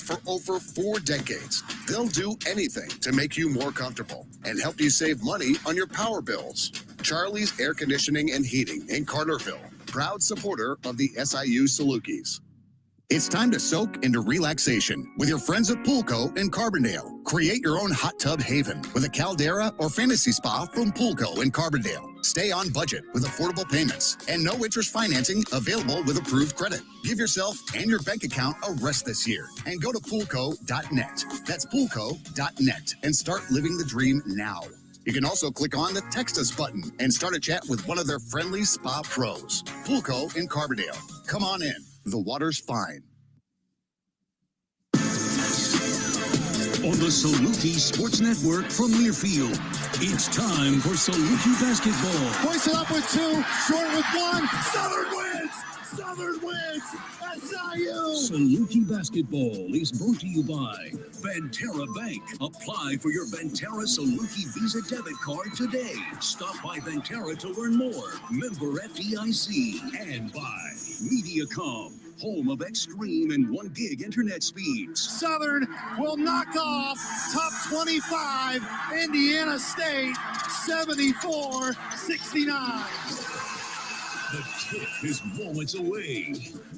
for over 4 decades. They'll do anything to make you more comfortable and help you save money on your power bills. Charlie's Air Conditioning and Heating in Carterville, proud supporter of the SIU Salukis. It's time to soak into relaxation with your friends at Poolco in Carbondale. Create your own hot tub haven with a caldera or fantasy spa from Poolco in Carbondale. Stay on budget with affordable payments and no interest financing available with approved credit. Give yourself and your bank account a rest this year and go to poolco.net. That's poolco.net and start living the dream now. You can also click on the Text Us button and start a chat with one of their friendly spa pros. Poolco in Carbondale. Come on in. The water's fine. On the Saluki Sports Network from Learfield, it's time for Saluki basketball. Hoist it up with 2, short with 1. Southern wins! Southern wins! SIU! Saluki basketball is brought to you by Banterra Bank. Apply for your Banterra Saluki Visa debit card today. Stop by Banterra to learn more. Member FDIC. And by Mediacom, home of extreme and 1 gig internet speeds. Southern will knock off top 25 Indiana State 74-69. The tip is moments away.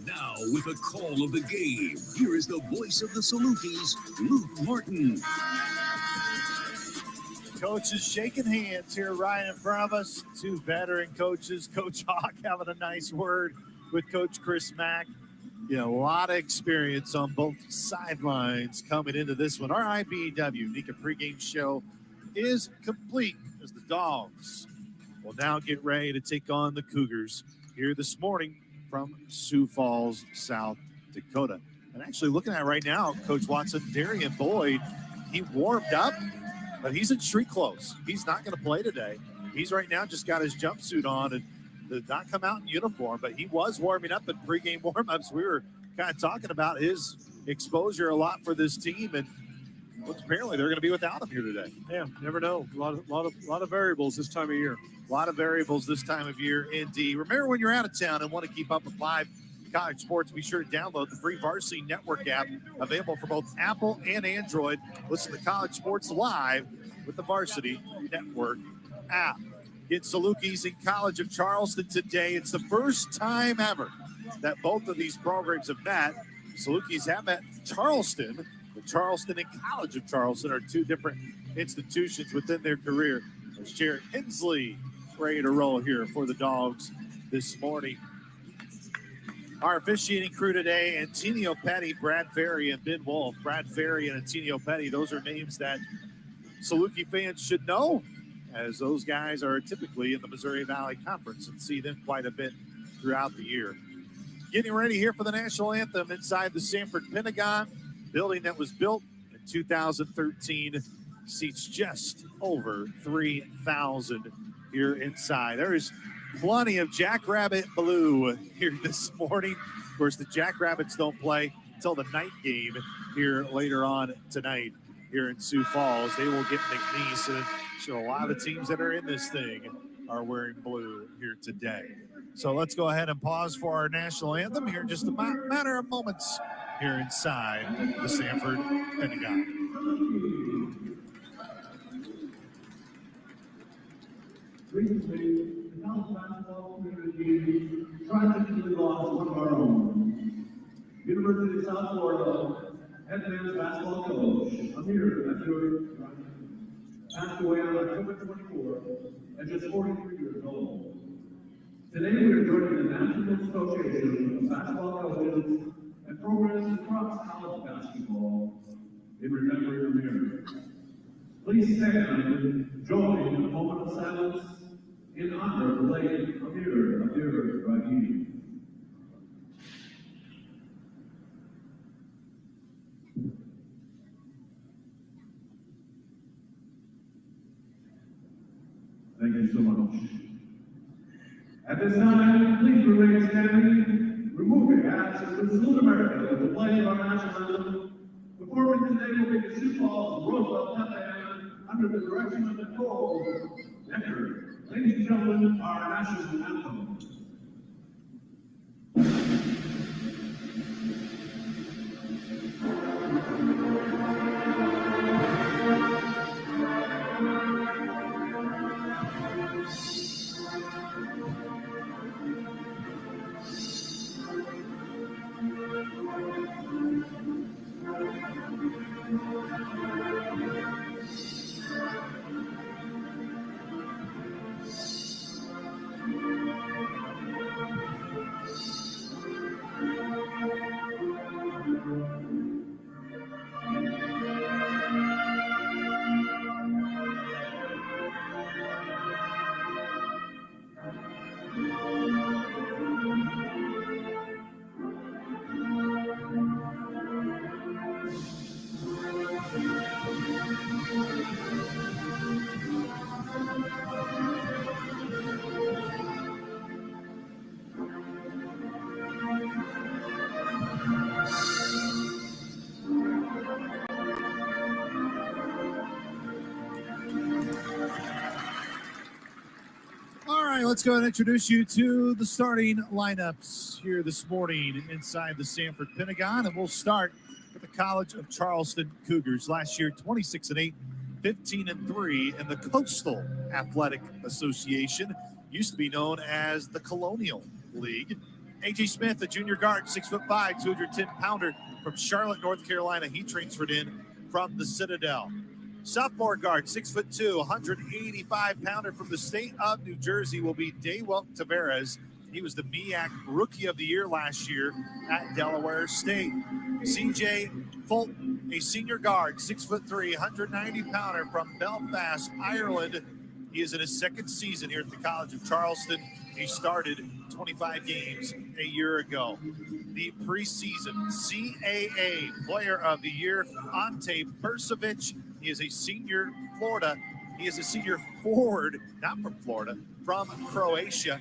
Now, with a call of the game, here is the voice of the Salukis, Luke Martin. Coaches shaking hands here right in front of us. 2 veteran coaches. Coach Hawk having a nice word with Coach Chris Mack. You know, a lot of experience on both sidelines coming into this one. Our IBEW Nika pregame show is complete as the Dogs will now get ready to take on the Cougars here this morning from Sioux Falls, South Dakota. And actually looking at it right now, Coach Watson, Darian Boyd, he warmed up, but he's in street clothes. He's not going to play today. He's right now just got his jumpsuit on and did not come out in uniform, but he was warming up in pregame warm-ups. We were kind of talking about his exposure a lot for this team, and apparently they're going to be without him here today. Yeah, never know. A lot of variables this time of year. A lot of variables this time of year, indeed. Remember, when you're out of town and want to keep up with live college sports, be sure to download the free Varsity Network app, available for both Apple and Android. Listen to college sports live with the Varsity Network app. Get Salukis in College of Charleston today. It's the first time ever that both of these programs have met. Salukis have met Charleston, but Charleston and College of Charleston are 2 different institutions within their career. As Jared Hensley ready to roll here for the Dogs this morning. Our officiating crew today, Antonio Petty, Brad Ferry, and Ben Wolf. Brad Ferry and Antonio Petty, those are names that Saluki fans should know, as those guys are typically in the Missouri Valley Conference and see them quite a bit throughout the year. Getting ready here for the national anthem inside the Sanford Pentagon, building that was built in 2013, seats just over 3,000 here inside. There is plenty of Jackrabbit Blue here this morning. Of course, the Jackrabbits don't play until the night game here later on tonight here in Sioux Falls. They will get McNeese, and so a lot of the teams that are in this thing are wearing blue here today. So let's go ahead and pause for our national anthem here in just a matter of moments here inside the Sanford Pentagon. Recently, the college basketball community tried to lost one of our own. University of South Florida head men's basketball coach, Amir passed away on October 24th at just 43 years old. Today we are joining the National Association of Basketball Coaches and programs across college basketball in remembering Amir. Please stand and join in a moment of silence in honor of the late Amir Rahimi. Thank you so much. At this time, please remain standing, remove your hats, and salute America with the pledge of our national anthem. Performing today will be the Sioux Falls Roosevelt Pep Band under the direction of Nicole Decker. Ladies and gentlemen, our national anthem. let's go and introduce you to the starting lineups here this morning inside the Sanford Pentagon. And we'll start with the College of Charleston Cougars. Last year, 26-8, 15-3 in the Coastal Athletic Association. Used to be known as the Colonial League. A.J. Smith, a junior guard, 6'5", 210-pounder from Charlotte, North Carolina. He transferred in from the Citadel. Sophomore guard, 6'2", 185-pounder from the state of New Jersey will be Daywalt Tavares. He was the MEAC Rookie of the Year last year at Delaware State. C.J. Fulton, a senior guard, 6'3", 190-pounder from Belfast, Ireland. He is in his second season here at the College of Charleston. He started 25 games a year ago. The preseason CAA Player of the Year, Ante Percevic. He is a senior Florida. He is a senior forward, not from Florida, from Croatia.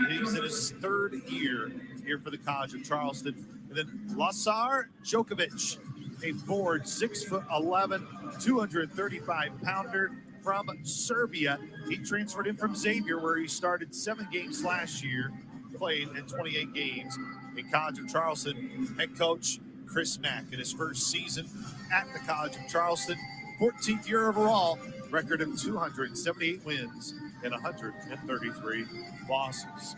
He's in his third year here for the College of Charleston. And then Lazar Djokovic, a forward, 6'11", 235-pounder from Serbia. He transferred in from Xavier, where he started 7 games last year, played in 28 games. In College of Charleston, head coach Chris Mack in his first season at the College of Charleston. 14th year overall, record of 278 wins and 133 losses.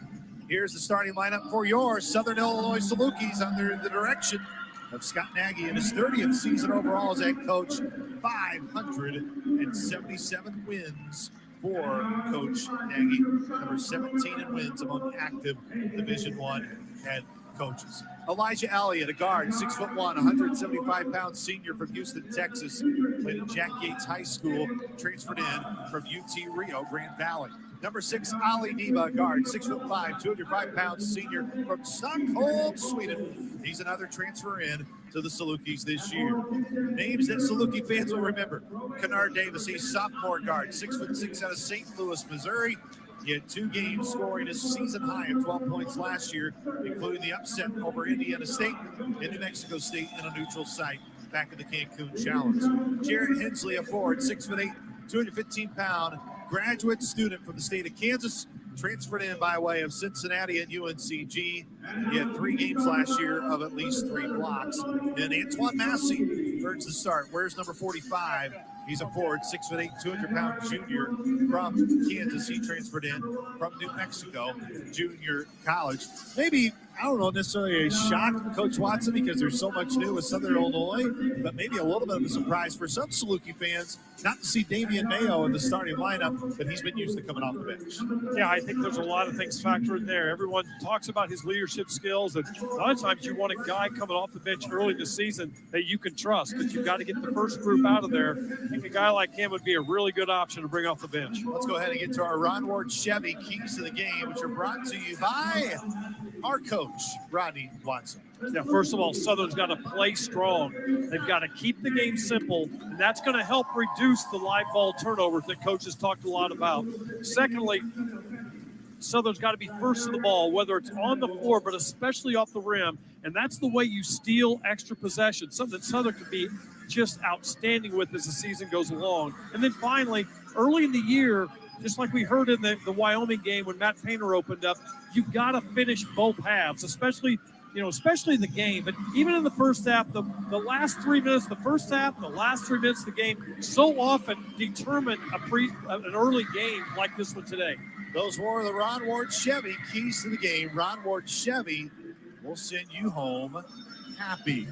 Here's the starting lineup for your Southern Illinois Salukis under the direction of Scott Nagy in his 30th season overall as head coach. 577 wins for Coach Nagy, number 17 in wins among active Division I head coaches. Elijah Elliott, a guard, 6'1", 175-pound senior from Houston, Texas. Played at Jack Yates High School, transferred in from UT Rio Grande Valley. Number 6, Ali Niba, a guard, 6'5", 205-pound senior from Stockholm, Sweden. He's another transfer in to the Salukis this year. Names that Saluki fans will remember. Kennard Davis, a sophomore guard, 6'6", out of St. Louis, Missouri. He had 2 games, scoring his season high of 12 points last year, including the upset over Indiana State and New Mexico State in a neutral site back in the Cancun Challenge. Jared Hensley, a forward, 6'8", 215-pound graduate student from the state of Kansas, transferred in by way of Cincinnati and UNCG. He had 3 games last year of at least 3 blocks. And Antoine Massey earns the start. Where's number 45? He's a forward, 6'8", 200-pound junior from Kansas. He transferred in from New Mexico Junior College. Maybe, I don't know, necessarily a shock, Coach Watson, because there's so much new with Southern Illinois, but maybe a little bit of a surprise for some Saluki fans not to see Damian Mayo in the starting lineup, but he's been used to coming off the bench. Yeah, I think there's a lot of things factored in there. Everyone talks about his leadership skills, and a lot of times you want a guy coming off the bench early this season that you can trust, because you've got to get the first group out of there. I think a guy like him would be a really good option to bring off the bench. Let's go ahead and get to our Ron Ward Chevy keys to the game, which are brought to you by our coach, Rodney Watson. Yeah, first of all, Southern's got to play strong. They've got to keep the game simple, and that's going to help reduce the live ball turnovers that coaches talked a lot about. Secondly, Southern's got to be first to the ball, whether it's on the floor, but especially off the rim, and that's the way you steal extra possessions, something that Southern can be just outstanding with as the season goes along. And then finally, early in the year, just like we heard in the Wyoming game when Matt Painter opened up, you've got to finish both halves, especially the game. But even in the first half, the last 3 minutes, the first half, the last 3 minutes of the game so often determine an early game like this one today. Those were the Ron Ward Chevy keys to the game. Ron Ward Chevy will send you home happy.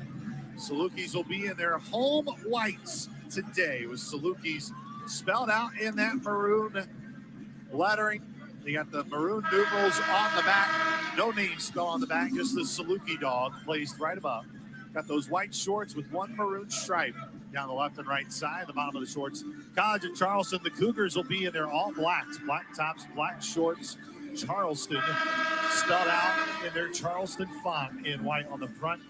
Salukis will be in their home whites today with Salukis spelled out in that maroon lettering. They got the maroon numerals on the back. No name spelled on the back, just the Saluki dog placed right above. Got those white shorts with one maroon stripe down the left and right side, the bottom of the shorts. College of Charleston, the Cougars will be in their all blacks, black tops, black shorts. Charleston spelled out in their Charleston font in white on the front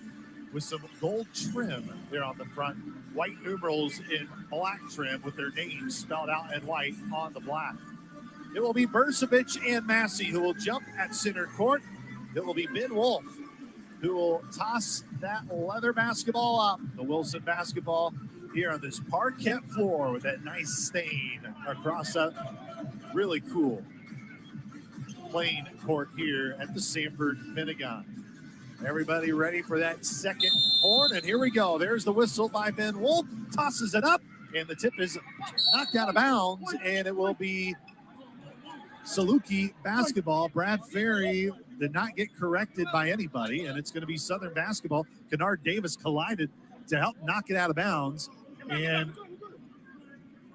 with some gold trim there on the front. White numerals in black trim with their names spelled out in white on the black. It will be Burcevic and Massey who will jump at center court. It will be Ben Wolf who will toss that leather basketball up, the Wilson basketball, here on this parquet floor with that nice stain across that. Really cool. playing court here at the Sanford Pentagon. Everybody ready for that second horn, and here we go. There's the whistle by Ben Wolf, tosses it up, and the tip is knocked out of bounds, and it will be Saluki basketball. Brad Ferry did not get corrected by anybody, and it's going to be Southern basketball. Kennard Davis collided to help knock it out of bounds, and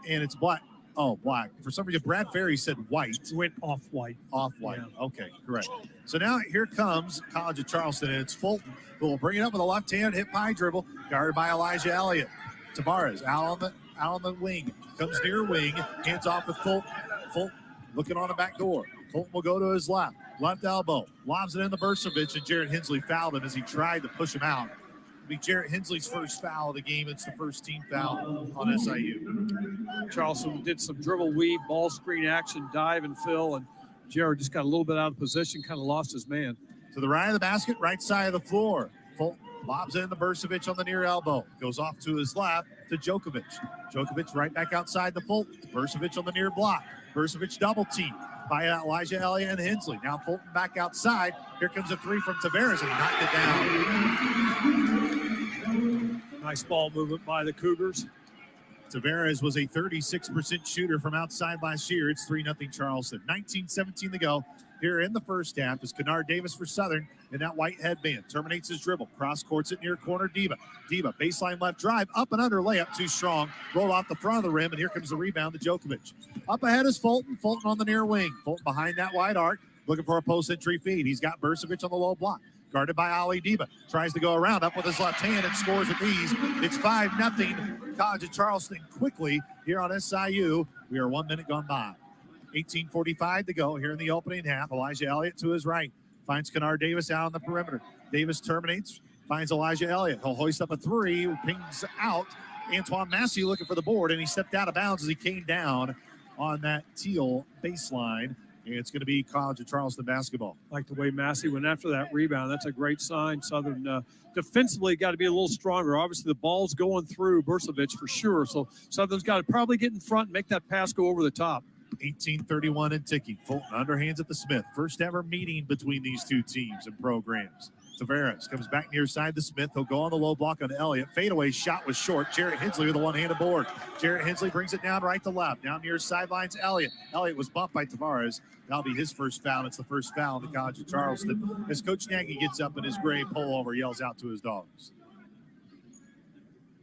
it's black. Oh, black. For some reason, Brad Ferry said white. Went off-white. Off-white. Yeah. Okay, correct. So now here comes College of Charleston, and it's Fulton who will bring it up with a left-hand hip-high dribble, guarded by Elijah Elliott. Tavares out on the wing. Comes near wing, hands off with Fulton. Fulton looking on the back door. Fulton will go to his left elbow. Lobs it in the Bursavich, and Jarrett Hensley fouled him as he tried to push him out. It'll be Jarrett Hensley's first foul of the game. It's the first team foul on SIU. Charleston did some dribble weave, ball screen action, dive and fill, and Jared just got a little bit out of position, kind of lost his man. To the right of the basket, right side of the floor. Fulton lobs in the Bursavich on the near elbow. Goes off to his left to Djokovic. Djokovic right back outside the Fulton. Bursavich on the near block. Bursavich double team by Elijah Elliott and Hensley. Now Fulton back outside. Here comes a three from Tavares, and he knocked it down. Nice ball movement by the Cougars. Tavares was a 36% shooter from outside last year. It's 3-0 Charleston. 19-17 to go here in the first half as Kennard Davis for Southern in that white headband. Terminates his dribble. Cross courts it near corner Diva. Diva, baseline left drive. Up and under layup. Too strong. Roll off the front of the rim, and here comes the rebound to Djokovic. Up ahead is Fulton. Fulton on the near wing. Fulton behind that wide arc. Looking for a post-entry feed. He's got Bursavich on the low block. Guarded by Ali Diva. Tries to go around up with his left hand and scores with ease. It's 5-0 College of Charleston quickly here on SIU. We are 1 minute gone by. 18:45 to go here in the opening half. Elijah Elliott to his right. Finds Kennard Davis out on the perimeter. Davis terminates. Finds Elijah Elliott. He'll hoist up a three. Pings out. Antoine Massey looking for the board, and he stepped out of bounds as he came down on that teal baseline. It's going to be College of Charleston basketball. Like the way Massey went after that rebound. That's a great sign. Southern defensively got to be a little stronger. Obviously, the ball's going through Bursavich for sure. So Southern's got to probably get in front and make that pass go over the top. 18:31 and ticking. Fulton underhands at the Smith. First ever meeting between these two teams and programs. Tavares comes back near side to Smith. He'll go on the low block on Elliott. Fadeaway shot was short. Jarrett Hensley with a one-handed board. Jarrett Hensley brings it down right to left. Down near sidelines, Elliott. Elliott was bumped by Tavares. That'll be his first foul. It's the first foul in the College of Charleston. As Coach Nagy gets up in his gray pullover, yells out to his dogs.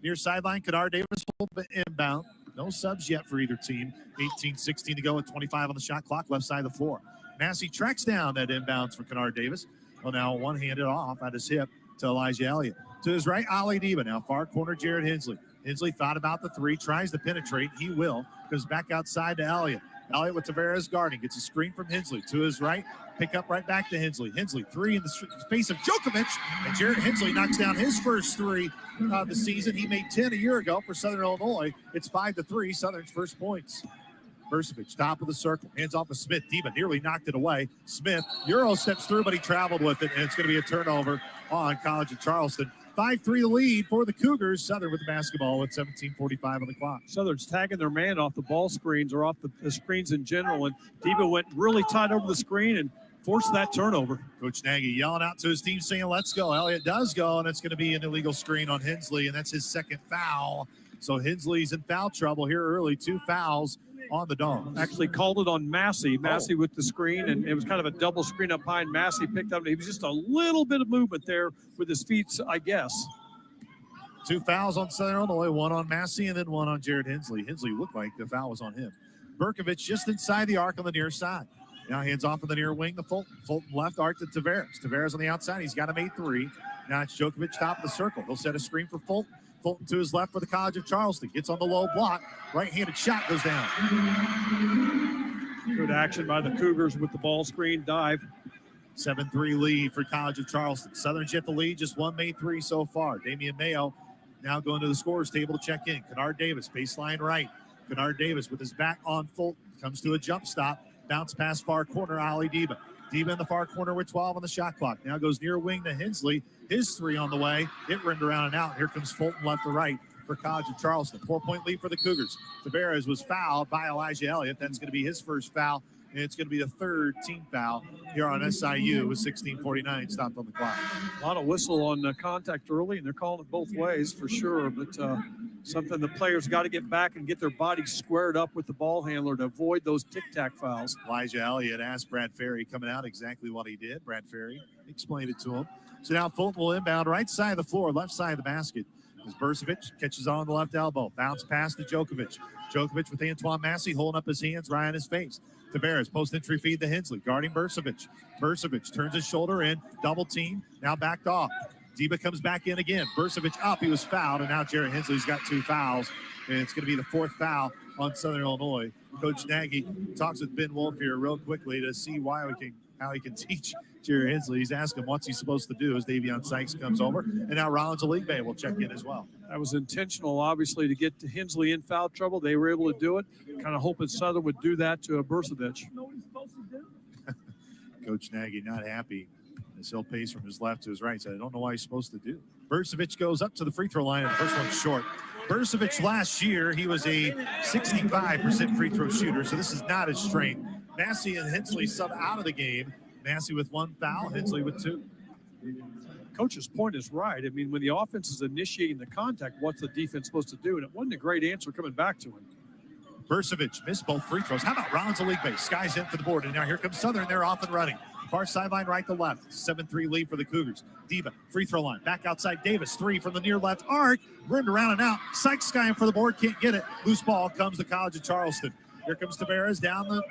Near sideline, Kennard Davis will be inbound. No subs yet for either team. 18:16 to go with 25 on the shot clock, left side of the floor. Massey tracks down that inbounds for Kennard Davis. Well, now one-handed off at his hip to Elijah Elliott. To his right, Ali Diva. Now far corner, Jarrett Hensley. Hensley thought about the three, tries to penetrate. He will. Goes back outside to Elliott. Elliott with Tavares guarding. Gets a screen from Hensley. To his right, pick up right back to Hensley. Hensley, three in the space of Djokovic. And Jarrett Hensley knocks down his first three of the season. He made 10 a year ago for Southern Illinois. It's 5-3, Southern's first points. Bursavich, top of the circle, hands off of Smith. Diva nearly knocked it away. Smith, Euro steps through, but he traveled with it, and it's going to be a turnover on College of Charleston. 5-3 lead for the Cougars. Southern with the basketball with 17:45 on the clock. Southern's tagging their man off the ball screens or off the screens in general, and Diva went really tight over the screen and forced that turnover. Coach Nagy yelling out to his team saying, let's go. Elliott does go, and it's going to be an illegal screen on Hensley, and that's his second foul. So Hensley's in foul trouble here early. 2 fouls on the Dogs. Actually called it on Massey. Massey with the screen, and it was kind of a double screen up high, and Massey picked up. He was just a little bit of movement there with his feet, I guess. 2 fouls on Southern Illinois, 1 on Massey and then 1 on Jarrett Hensley. Hensley looked like the foul was on him. Berkovich just inside the arc on the near side. Now hands off on the near wing to Fulton. Fulton left arc to Tavares. Tavares on the outside. He's got him 8-3. Now it's Djokovic top of the circle. He'll set a screen for Fulton. Fulton to his left for the College of Charleston. Gets on the low block. Right-handed shot goes down. Good action by the Cougars with the ball screen dive. 7-3 lead for College of Charleston. Southern's yet the lead, just 1 made 3 so far. Damian Mayo now going to the scorer's table to check in. Kennard Davis, baseline right. Kennard Davis with his back on Fulton. Comes to a jump stop. Bounce pass far corner, Ali Diva. Diva in the far corner with 12 on the shot clock. Now goes near wing to Hensley. His 3 on the way. It rimmed around and out. Here comes Fulton left to right for College of Charleston. 4-point lead for the Cougars. Tavares was fouled by Elijah Elliott. That's going to be his first foul And it's going to be the third team foul here on SIU with 16:49 stopped on the clock. A lot of whistle on contact early, and they're calling it both ways for sure. But something the players got to get back and get their bodies squared up with the ball handler to avoid those tic-tac fouls. Elijah Elliott asked Brad Ferry coming out exactly what he did. Brad Ferry explained it to him. So now Fulton will inbound right side of the floor, left side of the basket. As Burcevic catches on the left elbow. Bounce pass to Djokovic. Djokovic with Antoine Massey holding up his hands right on his face. Tavares, post-entry feed to Hensley, guarding Burcevic. Burcevic turns his shoulder in, double team, now backed off. Diba comes back in again. Burcevic up, he was fouled, and now Jared Hensley's got 2 fouls, and it's going to be the 4th foul on Southern Illinois. Coach Nagy talks with Ben Wolf here real quickly to see how he can teach Jared Hensley. He's asking what's he supposed to do as Davion Sykes comes over, and now Rollins Aligbe will check in as well. That was intentional, obviously, to get to Hensley in foul trouble. They were able to do it. Kind of hoping Southern would do that to Burcevic. Coach Nagy not happy as he'll pace from his left to his right. So I don't know why he's supposed to do. Burcevic goes up to the free throw line, and the first one's short. Burcevic last year, he was a 65% free throw shooter, so this is not his strength. Massey and Hensley sub out of the game. Massey with 1 foul, Hensley with 2. Coach's point is right. I mean, when the offense is initiating the contact, what's the defense supposed to do? And it wasn't a great answer coming back to him. Burcevic missed both free throws. How about Rollins Aligbe? Skies in for the board, and now here comes Southern. They're off and running. Far sideline, right to left. 7-3 lead for the Cougars. Diba, free throw line. Back outside Davis. 3 from the near left arc. Rimmed around and out. Sykes skying for the board. Can't get it. Loose ball comes to College of Charleston. Here comes Tavares down the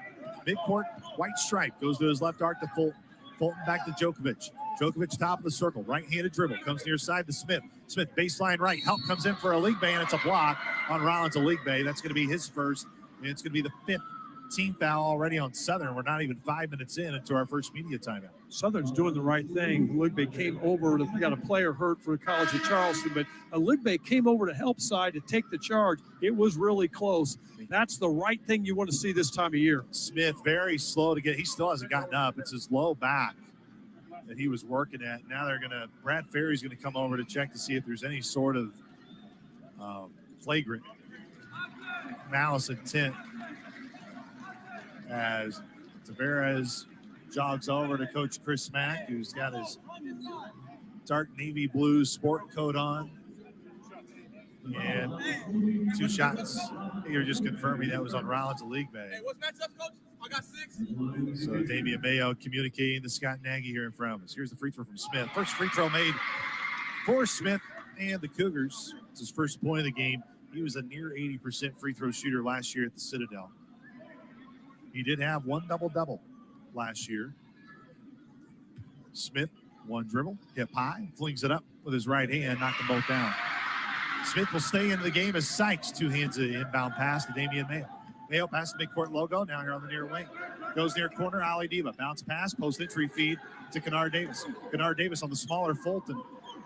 midcourt. White stripe. Goes to his left arc to Fulton. Fulton back to Djokovic. Djokovic top of the circle. Right-handed dribble. Comes near side to Smith. Smith baseline right. Help comes in for Aligbe, and it's a block on Rollins Aligbe. That's going to be his first. And it's going to be the 5th team foul already on Southern. We're not even 5 minutes into our first media timeout. Southern's doing the right thing. Aligbe came over. We got a player hurt for College of Charleston, but Aligbe came over to help side to take the charge. It was really close. That's the right thing you want to see this time of year. Smith very slow to get. He still hasn't gotten up. It's his low back that he was working at. Now Brad Ferry's going to come over to check to see if there's any sort of flagrant malice intent as Tavares jogs over to Coach Chris Mack, who's got his dark navy blue sport coat on. And 2 shots. You're just confirming that was on Rollins Aligbe. Hey, what's matchup, Coach? I got 6. So Damian Mayo communicating to Scott Nagy here in front of us. Here's the free throw from Smith. First free throw made for Smith and the Cougars. It's his first point of the game. He was a near 80% free throw shooter last year at the Citadel. He did have 1 double-double last year. Smith, 1 dribble, hip high, flings it up with his right hand, knocked them both down. Smith will stay into the game as Sykes 2 hands an inbound pass to Damian Mayo. Mayo past the midcourt logo, now here on the near wing. Goes near corner, Ali Diba. Bounce pass, post-entry feed to Kennard Davis. Kennard Davis on the smaller Fulton.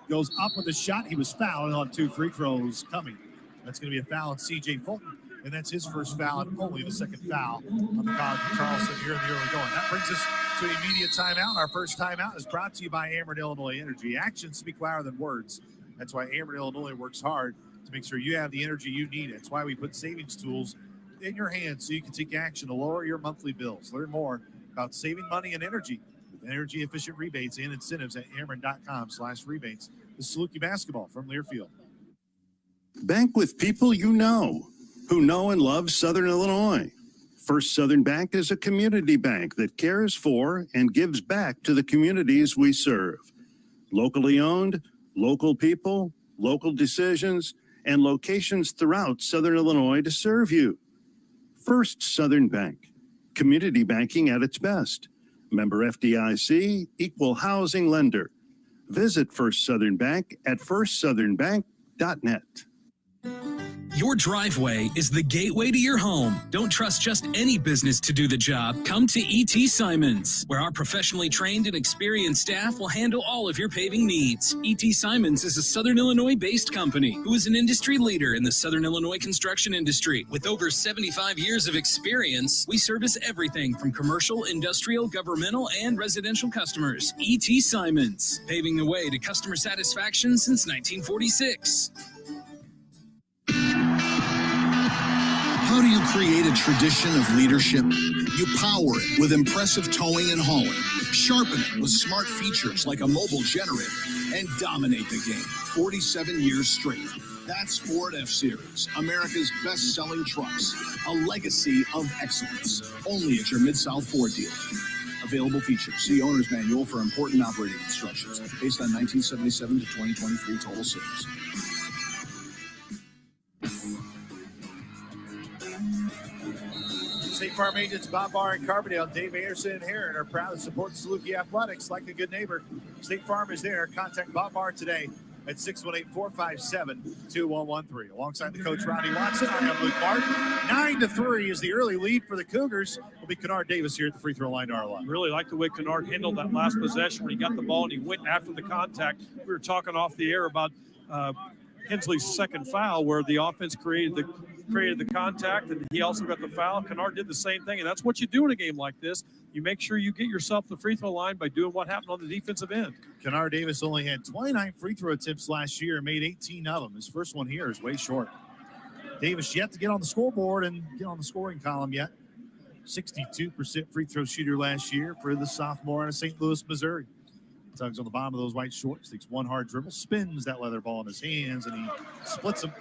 Goes up with a shot. He was fouled. He'll have 2 free throws coming. That's going to be a foul on C.J. Fulton. And that's his first foul and only the 2nd foul on the College of Charleston here in the early going. That brings us to a media timeout. Our first timeout is brought to you by Ameren Illinois Energy. Actions speak louder than words. That's why Ameren Illinois works hard to make sure you have the energy you need. That's why we put savings tools in your hands so you can take action to lower your monthly bills. Learn more about saving money and energy with energy-efficient rebates and incentives at Ameren.com/rebates. This is Saluki Basketball from Learfield. Bank with people you know, who know and love Southern Illinois. First Southern Bank is a community bank that cares for and gives back to the communities we serve. Locally owned, local people, local decisions, and locations throughout Southern Illinois to serve you. First Southern Bank, community banking at its best. Member FDIC, equal housing lender. Visit First Southern Bank at firstsouthernbank.net. Your driveway is the gateway to your home. Don't trust just any business to do the job. Come to E.T. Simons, where our professionally trained and experienced staff will handle all of your paving needs. E.T. Simons is a Southern Illinois-based company who is an industry leader in the Southern Illinois construction industry. With over 75 years of experience, we service everything from commercial, industrial, governmental, and residential customers. E.T. Simons, paving the way to customer satisfaction since 1946. How do you create a tradition of leadership? You power it with impressive towing and hauling, sharpen it with smart features like a mobile generator, and dominate the game 47 years straight. That's Ford F-Series, America's best-selling trucks, a legacy of excellence. Only at your Mid-South Ford dealer. Available features. See Owner's Manual for important operating instructions based on 1977 to 2023 total sales. State Farm agents Bob Barr and Carbondale, Dave Anderson and Heron are proud to support Saluki Athletics like a good neighbor. State Farm is there. Contact Bob Barr today at 618-457-2113. Alongside the coach, Ronnie Watson, I am Luke Martin. 9-3 is the early lead for the Cougars. Will be Kennard Davis here at the free throw line to our left. Really like the way Kennard handled that last possession when he got the ball and he went after the contact. We were talking off the air about Hensley's second foul where the offense created the contact and he also got the foul. Kennard did the same thing, and that's what you do in a game like this. You make sure you get yourself the free throw line by doing what happened on the defensive end. Kennard Davis only had 29 free throw attempts last year and made 18 of them. His first one here is way short. Davis yet to get on the scoreboard and get on the scoring column yet. 62% free throw shooter last year for the sophomore out of St. Louis, Missouri. Tugs on the bottom of those white shorts, takes one hard dribble, spins that leather ball in his hands, and he splits them.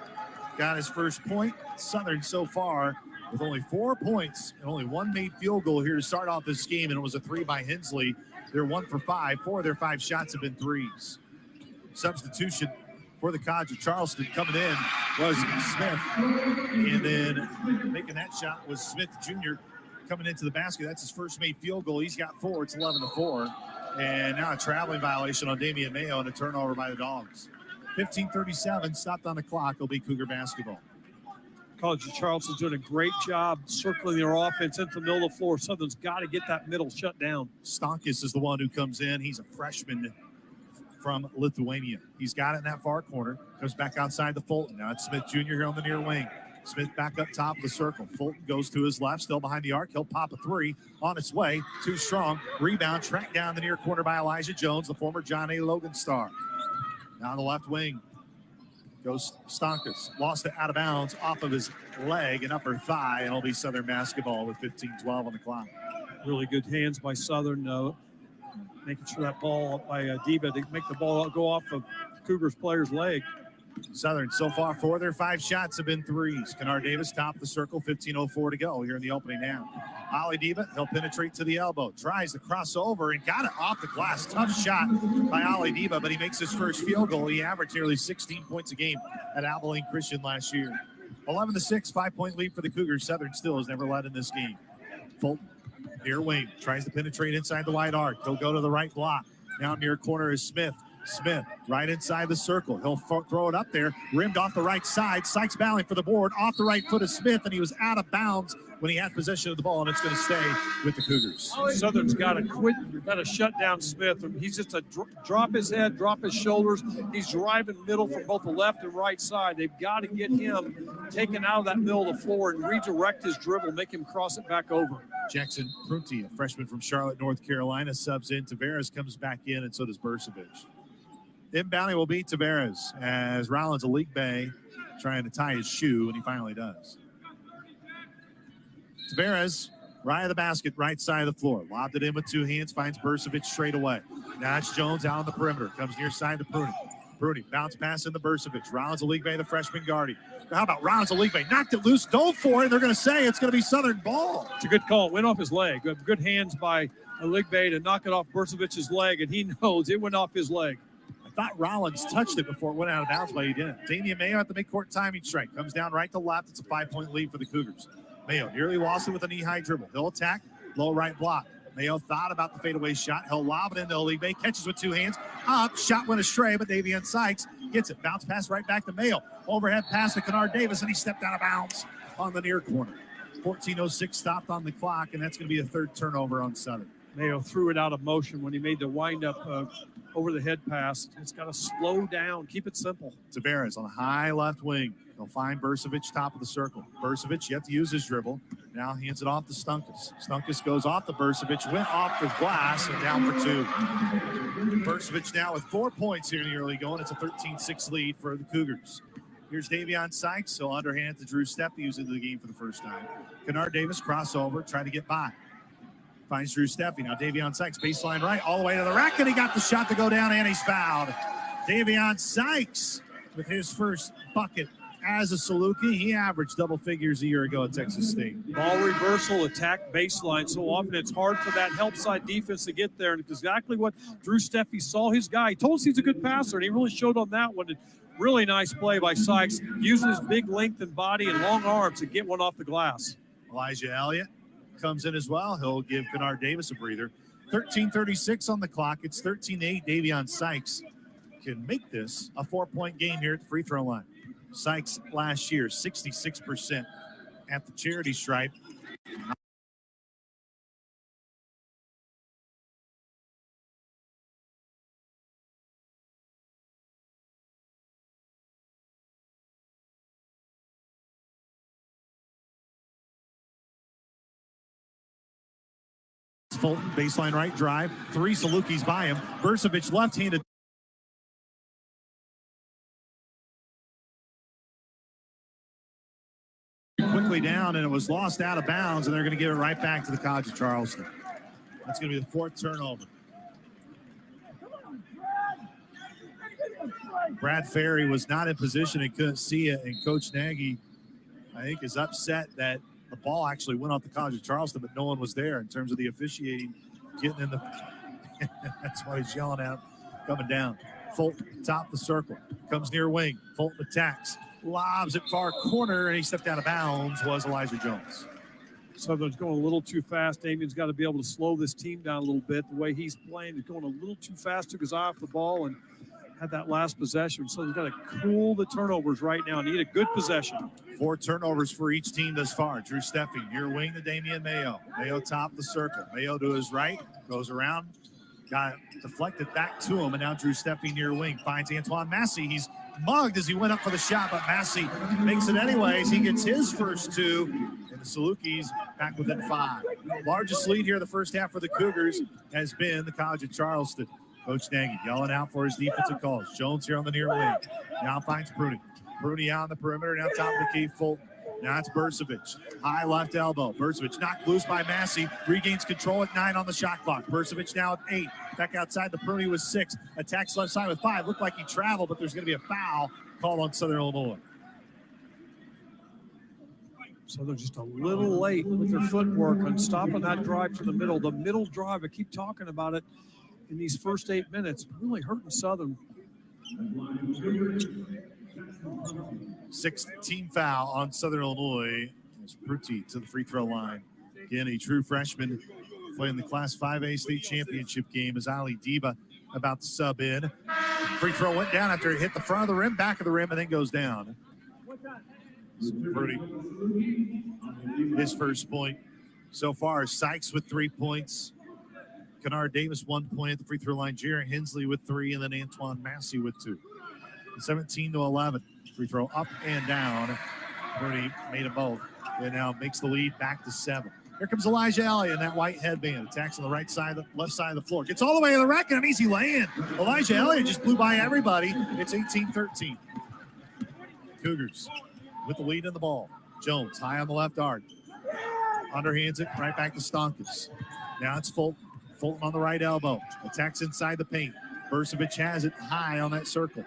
Got his first point. Southern so far with only 4 points and only one made field goal here to start off this game, and it was a three by Hensley. They're 1 for 5. 4 of their 5 shots have been threes. Substitution for the College of Charleston coming in was Smith, and then making that shot was Smith Jr. coming into the basket. That's his first made field goal. He's got 4. It's 11-4. And now a traveling violation on Damian Mayo and a turnover by the Dogs. 15:37 stopped on the clock. It'll be Cougar basketball. College of Charleston's doing a great job circling their offense into the middle of the floor. Southern's got to get that middle shut down. Stonkus is the one who comes in. He's a freshman from Lithuania. He's got it in that far corner. Comes back outside the Fulton. Now it's Smith Jr. here on the near wing. Smith back up top of the circle. Fulton goes to his left, still behind the arc. He'll pop a three on its way. Too strong. Rebound tracked down the near corner by Elijah Jones, the former John A. Logan star. Now on the left wing goes Stonkus. Lost it out of bounds off of his leg and upper thigh, and it'll be Southern basketball with 15-12 on the clock. Really good hands by Southern, making sure that ball by Deba to make the ball go off of Cougars player's leg. Southern so far 4 of their 5 shots have been threes. Kennard Davis top of the circle, 15:04 to go here in the opening now. Ollie Deba, he'll penetrate to the elbow, tries to cross over and got it off the glass. Tough shot by Ollie Deba, but he makes his first field goal. He averaged nearly 16 points a game at Abilene Christian last year. 11-6, 5-point lead for the Cougars. Southern still has never led in this game. Fulton, near wing, tries to penetrate inside the wide arc. He'll go to the right block. Now near corner is Smith. Smith right inside the circle. He'll throw it up there, rimmed off the right side. Sykes battling for the board, off the right foot of Smith, and he was out of bounds when he had possession of the ball, and it's going to stay with the Cougars. Southern's got to quit, got to shut down Smith. He's just a drop his head, drop his shoulders. He's driving middle from both the left and right side. They've got to get him taken out of that middle of the floor and redirect his dribble, make him cross it back over. Jackson Prunty, a freshman from Charlotte, North Carolina, subs in. Tavares comes back in, and so does Burcevic. Inbounding will be Tavares as Rollins Aligbe trying to tie his shoe, and he finally does. Tavares, right of the basket, right side of the floor. Lobbed it in with 2 hands, finds Burcevic straight away. Now it's Jones out on the perimeter. Comes near side to Prunty. Prunty, bounce pass into Burcevic. Rollins Aligbe, the freshman guardie. How about Rollins Aligbe? Knocked it loose, dove for it. They're going to say it's going to be Southern ball. It's a good call. Went off his leg. Good hands by Aligbe to knock it off Burcevic's leg, and he knows it went off his leg. Thought Rollins touched it before it went out of bounds, but he didn't. Damian Mayo at the midcourt timing strike. Comes down right to left. It's a 5-point lead for the Cougars. Mayo nearly lost it with a knee-high dribble. He'll attack, low right block. Mayo thought about the fadeaway shot. He'll lob it into Aligbe. Catches with 2 hands. Up, shot went astray, but Davian Sykes gets it. Bounce pass right back to Mayo. Overhead pass to Kennard Davis, and he stepped out of bounds on the near corner. 14:06 stopped on the clock, and that's going to be a 3rd turnover on Southern. Mayo threw it out of motion when he made the wind-up over the head pass. It's got to slow down, keep it simple. Tavares on the high left wing. They'll find Burcevic top of the circle. Burcevic yet to use his dribble. Now hands it off to Stonkus. Stonkus goes off to Burcevic, went off the glass and down for 2. Burcevic now with 4 points here in the early going. It's a 13-6 lead for the Cougars. Here's Davion Sykes. So underhand to Drew Steffi, who's into the game for the first time. Kennard Davis, crossover, trying to get by. Finds Drew Steffi. Now Davion Sykes, baseline right, all the way to the rack, and he got the shot to go down, and he's fouled. Davion Sykes with his first bucket as a Saluki. He averaged double figures a year ago at Texas State. Ball reversal, attack baseline. So often it's hard for that help side defense to get there. And it's exactly what Drew Steffi saw his guy. He told us he's a good passer, and he really showed on that one. Really nice play by Sykes, using his big length and body and long arms to get one off the glass. Elijah Elliott comes in as well. He'll give Kennard Davis a breather. 13:36 on the clock. It's 13-8. Davion Sykes can make this a 4-point game here at the free throw line. Sykes last year, 66% at the charity stripe. Fulton, baseline right drive. 3 Salukis by him. Bursovic left-handed. Quickly down, and it was lost out of bounds, and they're going to give it right back to the College of Charleston. That's going to be the 4th turnover. Brad Ferry was not in position and couldn't see it, and Coach Nagy, I think, is upset that the ball actually went off the College of Charleston, but no one was there in terms of the officiating getting in the – that's why he's yelling at him, coming down. Fulton, top the circle, comes near wing. Fulton attacks, lobs it far corner, and he stepped out of bounds, was Elijah Jones. Southern's going a little too fast. Damian's got to be able to slow this team down a little bit. The way he's playing is going a little too fast, took his eye off the ball and had that last possession. So he's got to cool the turnovers right now. Need a good possession. 4 turnovers for each team thus far. Drew Steffi, near wing to Damian Mayo. Mayo top the circle. Mayo to his right, goes around, got it deflected back to him, and now Drew Steffi near wing finds Antoine Massey. He's mugged as he went up for the shot, but Massey makes it anyways. He gets his first 2, and the Salukis back within 5. Largest lead here in the first half for the Cougars has been the College of Charleston. Coach Nagy yelling out for his defensive calls. Jones here on the near wing. Now finds Pruney. Pruney out on the perimeter, now top of the key, Fulton. Now it's Bursovic. High left elbow. Bursovic knocked loose by Massey. Regains control at 9 on the shot clock. Bursovic now at 8. Back outside the Pruney with 6. Attacks left side with 5. Looked like he traveled, but there's going to be a foul called on Southern Illinois. So they're just a little late with their footwork on stopping that drive from the middle. The middle drive, I keep talking about it in these first 8 minutes, really hurting Southern. 6th team foul on Southern Illinois. It's Prutti to the free throw line. Again, a true freshman playing the Class 5A state championship game is Ali Diba about to sub in. Free throw went down after it hit the front of the rim, back of the rim, and then goes down. So Prutti, his first point so far. Sykes with 3 points. Kennard Davis 1 point at the free throw line. Jaron Hensley with 3, and then Antoine Massey with 2. 17-11. Free throw up and down. Prutti made them both. And now makes the lead back to 7. Here comes Elijah Elliott in that white headband. Attacks on the right side, the left side of the floor. Gets all the way to the rack and an easy lay-in. Elijah Elliott just blew by everybody. It's 18-13. Cougars with the lead in the ball. Jones high on the left arc. Underhands it right back to Stonkus. Now it's Fulton. Fulton on the right elbow. Attacks inside the paint. Bursovic has it high on that circle.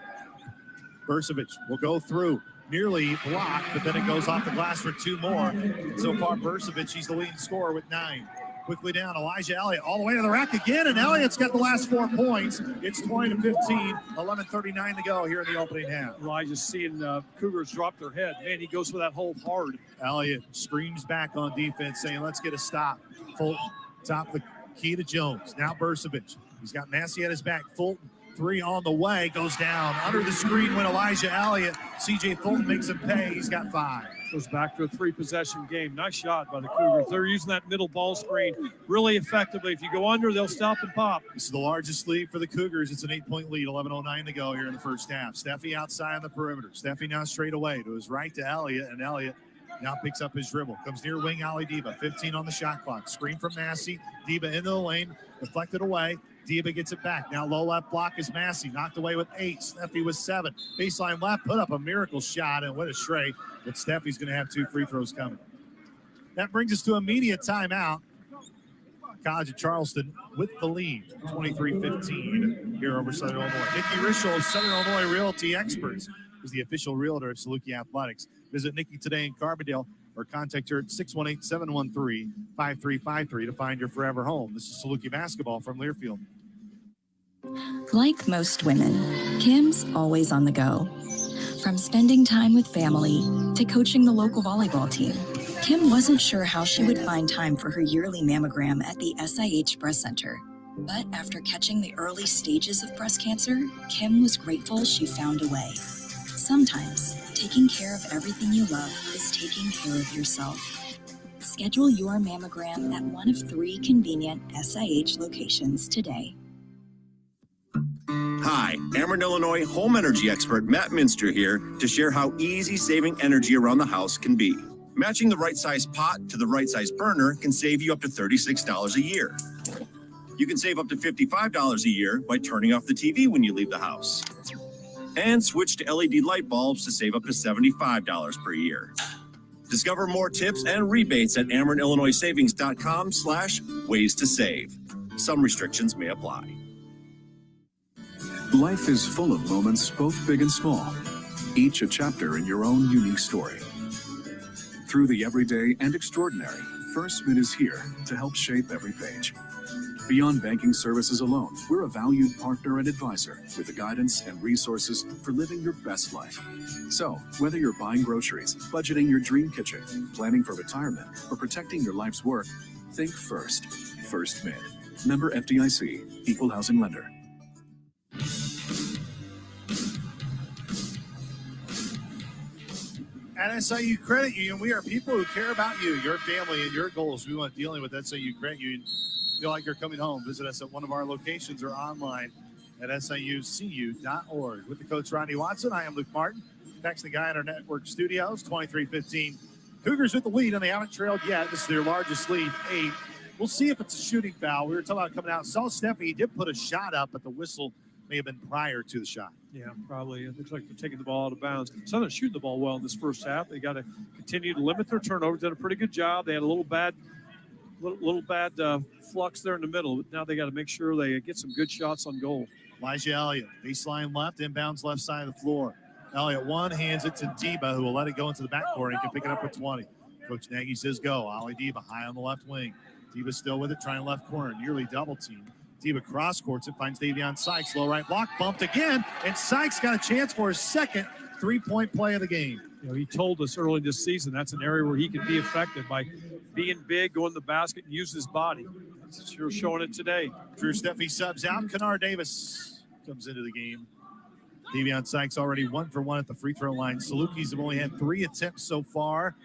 Bursovic will go through. Nearly blocked, but then it goes off the glass for 2 more. So far, Bursovic, he's the leading scorer with 9. Quickly down, Elijah Elliott all the way to the rack again, and Elliott's got the last 4 points. It's 20-15, 11:39 to go here in the opening half. Elijah's seeing Cougars drop their head. Man, he goes for that hold hard. Elliott screams back on defense, saying, let's get a stop. Fulton, top the key to Jones. Now Bursovic. He's got Massey at his back. Fulton. 3 on the way, goes down. Under the screen went Elijah Elliott. C.J. Fulton makes him pay. He's got 5. Goes back to a 3-possession game. Nice shot by the Cougars. They're using that middle ball screen really effectively. If you go under, they'll stop and pop. This is the largest lead for the Cougars. It's an 8-point lead, 11:09 to go here in the first half. Steffi outside on the perimeter. Steffi now straight away to his right to Elliott, and Elliott now picks up his dribble. Comes near wing, Ali Diba. 15 on the shot clock. Screen from Massey. Diba into the lane. Deflected away. Diva gets it back. Now low left block is Massey. Knocked away with 8. Steffi with 7. Baseline left, put up a miracle shot, and what a stray. But Steffi's going to have 2 free throws coming. That brings us to immediate timeout. College of Charleston with the lead, 23-15 here over Southern Illinois. Nikki Rischel of Southern Illinois Realty Experts is the official realtor of Saluki Athletics. Visit Nikki today in Carbondale or contact her at 618-713-5353 to find your forever home. This is Saluki basketball from Learfield. Like most women, Kim's always on the go. From spending time with family to coaching the local volleyball team, Kim wasn't sure how she would find time for her yearly mammogram at the SIH Breast Center. But after catching the early stages of breast cancer, Kim was grateful she found a way. Sometimes, taking care of everything you love is taking care of yourself. Schedule your mammogram at one of 3 convenient SIH locations today. Hi, Ameren, Illinois home energy expert Matt Minster here to share how easy saving energy around the house can be. Matching the right size pot to the right size burner can save you up to $36 a year. You can save up to $55 a year by turning off the TV when you leave the house. And switch to LED light bulbs to save up to $75 per year. Discover more tips and rebates at AmerenIllinoisSavings.com/ways to save. Some restrictions may apply. Life is full of moments, both big and small, each a chapter in your own unique story. Through the everyday and extraordinary, First Mid is here to help shape every page. Beyond banking services alone, we're a valued partner and advisor with the guidance and resources for living your best life. So, whether you're buying groceries, budgeting your dream kitchen, planning for retirement, or protecting your life's work, think First. First Mid. Member FDIC. Equal housing lender. At SIU Credit Union, we are people who care about you, your family, and your goals. We want dealing with SIU Credit Union. Feel like you're coming home, visit us at one of our locations or online at siucu.org. With the coach, Rodney Watson, I am Luke Martin. Next, the guy in our network studios, 23-15. Cougars with the lead, and they haven't trailed yet. This is their largest lead, 8. We'll see if it's a shooting foul. We were talking about coming out. Saw Steffi, he did put a shot up, but the whistle may have been prior to the shot. Yeah, probably. It looks like they're taking the ball out of bounds. Southern shooting the ball well in this first half. They got to continue to limit their turnovers. Did a pretty good job. They had a little bad flux there in the middle. But now they got to make sure they get some good shots on goal. Elijah Elliott, baseline left, inbounds left side of the floor. Elliott one hands it to Diba, who will let it go into the backcourt and can pick it up with 20. Coach Nagy says go. Ali Diba high on the left wing. Diba still with it, trying left corner, nearly double team. Diba cross courts it, finds Davion Sykes. Low right block, bumped again, and Sykes got a chance for his second three-point play of the game. You know, he told us early this season that's an area where he can be effective by being big, going to the basket, and use his body. You're showing it today. Drew Steffi subs out. Kennard Davis comes into the game. Davion Sykes already 1 for 1 at the free throw line. Salukis have only had 3 attempts so far.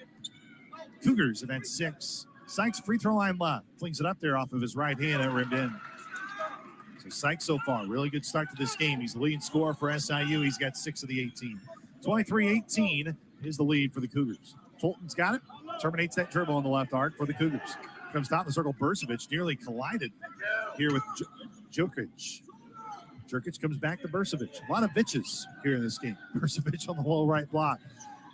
Cougars have had 6. Sykes free throw line left. Flings it up there off of his right hand and rimmed in. So Sykes so far, really good start to this game. He's the leading scorer for SIU. He's got 6 of the 18. 23-18 is the lead for the Cougars. Fulton's got it. Terminates that dribble on the left arc for the Cougars. Comes top of the circle. Burcevic nearly collided here with Jokic. Jokic comes back to Burcevic. A lot of bitches here in this game. Burcevic on the low right block.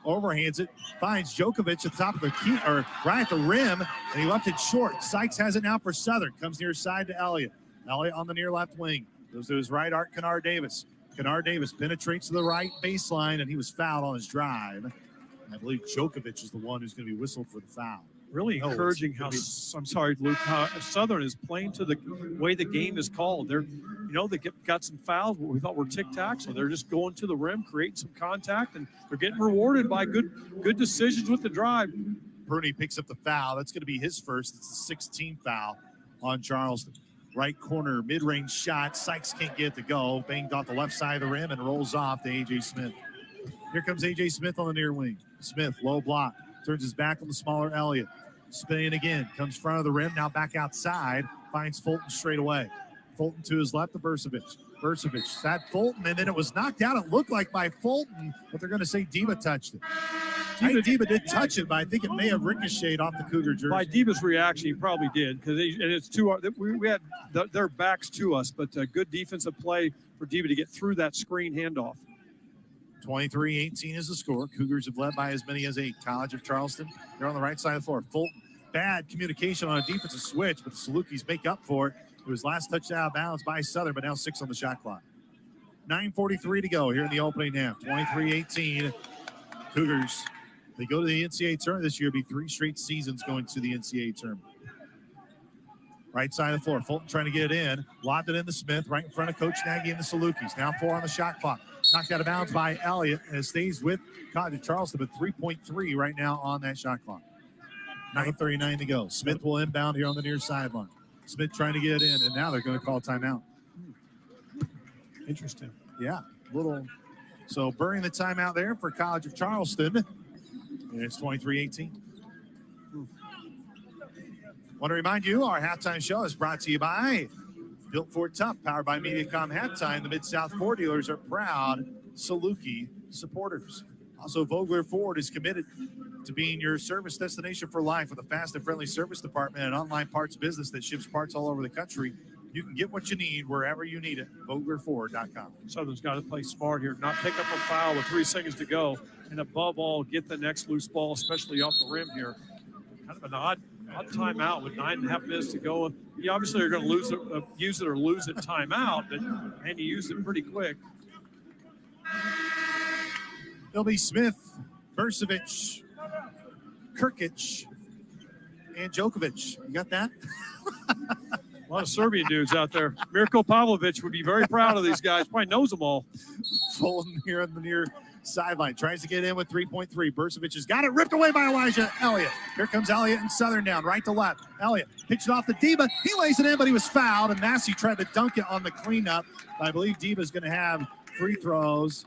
Overhands it. Finds Djokovic at the top of the key, or right at the rim, and he left it short. Sykes has it now for Southern. Comes near side to Elliott. Elliott on the near left wing. Goes to his right arc, Kennard Davis. Kennard Davis penetrates to the right baseline, and he was fouled on his drive. I believe Djokovic is the one who's going to be whistled for the foul. Really encouraging how, I'm sorry, Luke, how Southern is playing to the way the game is called. They're, you know, they got some fouls we thought were tic-tac, so they're just going to the rim, creating some contact, and they're getting rewarded by good decisions with the drive. Bruni picks up the foul. That's going to be his first. It's the 16th foul on Charleston. Right corner, mid-range shot. Sykes can't get it to go. Banged off the left side of the rim and rolls off to A.J. Smith. Here comes A.J. Smith on the near wing. Smith, low block. Turns his back on the smaller Elliott. Spinning again. Comes front of the rim. Now back outside. Finds Fulton straight away. Fulton to his left to Burcevic. Burcevic sat Fulton, and then it was knocked out. It looked like by Fulton, but they're going to say Diva touched it. Diva did touch it, but I think it may have ricocheted off the Cougar jersey. By Diva's reaction, he probably did, because it's we had their backs to us, but good defensive play for Diva to get through that screen handoff. 23-18 is the score. Cougars have led by as many as 8. College of Charleston, they're on the right side of the floor. Fulton, bad communication on a defensive switch, but the Salukis make up for it. It was last touchdown out of bounds by Southern, but now 6 on the shot clock. 9:43 to go here in the opening half. 23-18. Cougars, they go to the NCAA tournament this year. It'll be 3 straight seasons going to the NCAA tournament. Right side of the floor. Fulton trying to get it in. Lobbed it into Smith right in front of Coach Nagy and the Salukis. Now 4 on the shot clock. Knocked out of bounds by Elliott, and it stays with College of Charleston, but 3.3 right now on that shot clock. 9:39 to go. Smith will inbound here on the near sideline. Smith trying to get it in, and now they're going to call timeout. Interesting. Yeah, little. So burying the timeout there for College of Charleston. And it's 23-18. Want to remind you, our halftime show is brought to you by Built Ford Tough, powered by MediaCom Halftime. The Mid-South Ford dealers are proud Saluki supporters. Also, Vogler Ford is committed to being your service destination for life with a fast and friendly service department and online parts business that ships parts all over the country. You can get what you need wherever you need it. VoglerFord.com. Southern's got to play smart here, not pick up a foul with 3 seconds to go, and above all, get the next loose ball, especially off the rim here. Kind of an odd timeout with 9.5 minutes to go. You obviously are going to use it or lose it timeout, and you used it pretty quick. It'll be Smith, Burcevic, Kirkic, and Djokovic. You got that? A lot of Serbian dudes out there. Mirko Pavlovic would be very proud of these guys. Probably knows them all. Fulton here on the near sideline. Tries to get in with 3.3. Burcevic has got it ripped away by Elijah Elliott. Here comes Elliott and Southern down, right to left. Elliott pitched it off to Diva. He lays it in, but he was fouled, and Massey tried to dunk it on the cleanup. I believe Diva's going to have free throws.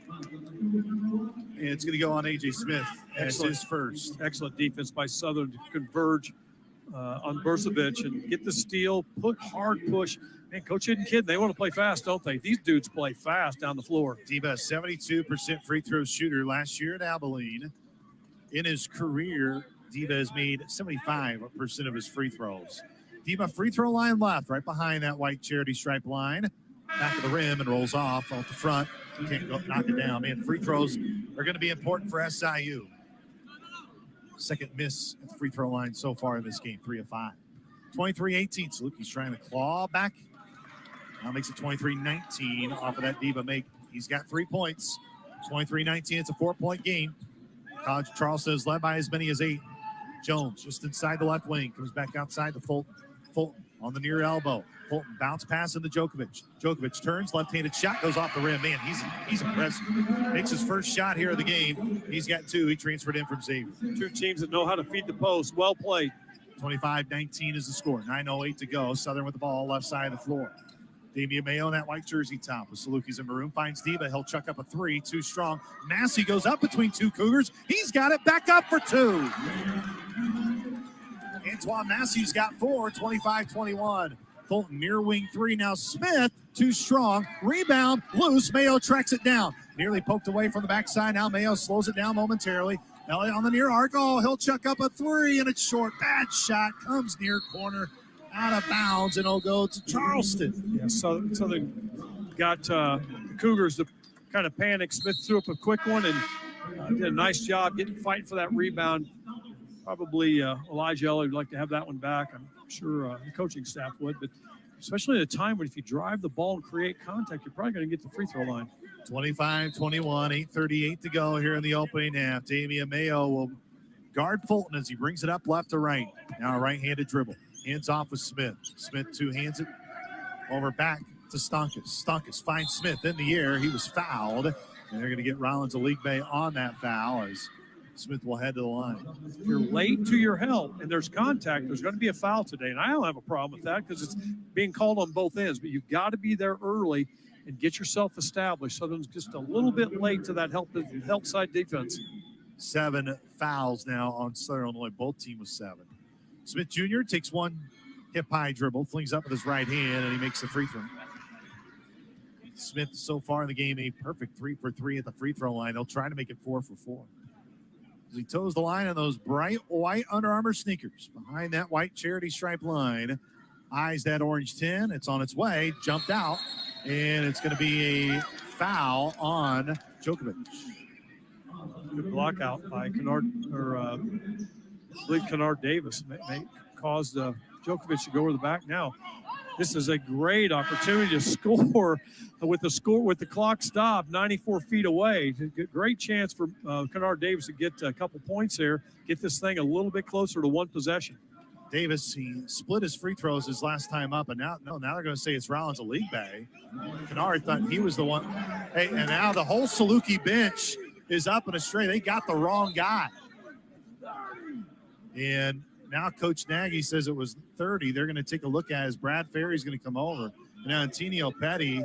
And it's going to go on A.J. Smith as his first. Excellent defense by Southern to converge on Burcevic and get the steal, hard push. Man, Coach Hidden Kid, they want to play fast, don't they? These dudes play fast down the floor. Diva, 72% free throw shooter last year at Abilene. In his career, Diva has made 75% of his free throws. Diva, free throw line left, right behind that white charity stripe line. Back of the rim and rolls off the front. Can't go knock it down. Man, free throws are going to be important for SIU. Second miss at the free throw line so far in this game, 3 of 5. 23-18. Salukis trying to claw back. Now makes it 23-19 off of that Diva make. He's got 3 points. 23-19. It's a 4-point game. College of Charleston is led by as many as 8. Jones just inside the left wing. Comes back outside to Fulton. Fulton on the near elbow. Fulton bounce pass into Djokovic. Djokovic turns, left-handed shot goes off the rim. Man, he's impressive. Makes his first shot here of the game. He's got 2. He transferred in from Xavier. 2 teams that know how to feed the post. Well played. 25-19 is the score. 9:08 to go. Southern with the ball left side of the floor. Damian Mayo in that white jersey top with Salukis in maroon. Finds Diva. He'll chuck up a 3. Too strong. Massey goes up between 2 Cougars. He's got it back up for 2. Antoine Massey's got 4. 25-21. Fulton near wing 3. Now Smith, too strong. Rebound, loose. Mayo tracks it down. Nearly poked away from the backside. Now Mayo slows it down momentarily. Elliott on the near arc. Oh, he'll chuck up a 3, and it's short. Bad shot. Comes near corner. Out of bounds, and it'll go to Charleston. Yeah, so they got the Cougars to kind of panic. Smith threw up a quick one and did a nice job fighting for that rebound. Probably Elijah Elliott would like to have that one back. I'm sure the coaching staff would, but especially at a time when if you drive the ball and create contact, you're probably going to get the free throw line. 25-21, 8:38 to go here in the opening half. Damian Mayo will guard Fulton as he brings it up left to right. Now a right-handed dribble. Hands off with Smith. Smith 2 hands it over back to Stonkus. Stonkus finds Smith in the air. He was fouled, and they're going to get Rollins Aligbe on that foul as Smith will head to the line. If you're late to your help and there's contact, there's going to be a foul today. And I don't have a problem with that because it's being called on both ends. But you've got to be there early and get yourself established. Southern's just a little bit late to that help side defense. 7 fouls now on Southern Illinois. Both teams with 7. Smith Jr. takes 1 hip-high dribble, flings up with his right hand, and he makes the free throw. Smith so far in the game, a perfect 3 for 3 at the free throw line. They'll try to make it 4 for 4. as he toes the line on those bright white Under Armour sneakers. Behind that white charity stripe line, eyes that orange 10. It's on its way, jumped out, and it's going to be a foul on Djokovic. Good block out by Kennard, or I believe Kennard Davis may caused Djokovic to go over the back. Now, this is a great opportunity to score with the clock stopped 94 feet away. Great chance for Kennard Davis to get a couple points there, get this thing a little bit closer to one possession. Davis, he split his free throws his last time up, and now they're going to say it's Rollins a league bay. Kennard thought he was the one. Hey, and now the whole Saluki bench is up and astray. They got the wrong guy. And now Coach Nagy says it was 30. They're going to take a look at it as Brad Ferry's going to come over. And now Antonio Petty,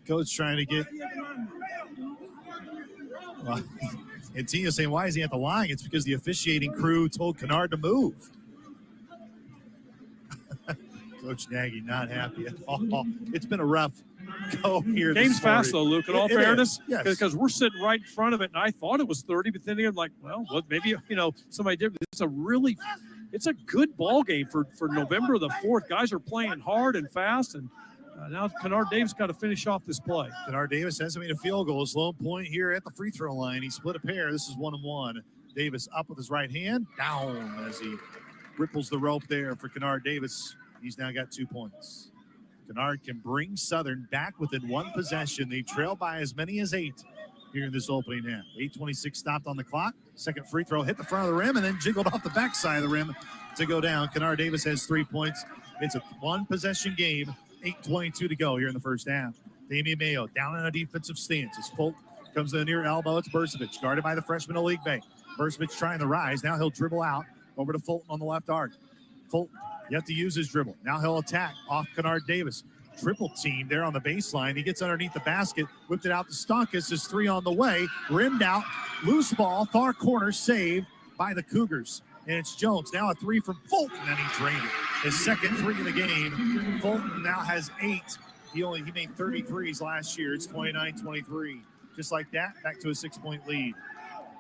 Coach trying to get. Well, Antonio saying, why is he at the line? It's because the officiating crew told Kennard to move. Coach Nagy not happy at all. It's been a rough go here. Game's fast though, Luke. In all fairness, yes, because we're sitting right in front of it, and I thought it was 30, but then I'm like, well, maybe somebody did. It's a good ball game for November the 4th. Guys are playing hard and fast, and now Kennard Davis got to finish off this play. Kennard Davis hasn't made a field goal. His low point here at the free throw line. He split a pair. This is 1-1. Davis up with his right hand, down as he ripples the rope there for Kennard Davis. He's now got 2 points. Kennard can bring Southern back within one possession. They trail by as many as 8 here in this opening half. 8:26 stopped on the clock. Second free throw hit the front of the rim and then jiggled off the backside of the rim to go down. Kennard Davis has 3 points. It's a one-possession game. 8:22 to go here in the first half. Damian Mayo down in a defensive stance as Folk comes to the near elbow. It's Burcevic, guarded by the freshman of League Bank. Burcevic trying to rise. Now he'll dribble out over to Fulton on the left arc. Fulton yet to use his dribble. Now he'll attack off Kennard Davis. Triple team there on the baseline. He gets underneath the basket, whipped it out to Stonkus. His 3 on the way, rimmed out, loose ball, far corner, saved by the Cougars. And it's Jones. Now a 3 from Fulton, and he drained it. His second 3 of the game. Fulton now has 8. He made 33s last year. It's 29-23. Just like that, back to a 6-point lead.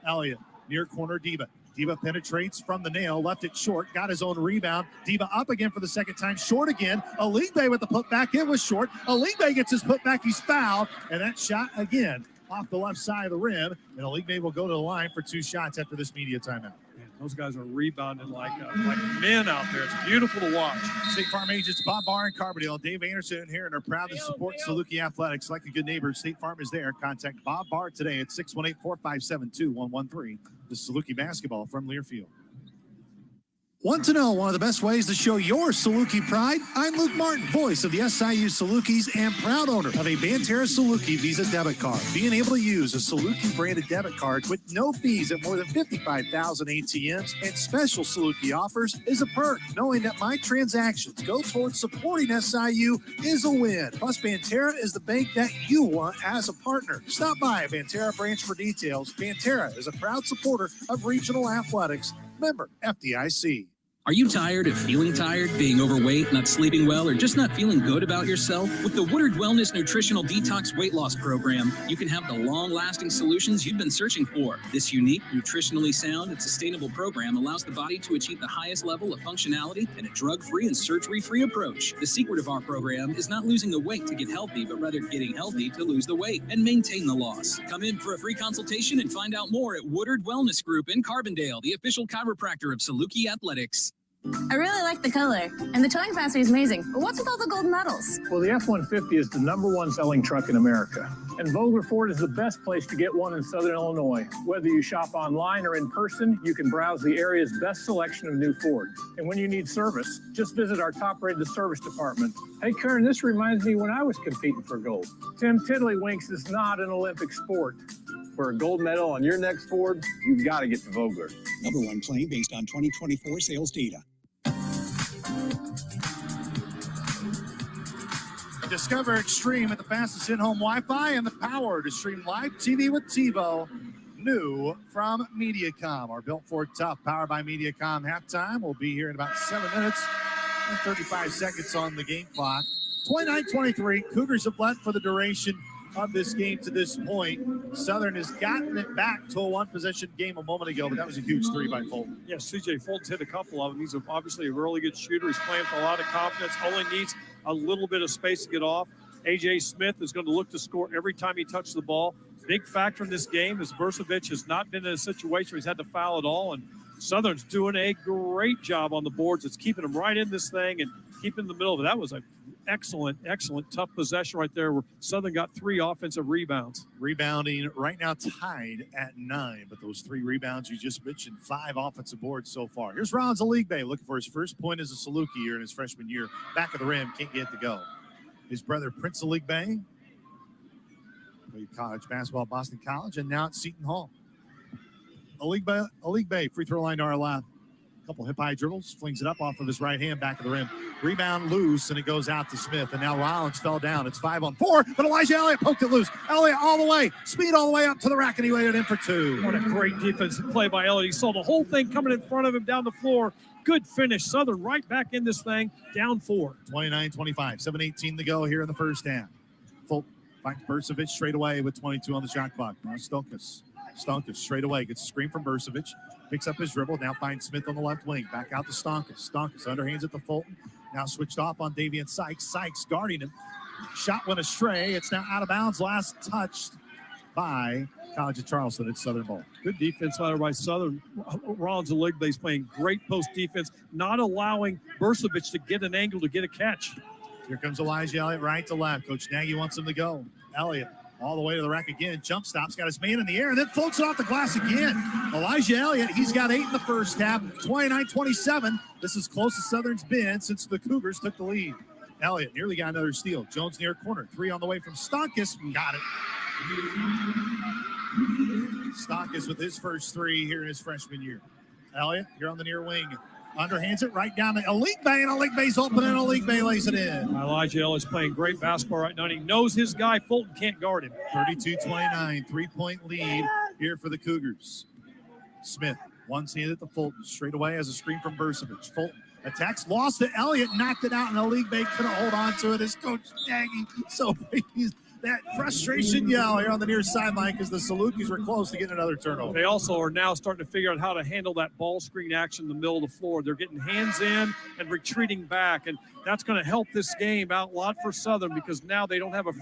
Elliott, near corner, Diba. Diba penetrates from the nail, left it short, got his own rebound. Diba up again for the second time, short again. Aligbe with the putback, it was short. Aligbe gets his putback, he's fouled, and that shot again off the left side of the rim. And Aligbe will go to the line for 2 shots after this media timeout. Man, those guys are rebounding like men out there. It's beautiful to watch. State Farm agents Bob Barr and Carbondale, Dave Anderson here, and are proud to support Saluki Athletics. Like a good neighbor, State Farm is there. Contact Bob Barr today at 618-457-2113. The Saluki basketball from Learfield. Want to know one of the best ways to show your Saluki pride? I'm Luke Martin, voice of the SIU Salukis and proud owner of a Banterra Saluki Visa debit card. Being able to use a Saluki branded debit card with no fees at more than 55,000 ATMs and special Saluki offers is a perk. Knowing that my transactions go towards supporting SIU is a win. Plus, Banterra is the bank that you want as a partner. Stop by a Banterra branch for details. Banterra is a proud supporter of regional athletics. Member FDIC. Are you tired of feeling tired, being overweight, not sleeping well, or just not feeling good about yourself? With the Woodard Wellness Nutritional Detox Weight Loss Program, you can have the long-lasting solutions you've been searching for. This unique, nutritionally sound, and sustainable program allows the body to achieve the highest level of functionality in a drug-free and surgery-free approach. The secret of our program is not losing the weight to get healthy, but rather getting healthy to lose the weight and maintain the loss. Come in for a free consultation and find out more at Woodard Wellness Group in Carbondale, the official chiropractor of Saluki Athletics. I really like the color, and the towing capacity is amazing. But what's with all the gold medals? Well, the F-150 is the #1 selling truck in America. And Vogler Ford is the best place to get one in Southern Illinois. Whether you shop online or in person, you can browse the area's best selection of new Fords. And when you need service, just visit our top-rated service department. Hey, Karen, this reminds me when I was competing for gold. Tim Tiddlywinks is not an Olympic sport. For a gold medal on your next Ford, you've got to get to Vogler. #1 claim based on 2024 sales data. Discover Extreme at the fastest in-home Wi-Fi and the power to stream live TV with TiVo. New from MediaCom. Our Built Ford Tough, powered by MediaCom halftime. We'll be here in about 7 minutes and 35 seconds on the game clock. 29-23. Cougars have led for the duration. of this game to this point. Southern has gotten it back to a one-possession game a moment ago, but that was a huge three by Fulton. Yeah, CJ Fulton's hit a couple of them. He's obviously a really good shooter. He's playing with a lot of confidence, only needs a little bit of space to get off. A.J. Smith is going to look to score every time he touches the ball. Big factor in this game is Bursovic has not been in a situation where he's had to foul at all, and Southern's doing a great job on the boards. It's keeping them right in this thing and keeping in the middle of it. That was an excellent, tough possession right there where Southern got 3 offensive rebounds. Rebounding right now tied at 9, but those 3 rebounds you just mentioned, 5 offensive boards so far. Here's Rollins Aligbe looking for his first point as a Saluki here in his freshman year. Back of the rim, can't get it to go. His brother Prince Aligbe played college basketball at Boston College and now at Seton Hall. Aligbe, free throw line to our left. Couple hip-high dribbles, flings it up off of his right hand, back of the rim. Rebound loose, and it goes out to Smith. And now Rollins fell down. It's 5-on-4, but Elijah Elliott poked it loose. Elliott all the way, speed all the way up to the rack, and he laid it in for 2. What a great defensive play by Elliott. He saw the whole thing coming in front of him down the floor. Good finish. Southern right back in this thing, down 4. 29-25, 7:18 to go here in the first half. Fulton finds Bursovic straight away with 22 on the shot clock. Now Stonkus straight away gets a screen from Bursovic. Picks up his dribble, now finds Smith on the left wing. Back out to Stonkus. Stonkus underhands it to Fulton. Now switched off on Davian Sykes. Sykes guarding him. Shot went astray. It's now out of bounds. Last touched by College of Charleston. It's Southern ball. Good defense by Southern. Rollins Aligbe is playing great post defense, not allowing Bursovic to get an angle to get a catch. Here comes Elijah Elliott right to left. Coach Nagy wants him to go. Elliott all the way to the rack again. Jump stops, got his man in the air, and then floats it off the glass again. Elijah Elliott, he's got 8 in the first half, 29-27. This is close as Southern's been since the Cougars took the lead. Elliott nearly got another steal. Jones near corner. 3 on the way from Stonkus. Got it. Stonkus with his first 3 here in his freshman year. Elliott, here on the near wing. Underhands it right down to Aligbe, and Aligbe's open, and Aligbe lays it in. Elijah Elliott is playing great basketball right now, and he knows his guy, Fulton, can't guard him. 32-29, 3-point lead here for the Cougars. Smith, one-handed to Fulton, straight away as a screen from Bursovic. Fulton attacks, lost to Elliott, knocked it out, and Aligbe couldn't hold on to it as Coach Nagy so pleased. That frustration yell here on the near sideline because the Salukis were close to getting another turnover. They also are now starting to figure out how to handle that ball screen action in the middle of the floor. They're getting hands in and retreating back, and that's going to help this game out a lot for Southern because now they don't have a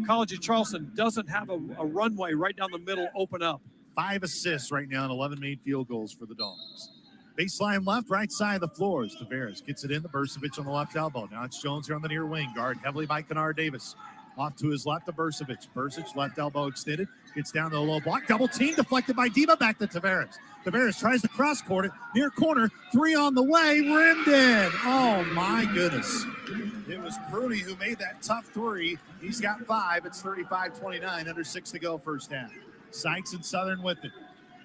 College of Charleston doesn't have a runway right down the middle open up. 5 assists right now and 11 made field goals for the Dogs. Baseline left, right side of the floor is Tavares. Gets it in to Bursovic on the left elbow. Now it's Jones here on the near wing. Guard heavily by Kennard Davis. Off to his left to Bursovic. Bursovic, left elbow extended. Gets down to the low block. Double team deflected by Diva. Back to Tavares. Tavares tries to cross court it. Near corner. 3 on the way. Rimmed in. Oh, my goodness. It was Prudy who made that tough 3. He's got 5. It's 35-29. Under 6 to go first half. Sykes and Southern with it.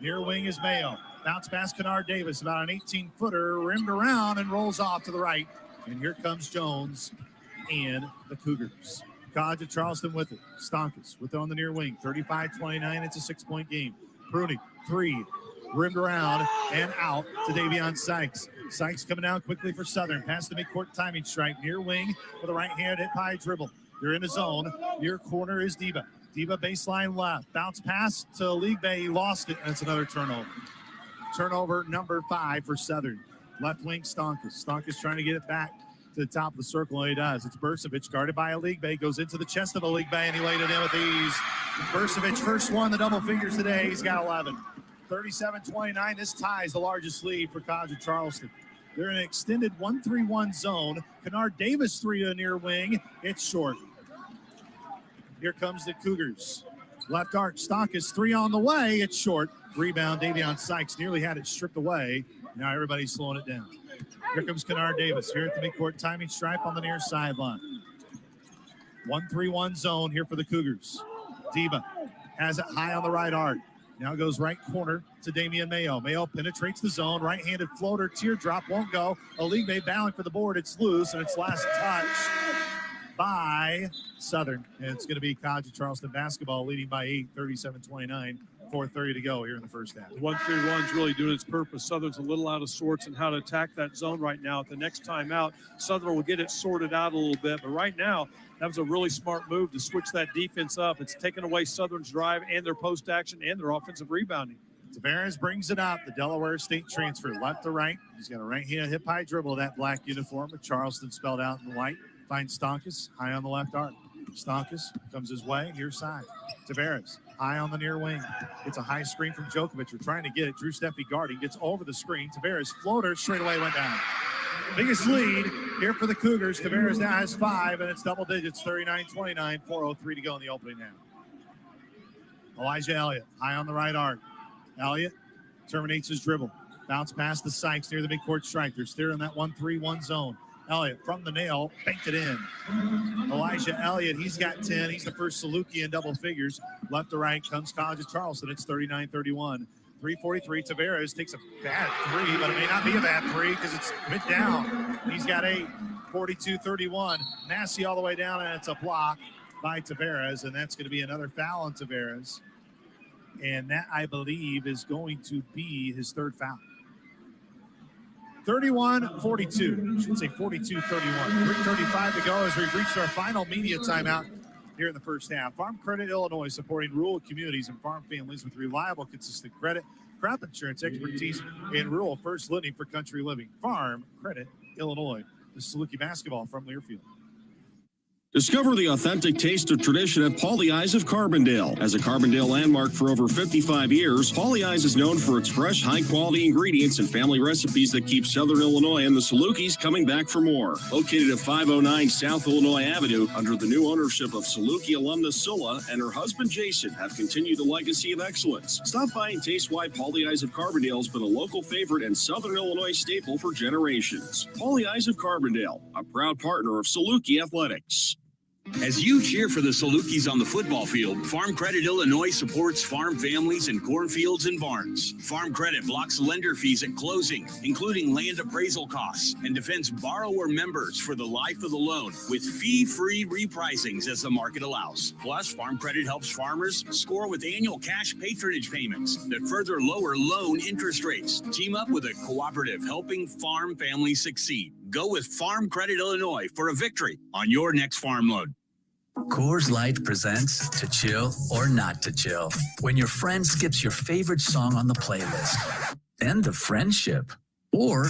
Near wing is Mayo. Bounce pass Kennard Davis. About an 18-footer. Rimmed around and rolls off to the right. And here comes Jones and the Cougars. College of Charleston with it. Stonkus with it on the near wing. 35-29. It's a 6-point game. Pruny, 3. Rimmed around and out to Davion Sykes. Sykes coming down quickly for Southern. Pass the midcourt timing strike. Near wing with a right hand high dribble. They're in the zone. Near corner is Diva. Diva baseline left. Bounce pass to Aligbe. He lost it, and it's another turnover. Turnover number 5 for Southern. Left wing Stonkus. Stonkus trying to get it back to the top of the circle, and he does. It's Bursovic guarded by Aligbe, goes into the chest of Aligbe, and he laid it in with ease. Bursovic first one, the double fingers today. He's got 11. 37-29, this ties the largest lead for College of Charleston. They're in an extended 1-3-1 zone. Kennard Davis 3 to the near wing. It's short. Here comes the Cougars. Left arc, Stonkus 3 on the way. It's short. Rebound, Davion Sykes nearly had it stripped away. Now everybody's slowing it down. Here comes Kennard Davis here at the midcourt timing stripe on the near sideline. 1-3-1 zone here for the Cougars. Diva has it high on the right arc. Now goes right corner to Damian Mayo. Mayo penetrates the zone. Right-handed floater, teardrop, won't go. Aligbe battling for the board. It's loose, and it's last touch by Southern. And it's going to be College of Charleston basketball leading by 8, 37-29. 4:30 to go here in the first half. 1-3-1 is really doing its purpose. Southern's a little out of sorts in how to attack that zone right now. At the next time out, Southern will get it sorted out a little bit. But right now, that was a really smart move to switch that defense up. It's taken away Southern's drive and their post action and their offensive rebounding. Tavares brings it up. The Delaware State transfer, left to right. He's got a right hand hip high dribble, that black uniform with Charleston spelled out in white. Finds Stonkus high on the left arc. Stonkus comes his way, near side. Tavares high on the near wing. Gets a high screen from Djokovic. We're trying to get it. Drew Steffi guarding. Gets over the screen. Tavares floater straight away went down. Biggest lead here for the Cougars. Tavares now has 5, and it's double digits, 39-29, 4:03 to go in the opening half. Elijah Elliott high on the right arc. Elliott terminates his dribble. Bounce past the Sykes near the midcourt stripe. They're still in that 1-3-1 zone. Elliott from the nail, banked it in. Elijah Elliott, he's got 10. He's the first Saluki in double figures. Left to right comes College of Charleston. It's 39-31. 3:43. Tavares takes a bad 3, but it may not be a bad 3 because it's mid down. He's got 8. 42-31. Massey all the way down, and it's a block by Tavares, and that's going to be another foul on Tavares. And that, I believe, is going to be his third foul. 31-42. I should say 42-31. 3:35 to go as we've reached our final media timeout here in the first half. Farm Credit Illinois, supporting rural communities and farm families with reliable, consistent credit, crop insurance expertise, and rural first lending for country living. Farm Credit Illinois. This is Saluki basketball from Learfield. Discover the authentic taste of tradition at Pauli Eyes of Carbondale. As a Carbondale landmark for over 55 years, Pauli Eyes is known for its fresh, high-quality ingredients and family recipes that keep Southern Illinois and the Salukis coming back for more. Located at 509 South Illinois Avenue, under the new ownership of Saluki alumnus Sulla and her husband Jason, have continued the legacy of excellence. Stop by and taste why Pauli Eyes of Carbondale has been a local favorite and Southern Illinois staple for generations. Pauli Eyes of Carbondale, a proud partner of Saluki Athletics. As you cheer for the Salukis on the football field, Farm Credit Illinois supports farm families and cornfields and barns. Farm Credit blocks lender fees at closing, including land appraisal costs, and defends borrower members for the life of the loan with fee-free repricings as the market allows. Plus, Farm Credit helps farmers score with annual cash patronage payments that further lower loan interest rates. Team up with a cooperative helping farm families succeed. Go with Farm Credit Illinois for a victory on your next farm loan. Coors Light presents To Chill or Not to Chill. When your friend skips your favorite song on the playlist. End of friendship. Or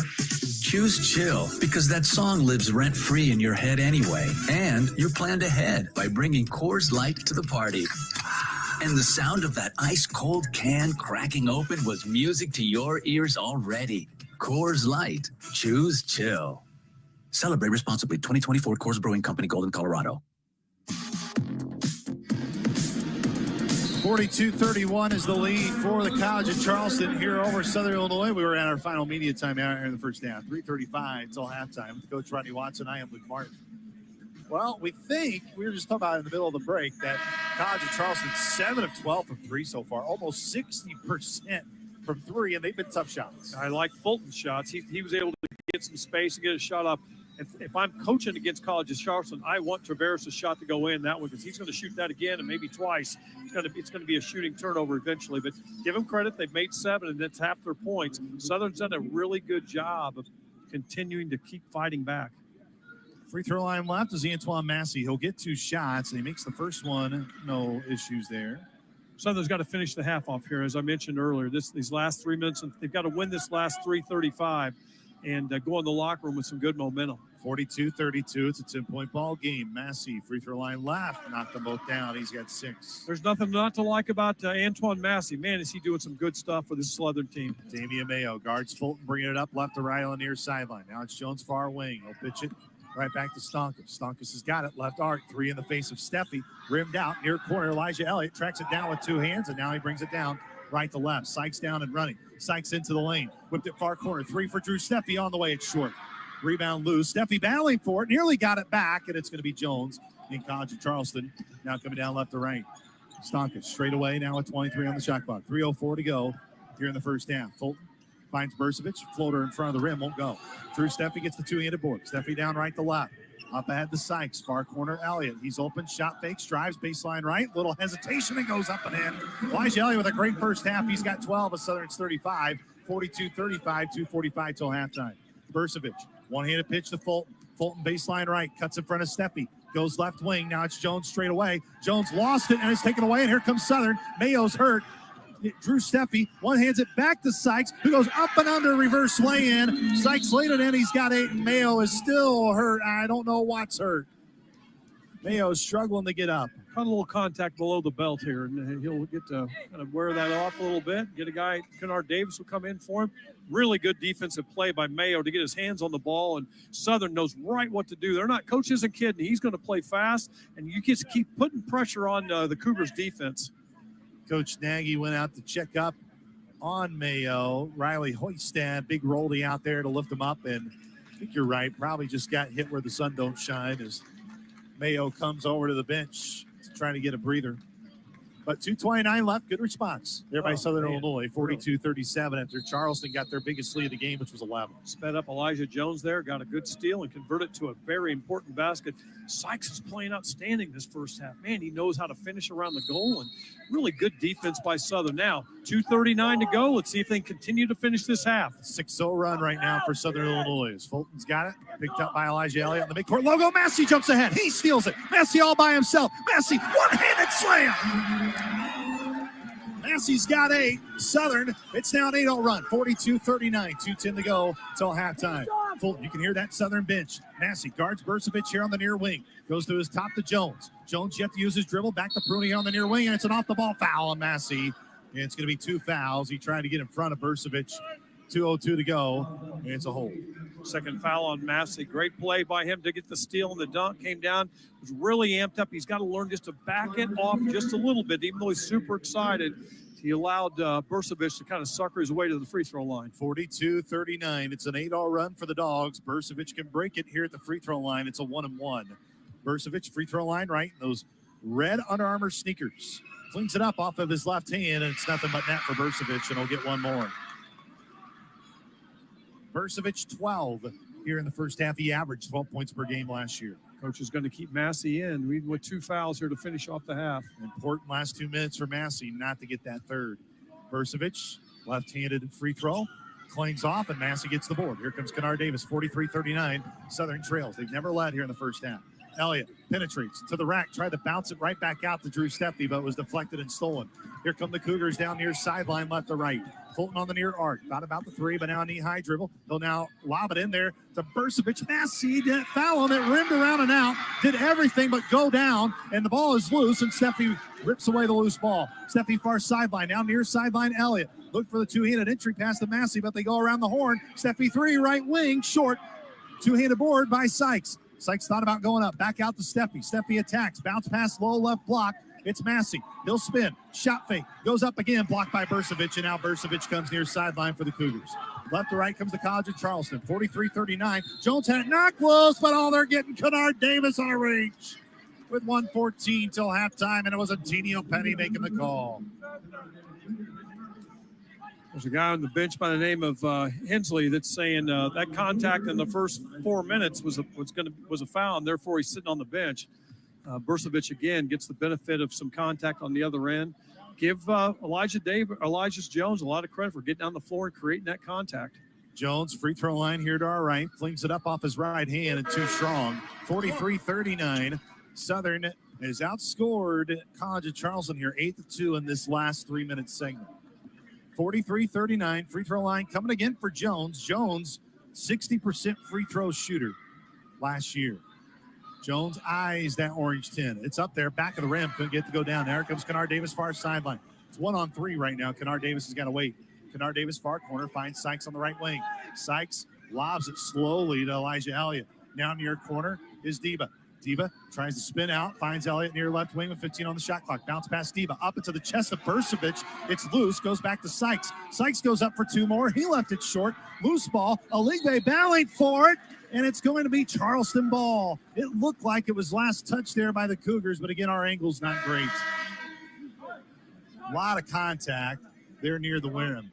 choose chill because that song lives rent-free in your head anyway. And you're planned ahead by bringing Coors Light to the party. And the sound of that ice-cold can cracking open was music to your ears already. Coors Light. Choose chill. Celebrate responsibly. 2024 Coors Brewing Company, Golden, Colorado. 42-31 is the lead for the College of Charleston here over Southern Illinois. We were at our final media time out here in the first half. 3:35 until halftime. With Coach Rodney Watson, I am Luke Martin. Well, we think, we were just talking about in the middle of the break, that College of Charleston 7 of 12 from 3 so far, almost 60% from 3, and they've been tough shots. I like Fulton's shots. He was able to get some space and get a shot up. If I'm coaching against College of Charleston, I want Tavares' shot to go in that one because he's going to shoot that again and maybe twice. It's going to be a shooting turnover eventually. But give them credit. They've made 7, and that's half their points. Southern's done a really good job of continuing to keep fighting back. Free throw line left is Antoine Massey. He'll get 2 shots, and he makes the first one. No issues there. Southern's got to finish the half off here, as I mentioned earlier. These last 3 minutes, and they've got to win this last 3:35 and go in the locker room with some good momentum. 42-32. It's a 10-point ball game. Massey, free throw line left. Knocked them both down. He's got 6. There's nothing not to like about Antoine Massey. Man, is he doing some good stuff for this Southern team. Damian Mayo guards Fulton, bringing it up left to right on the near sideline. Now it's Jones far wing. He'll pitch it right back to Stonkus. Stonkus has got it. Left arc. 3 in the face of Steffi. Rimmed out. Near corner. Elijah Elliott tracks it down with 2 hands, and now he brings it down right to left. Sykes down and running. Sykes into the lane. Whipped it far corner. 3 for Drew Steffi on the way. It's short. Rebound loose. Steffi battling for it. Nearly got it back, and it's going to be Jones in College of Charleston. Now coming down left to right. Stonkus straight away now at 23 on the shot clock. 3:04 to go here in the first half. Fulton finds Burcevic. Floater in front of the rim. Won't go. Drew Steffi gets the 2-handed board. Steffi down right to left. Up ahead to Sykes, far corner Elliott. He's open, shot fakes, drives, baseline right. Little hesitation and goes up and in. Elijah Elliott with a great first half. He's got 12 of Southern's 35, 42-35, 2:45 till halftime. Burcevic, one-handed pitch to Fulton. Fulton baseline right, cuts in front of Steffi. Goes left wing. Now it's Jones straight away. Jones lost it and it's taken away. And here comes Southern. Mayo's hurt. Drew Steffi one hands it back to Sykes, who goes up and under, reverse lay-in. Sykes laid it in. He's got 8. And Mayo is still hurt. I don't know what's hurt. Mayo is struggling to get up. Got a little contact below the belt here, and he'll get to kind of wear that off a little bit. Get a guy, Kennard Davis, will come in for him. Really good defensive play by Mayo to get his hands on the ball, and Southern knows right what to do. They're not, coach isn't kidding. He's going to play fast, and you just keep putting pressure on the Cougars defense. Coach Nagy went out to check up on Mayo. Riley Hoystad, big rollie out there to lift him up, and I think you're right. Probably just got hit where the sun don't shine as Mayo comes over to the bench trying to get a breather. But 2:29 left. Good response there by Southern Illinois. 42-37 after Charleston got their biggest lead of the game, which was 11. Sped up Elijah Jones there, got a good steal and converted to a very important basket. Sykes is playing outstanding this first half. Man, he knows how to finish around the goal, and really good defense by Southern. Now, 2:39 to go. Let's see if they can continue to finish this half. 6-0 run right now for Southern Illinois. Fulton's got it. Picked up by Elijah Elliott in the midcourt. Logo, Massey jumps ahead. He steals it. Massey all by himself. Massey, one-handed slam. Massey's got 8. Southern, it's now an 8-0 run. 42-39, 2:10 to go till halftime. Fulton, you can hear that Southern bench. Massey guards Burcevic here on the near wing. Goes to his top to Jones. Jones yet to use his dribble. Back to Pruney here on the near wing, and it's an off-the-ball foul on Massey. And it's going to be 2 fouls. He tried to get in front of Burcevic. 2:02 to go, and it's a hold. Second foul on Massey. Great play by him to get the steal and the dunk. Came down, was really amped up. He's got to learn just to back it off just a little bit, even though he's super excited. He allowed Burcevic to kind of sucker his way to the free throw line. 42-39. It's an 8-0 run for the Dogs. Burcevic can break it here at the free throw line. It's a 1-and-1. Burcevic, free throw line right. Those red Under Armour sneakers. Flings it up off of his left hand, and it's nothing but net for Burcevic, and he'll get one more. Burcevic, 12 here in the first half. He averaged 12 points per game last year. Coach is going to keep Massey in. We with 2 fouls here to finish off the half. Important last 2 minutes for Massey not to get that third. Burcevic, left-handed free throw, clings off, and Massey gets the board. Here comes Kennard Davis, 43-39. Southern trails. They've never led here in the first half. Elliott penetrates to the rack, tried to bounce it right back out to Drew Steffi, but was deflected and stolen. Here come the Cougars down near sideline, left to right. Fulton on the near arc. Thought about the 3, but now knee-high dribble. He'll now lob it in there to Burcevic. Massey didn't foul him. It rimmed around and out. Did everything but go down, and the ball is loose, and Steffi rips away the loose ball. Steffi far sideline. Now near sideline, Elliott. Look for the 2-handed entry pass to Massey, but they go around the horn. Steffi 3, right wing, short. 2-handed board by Sykes. Sykes thought about going up. Back out to Steffi. Steffi attacks. Bounce pass, low left block. It's Massey. He'll spin. Shot fake. Goes up again. Blocked by Burcevic. And now Burcevic comes near sideline for the Cougars. Left to right comes the College of Charleston. 43-39. Jones had it not close, but they're getting Kennard Davis on a reach with 1:14 till halftime. And it was Antonio Penny making the call. There's a guy on the bench by the name of Hensley that's saying that contact in the first 4 minutes was a foul, and therefore he's sitting on the bench. Burcevic again gets the benefit of some contact on the other end. Give Elijah Jones a lot of credit for getting on the floor and creating that contact. Jones, free throw line here to our right, flings it up off his right hand and too strong. 43-39. Southern has outscored College of Charleston here 8-2 in this last 3-minute segment. 43-39, free throw line coming again for Jones. Jones, 60% free throw shooter last year. Jones eyes that orange 10. It's up there, back of the rim. Couldn't get to go down. There comes Kennard Davis, far sideline. It's 1-on-3 right now. Kennard Davis has got to wait. Kennard Davis, far corner, finds Sykes on the right wing. Sykes lobs it slowly to Elijah Elliott. Now near corner is Deba. Deba tries to spin out, finds Elliott near left wing with 15 on the shot clock. Bounce past Deba, up into the chest of Burcevic. It's loose, goes back to Sykes. Sykes goes up for 2 more. He left it short. Loose ball. Aligbe battling for it, and it's going to be Charleston ball. It looked like it was last touched there by the Cougars, but again, our angle's not great. A lot of contact there near the rim.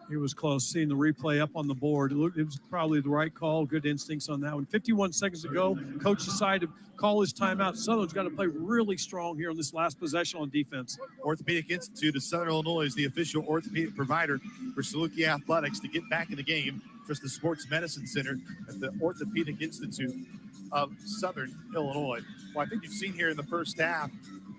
He was close. Seeing the replay up on the board, it was probably the right call. Good instincts on that one. 51 seconds to go. Coach decided to call his timeout. Southern's got to play really strong here on this last possession on defense. Orthopedic Institute of Southern Illinois is the official orthopedic provider for Saluki Athletics. To get back in the game, trust the Sports Medicine Center at the Orthopedic Institute of Southern Illinois. Well, I think you've seen here in the first half,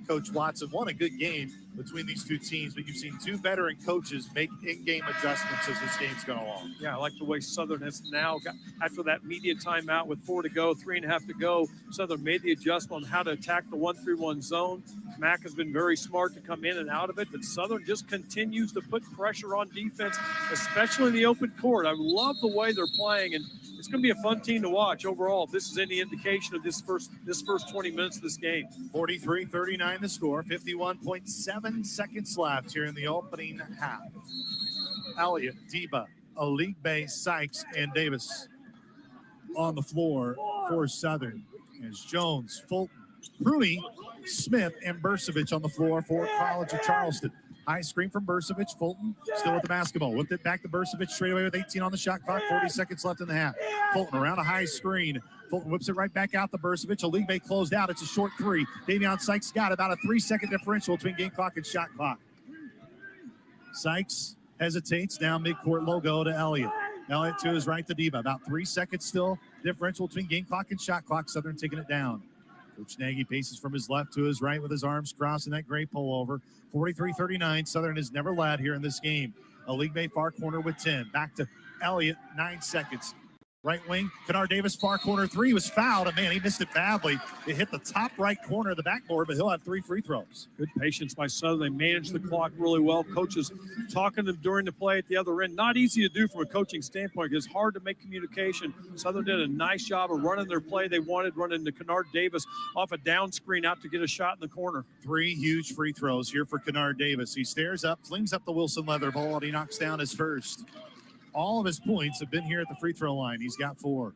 Coach Watson won a good game between these two teams, but you've seen two veteran coaches make in-game adjustments as this game's gone along. Yeah, I like the way Southern has now got, after that media timeout with 4 to go, 3.5 to go, Southern made the adjustment on how to attack the 1-3-1 zone. Mack has been very smart to come in and out of it, but Southern just continues to put pressure on defense, especially in the open court. I love the way they're playing, and it's going to be a fun team to watch overall if this is any indication of this first 20 minutes of this game. 43-39 the score, 51.7 seconds left here in the opening half. Elliott, Deba, Aligbe, Sykes, and Davis on the floor for Southern. As Jones, Fulton, Rooney, Smith, and Bursavich on the floor for College of Charleston. High screen from Bursavich. Fulton still with the basketball. Whipped it back to Bursavich straight away with 18 on the shot clock. 40 seconds left in the half. Fulton around a high screen. Fulton whips it right back out to Bursavich. Aligbe closed out. It's a short three. Davion Sykes got about a 3-second differential between game clock and shot clock. Sykes hesitates. Now midcourt logo to Elliott. Elliott to his right to Deba. About 3 seconds still differential between game clock and shot clock. Southern taking it down. Coach Nagy paces from his left to his right with his arms crossed in that great pullover. 43-39. Southern has never led here in this game. Aligbe far corner with 10. Back to Elliott, 9 seconds. Right wing, Kennard Davis, far corner three, was fouled. And man, he missed it badly. It hit the top right corner of the backboard, but he'll have 3 free throws. Good patience by Southern. They managed the clock really well. Coaches talking to them during the play at the other end. Not easy to do from a coaching standpoint. It's hard to make communication. Southern did a nice job of running their play they wanted, running to Kennard Davis off a down screen out to get a shot in the corner. 3 huge free throws here for Kennard Davis. He stares up, flings up the Wilson leather ball, and he knocks down his first. All of his points have been here at the free throw line. He's got 4.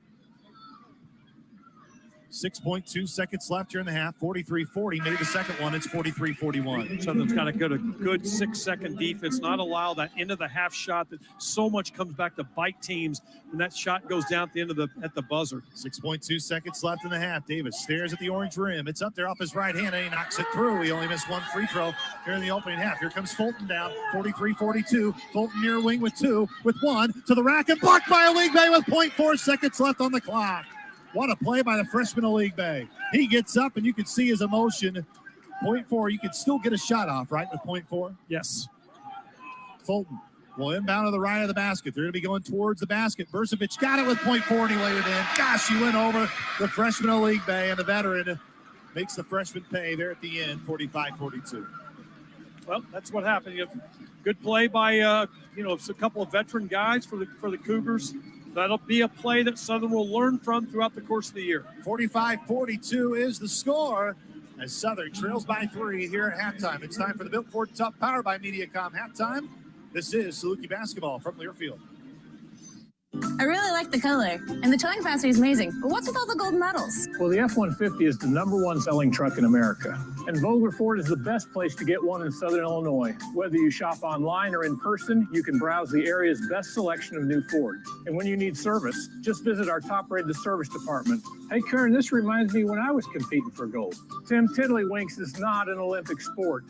6.2 seconds left here in the half. 43-40. Made the second one. It's 43-41. Southern's got to get a good 6-second defense, not allow that end of the half shot that so much comes back to bite teams when that shot goes down at the end of the buzzer. 6.2 seconds left in the half. Davis stares at the orange rim. It's up there off his right hand, and he knocks it through. He only missed 1 free throw here in the opening half. Here comes Fulton down. 43-42. Fulton near wing with 2, with 1 to the rack, and blocked by Aligbe with 0.4 seconds left on the clock. What a play by the freshman Aligbe. He gets up, and you can see his emotion. 0.4, you can still get a shot off, right, with 0.4? Yes. Fulton will inbound to the right of the basket. They're going to be going towards the basket. Bursavich got it with 0.4, and he laid it in. Gosh, he went over the freshman Aligbe, and the veteran makes the freshman pay there at the end, 45-42. Well, that's what happened. You have good play by, a couple of veteran guys for the Cougars. That'll be a play that Southern will learn from throughout the course of the year. 45-42 is the score as Southern trails by 3 here at halftime. It's time for the Built Ford Tough Power by Mediacom halftime. This is Saluki basketball from Learfield. I really like the color, and the towing capacity is amazing. But what's with all the gold medals? Well, the F-150 is the #1 selling truck in America. And Vogler Ford is the best place to get one in Southern Illinois. Whether you shop online or in person, you can browse the area's best selection of new Fords. And when you need service, just visit our top-rated service department. Hey, Kern, this reminds me when I was competing for gold. Tim, Tiddlywinks is not an Olympic sport.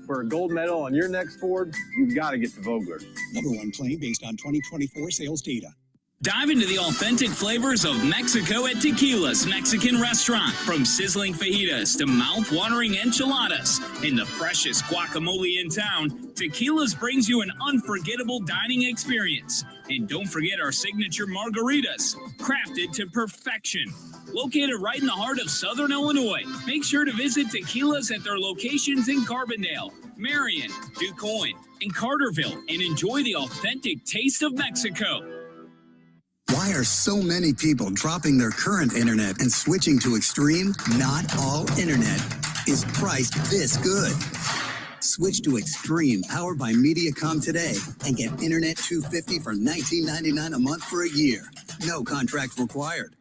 For a gold medal on your next Ford, you've got to get to Vogler. #1 claim based on 2024 sales data. Dive into the authentic flavors of Mexico at Tequila's Mexican Restaurant. From sizzling fajitas to mouth-watering enchiladas and the freshest guacamole in town, Tequila's brings you an unforgettable dining experience. And don't forget our signature margaritas, crafted to perfection. Located right in the heart of Southern Illinois, make sure to visit Tequila's at their locations in Carbondale, Marion, DuQuoin, and Carterville, and enjoy the authentic taste of Mexico. Why are so many people dropping their current internet and switching to Extreme? Not all internet is priced this good. Switch to Extreme, powered by Mediacom today, and get Internet 250 for $19.99 a month for a year. No contract required.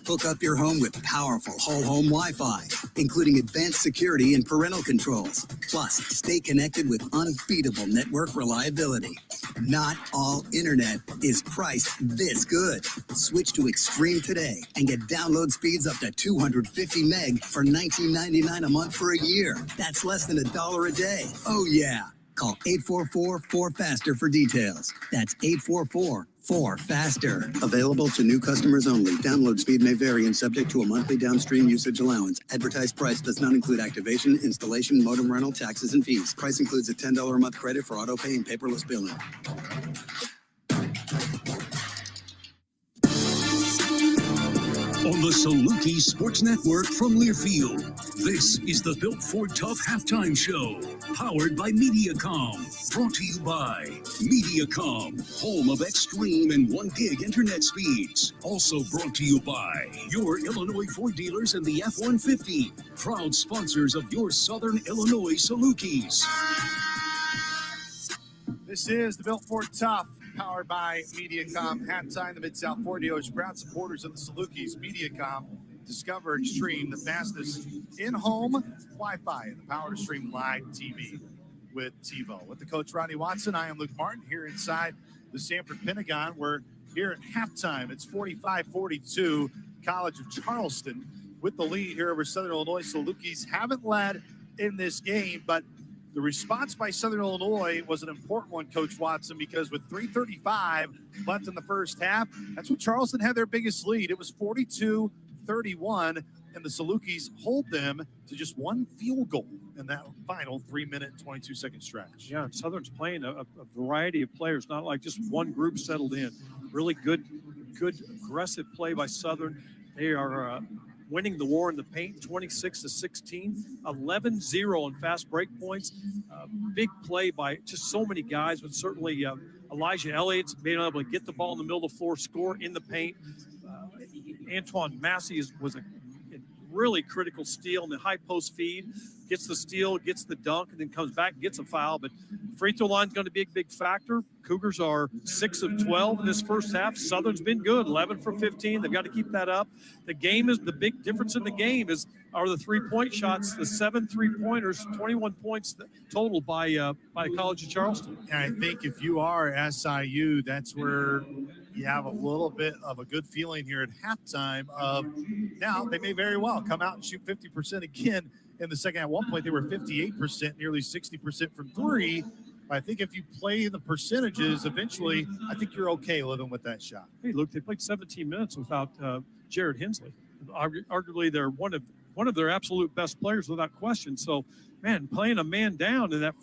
Hook up your home with powerful whole home Wi-Fi, including advanced security and parental controls. Plus, stay connected with unbeatable network reliability. Not all internet is priced this good. Switch to Extreme today and get download speeds up to 250 meg for $19.99 a month for a year. That's less than $1 a day. Oh yeah. Call 844-4FASTER for details. That's 844-4FASTER. Available to new customers only. Download speed may vary and subject to a monthly downstream usage allowance. Advertised price does not include activation, installation, modem rental, taxes, and fees. Price includes a $10 a month credit for auto pay and paperless billing. On the Saluki Sports Network from Learfield, this is the Built Ford Tough Halftime Show, powered by Mediacom, brought to you by Mediacom, home of extreme and 1 gig internet speeds. Also brought to you by your Illinois Ford dealers and the F-150, proud sponsors of your Southern Illinois Salukis. This is the Built Ford Tough, powered by Mediacom. Halftime, the Mid-South Ford dealers, proud supporters of the Salukis. Mediacom, discover Extreme, the fastest in-home Wi-Fi and the power to stream live TV with TiVo. With the coach, Rodney Watson, I am Luke Martin here inside the Sanford Pentagon. We're here at halftime. It's 45-42, College of Charleston with the lead here over Southern Illinois. Salukis haven't led in this game, but the response by Southern Illinois was an important one, Coach Watson, because with 3:35 left in the first half, that's when Charleston had their biggest lead. It was 42-31, and the Salukis hold them to just one field goal in that final 3-minute, 22-second stretch. Yeah, Southern's playing a variety of players, not like just one group settled in. Really good aggressive play by Southern. They are winning the war in the paint, 26-16, 11-0 on fast break points. Big play by just so many guys, but certainly Elijah Elliott's being able to get the ball in the middle of the floor, score in the paint. Antoine Massey was a really critical steal in the high post feed, gets the steal, gets the dunk, and then comes back and gets a foul. But free throw line is going to be a big factor. Cougars are 6 of 12 in this first half. Southern's been good, 11 for 15. They've got to keep that up. The game is the big difference in the game are the 3-point shots, the 7 3-pointers, 21 points total by College of Charleston. And I think if you are SIU, that's where you have a little bit of a good feeling here at halftime of now they may very well come out and shoot 50% again in the second. At one point, they were 58%, nearly 60% from three. But I think if you play the percentages, eventually, I think you're okay living with that shot. Hey, look, they played 17 minutes without Jared Hensley. Arguably, they're one of their absolute best players without question. So, man, playing a man down in that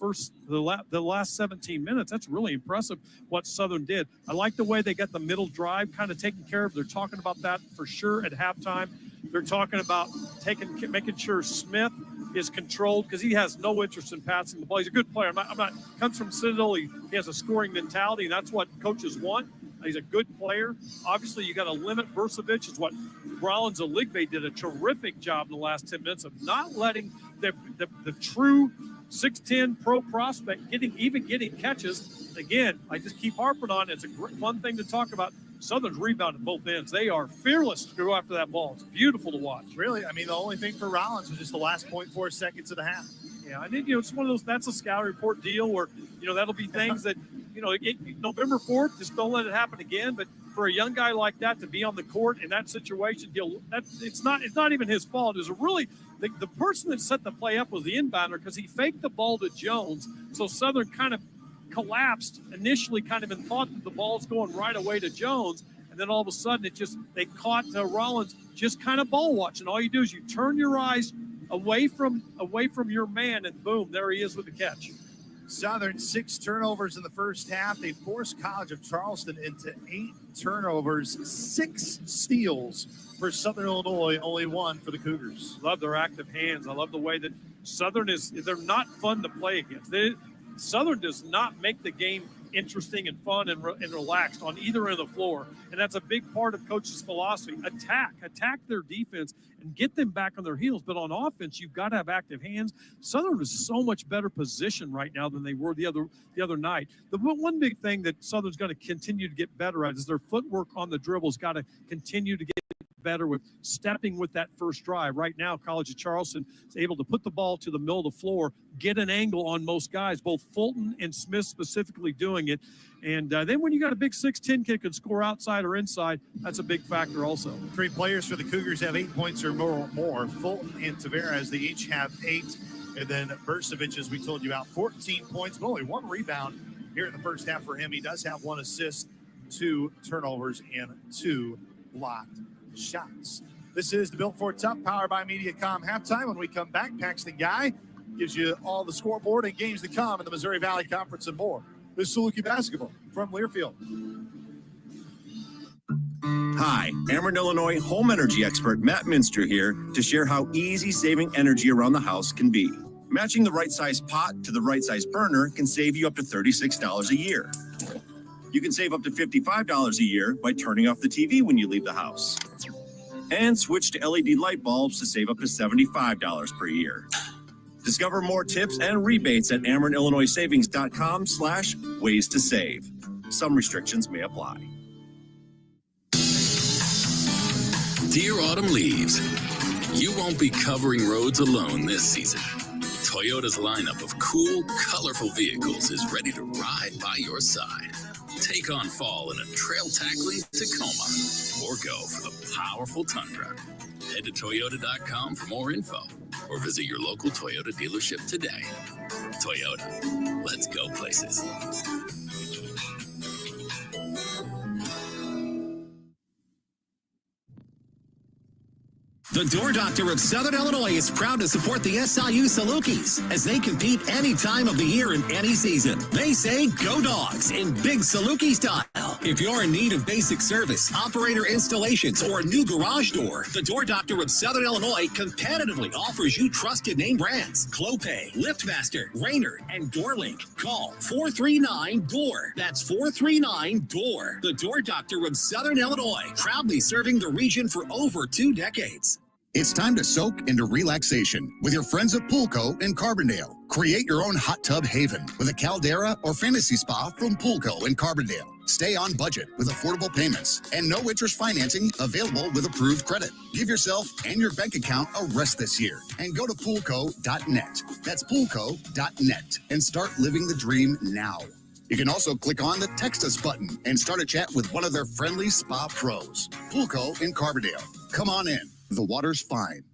the last 17 minutes, that's really impressive what Southern did. I like the way they got the middle drive kind of taken care of. They're talking about that for sure at halftime. They're talking about making sure Smith is controlled because he has no interest in passing the ball. He's a good player. I'm not comes from Citadel. He has a scoring mentality, and that's what coaches want. He's a good player. Obviously, you got to limit Burcevic, is what Rollins Oligbe did a terrific job in the last 10 minutes of not letting the true 6'10 pro prospect getting catches. Again, I just keep harping on it. It's a great, fun thing to talk about. Southern's rebound at both ends. They are fearless to go after that ball. It's beautiful to watch. Really, I mean, the only thing for Rollins was just the last 0.4 seconds of the half. Yeah, I think, it's one of those, that's a scout report deal where, that'll be things that, November 4th, just don't let it happen again. But for a young guy like that to be on the court in that situation, it's not even his fault. It was the person that set the play up was the inbounder because he faked the ball to Jones. So Southern kind of collapsed initially, kind of in thought that the ball's going right away to Jones. And then all of a sudden they caught Rollins just kind of ball watching. All you do is you turn your eyes away from your man, and boom, there he is with the catch. Southern 6 turnovers in the first half. They forced College of Charleston into 8 turnovers, 6 steals for Southern Illinois, only 1 for the Cougars. Love their active hands. I love the way that Southern they're not fun to play against. Southern does not make the game interesting and fun and relaxed on either end of the floor. And that's a big part of coach's philosophy. Attack their defense and get them back on their heels. But on offense, you've got to have active hands. Southern is so much better positioned right now than they were the other night. The one big thing that Southern's going to continue to get better at is their footwork on the dribble has got to continue to get better with stepping with that first drive. Right now, College of Charleston is able to put the ball to the middle of the floor, get an angle on most guys, both Fulton and Smith specifically doing it. And then when you got a big 6'10" kid can score outside or inside, that's a big factor also. 3 players for the Cougars have 8 points or more. Fulton and Tavares, they each have 8. And then Burcevic, as we told you, out 14 points, but only 1 rebound here in the first half for him. He does have 1 assist, 2 turnovers, and 2 blocked shots. This is the Built Ford Tough, powered by MediaCom halftime. When we come back, Paxton Guy gives you all the scoreboard and games to come in the Missouri Valley Conference and more. This is Saluki basketball from Learfield. Hi, Ameren, Illinois home energy expert Matt Minster here to share how easy saving energy around the house can be. Matching the right size pot to the right size burner can save you up to $36 a year. You can save up to $55 a year by turning off the TV when you leave the house. And switch to LED light bulbs to save up to $75 per year. Discover more tips and rebates at AmerenIllinoisSavings.com/ways to save. Some restrictions may apply. Dear autumn leaves, you won't be covering roads alone this season. Toyota's lineup of cool, colorful vehicles is ready to ride by your side. Take on fall in a trail-tackling Tacoma or go for the powerful Tundra. Head to Toyota.com for more info or visit your local Toyota dealership today. Toyota, let's go places. The Door Doctor of Southern Illinois is proud to support the SIU Salukis as they compete any time of the year in any season. They say go Dogs in big Saluki style. If you're in need of basic service, operator installations, or a new garage door, the Door Doctor of Southern Illinois competitively offers you trusted name brands: Clopay, LiftMaster, Rainer, and DoorLink. Call 439-DOOR. That's 439-DOOR. The Door Doctor of Southern Illinois, proudly serving the region for over 2 decades. It's time to soak into relaxation with your friends at Poolco in Carbondale. Create your own hot tub haven with a caldera or fantasy spa from Poolco in Carbondale. Stay on budget with affordable payments and no interest financing available with approved credit. Give yourself and your bank account a rest this year and go to poolco.net. That's poolco.net and start living the dream now. You can also click on the Text Us button and start a chat with one of their friendly spa pros. Poolco in Carbondale. Come on in. The water's fine.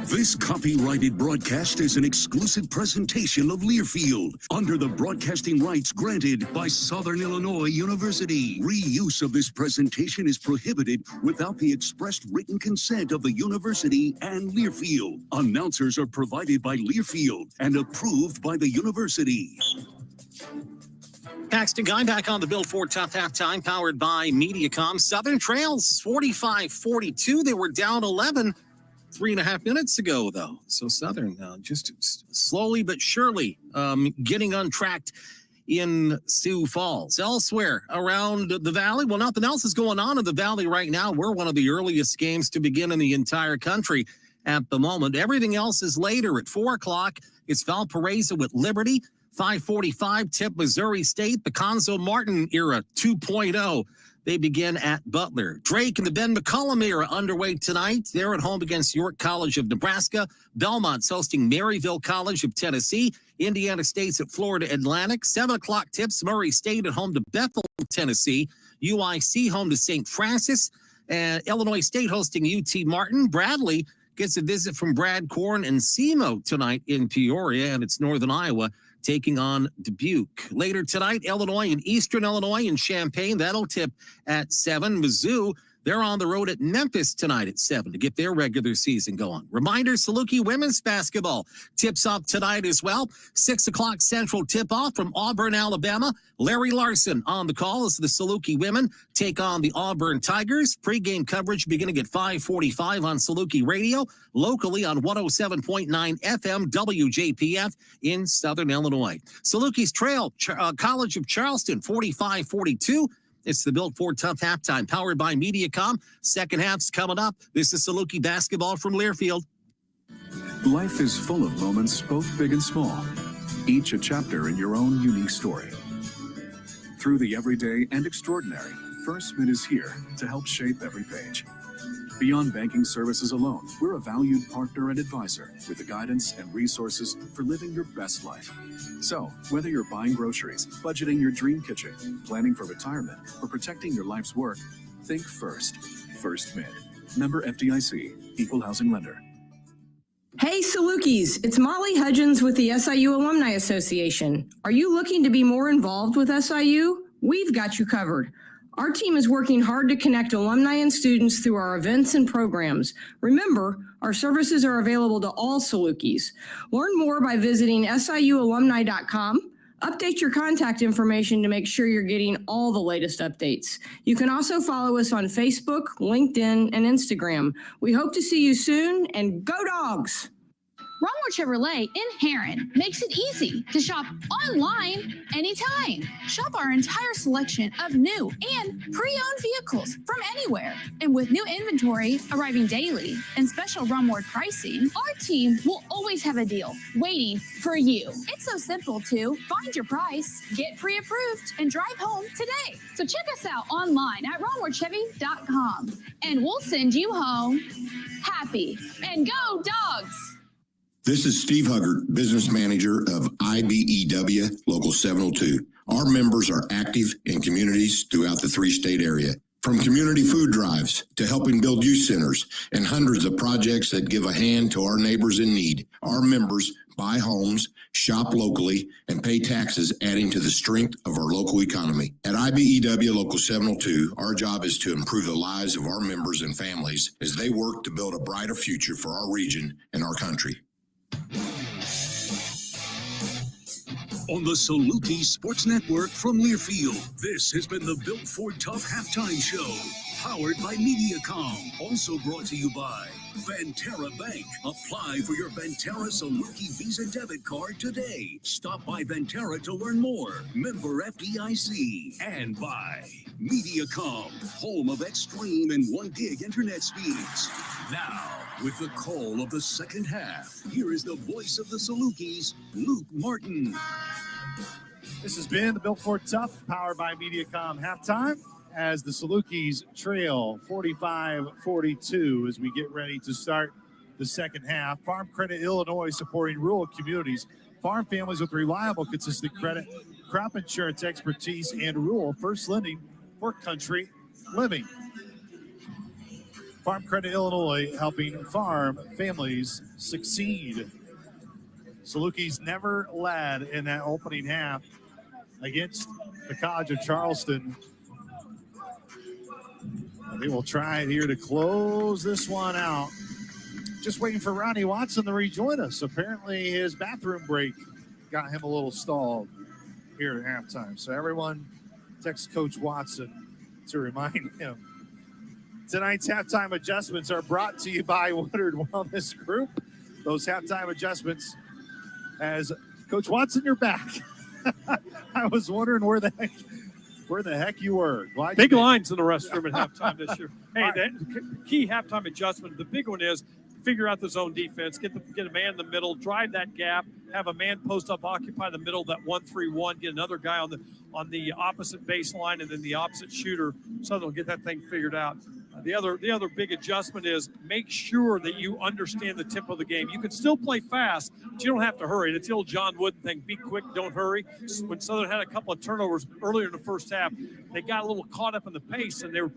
This copyrighted broadcast is an exclusive presentation of Learfield under the broadcasting rights granted by Southern Illinois University. Reuse of this presentation is prohibited without the expressed written consent of the university and Learfield. Announcers are provided by Learfield and approved by the university. Paxton Guy back on the Built Ford Tough halftime, powered by MediaCom. Southern trails 45-42. They were down 11 3.5 minutes ago, though. So Southern just slowly but surely getting untracked in Sioux Falls. Elsewhere around the valley, well, nothing else is going on in the valley right now. We're one of the earliest games to begin in the entire country at the moment. Everything else is later. At 4 o'clock, it's Valparaiso with Liberty. 5:45, tip Missouri State, the Conzo Martin era 2.0. They begin at Butler. Drake and the Ben McCollum era underway tonight. They're at home against York College of Nebraska. Belmont's hosting Maryville College of Tennessee. Indiana State's at Florida Atlantic. 7 o'clock tips Murray State at home to Bethel, Tennessee. UIC home to St. Francis. And Illinois State hosting UT Martin. Bradley gets a visit from Brad Korn and SEMO tonight in Peoria, and it's Northern Iowa taking on Dubuque. Later tonight, Illinois and Eastern Illinois in Champaign. That'll tip at 7. Mizzou, they're on the road at Memphis tonight at 7 to get their regular season going. Reminder, Saluki women's basketball tips off tonight as well. 6 o'clock Central tip-off from Auburn, Alabama. Larry Larson on the call as the Saluki women take on the Auburn Tigers. Pre-game coverage beginning at 5:45 on Saluki Radio, locally on 107.9 FM WJPF in Southern Illinois. Saluki's trail College of Charleston 45-42. It's the Built Ford Tough halftime, powered by MediaCom. Second half's coming up. This is Saluki basketball from Learfield. Life is full of moments, both big and small, each a chapter in your own unique story. Through the everyday and extraordinary, First Mid is here to help shape every page. Beyond banking services alone, we're a valued partner and advisor with the guidance and resources for living your best life. So, whether you're buying groceries, budgeting your dream kitchen, planning for retirement, or protecting your life's work, think First. First Mid. Member FDIC, Equal Housing Lender. Hey, Salukis, it's Molly Hudgens with the SIU Alumni Association. Are you looking to be more involved with SIU? We've got you covered. Our team is working hard to connect alumni and students through our events and programs. Remember, our services are available to all Salukis. Learn more by visiting siualumni.com. Update your contact information to make sure you're getting all the latest updates. You can also follow us on Facebook, LinkedIn, and Instagram. We hope to see you soon, and go Dogs! Romwood Chevrolet in Heron makes it easy to shop online anytime. Shop our entire selection of new and pre-owned vehicles from anywhere. And with new inventory arriving daily and special Romwood pricing, our team will always have a deal waiting for you. It's so simple to find your price, get pre-approved, and drive home today. So check us out online at romwoodchevy.com and we'll send you home happy. And go Dogs! This is Steve Huggard, Business Manager of IBEW Local 702. Our members are active in communities throughout the three-state area. From community food drives to helping build youth centers and hundreds of projects that give a hand to our neighbors in need, our members buy homes, shop locally, and pay taxes, adding to the strength of our local economy. At IBEW Local 702, our job is to improve the lives of our members and families as they work to build a brighter future for our region and our country. On the Saluki Sports Network from Learfield, this has been the Built Ford Tough Halftime Show, powered by MediaCom. Also brought to you by Banterra Bank. Apply for your Banterra Saluki Visa debit card today. Stop by Banterra to learn more. Member FDIC. And by MediaCom, home of extreme and 1 gig internet speeds. Now, with the call of the second half, here is the voice of the Salukis, Luke Martin. This has been the Built Ford Tough, powered by MediaCom halftime, as the Salukis trail 45-42 as we get ready to start the second half. Farm Credit Illinois supporting rural communities, farm families with reliable, consistent credit, crop insurance expertise, and rural first lending for country living. Farm Credit Illinois helping farm families succeed. Salukis never led in that opening half against the College of Charleston. They will try here to close this one out. Just waiting for Ronnie Watson to rejoin us. Apparently his bathroom break got him a little stalled here at halftime. So everyone text Coach Watson to remind him. Tonight's halftime adjustments are brought to you by Woodard Wellness Group. Those halftime adjustments, as Coach Watson, you're back. I was wondering where the heck you were. Big lines in the restroom at halftime this year. Hey, the key halftime adjustment, the big one is figure out the zone defense, get a man in the middle, drive that gap, have a man post up, occupy the middle, that 1-3-1, get another guy on the opposite baseline, and then the opposite shooter. So they'll get that thing figured out. The other big adjustment is make sure that you understand the tempo of the game. You can still play fast, but you don't have to hurry. It's the old John Wooden thing, be quick, don't hurry. When Southern had a couple of turnovers earlier in the first half, they got a little caught up in the pace, and they were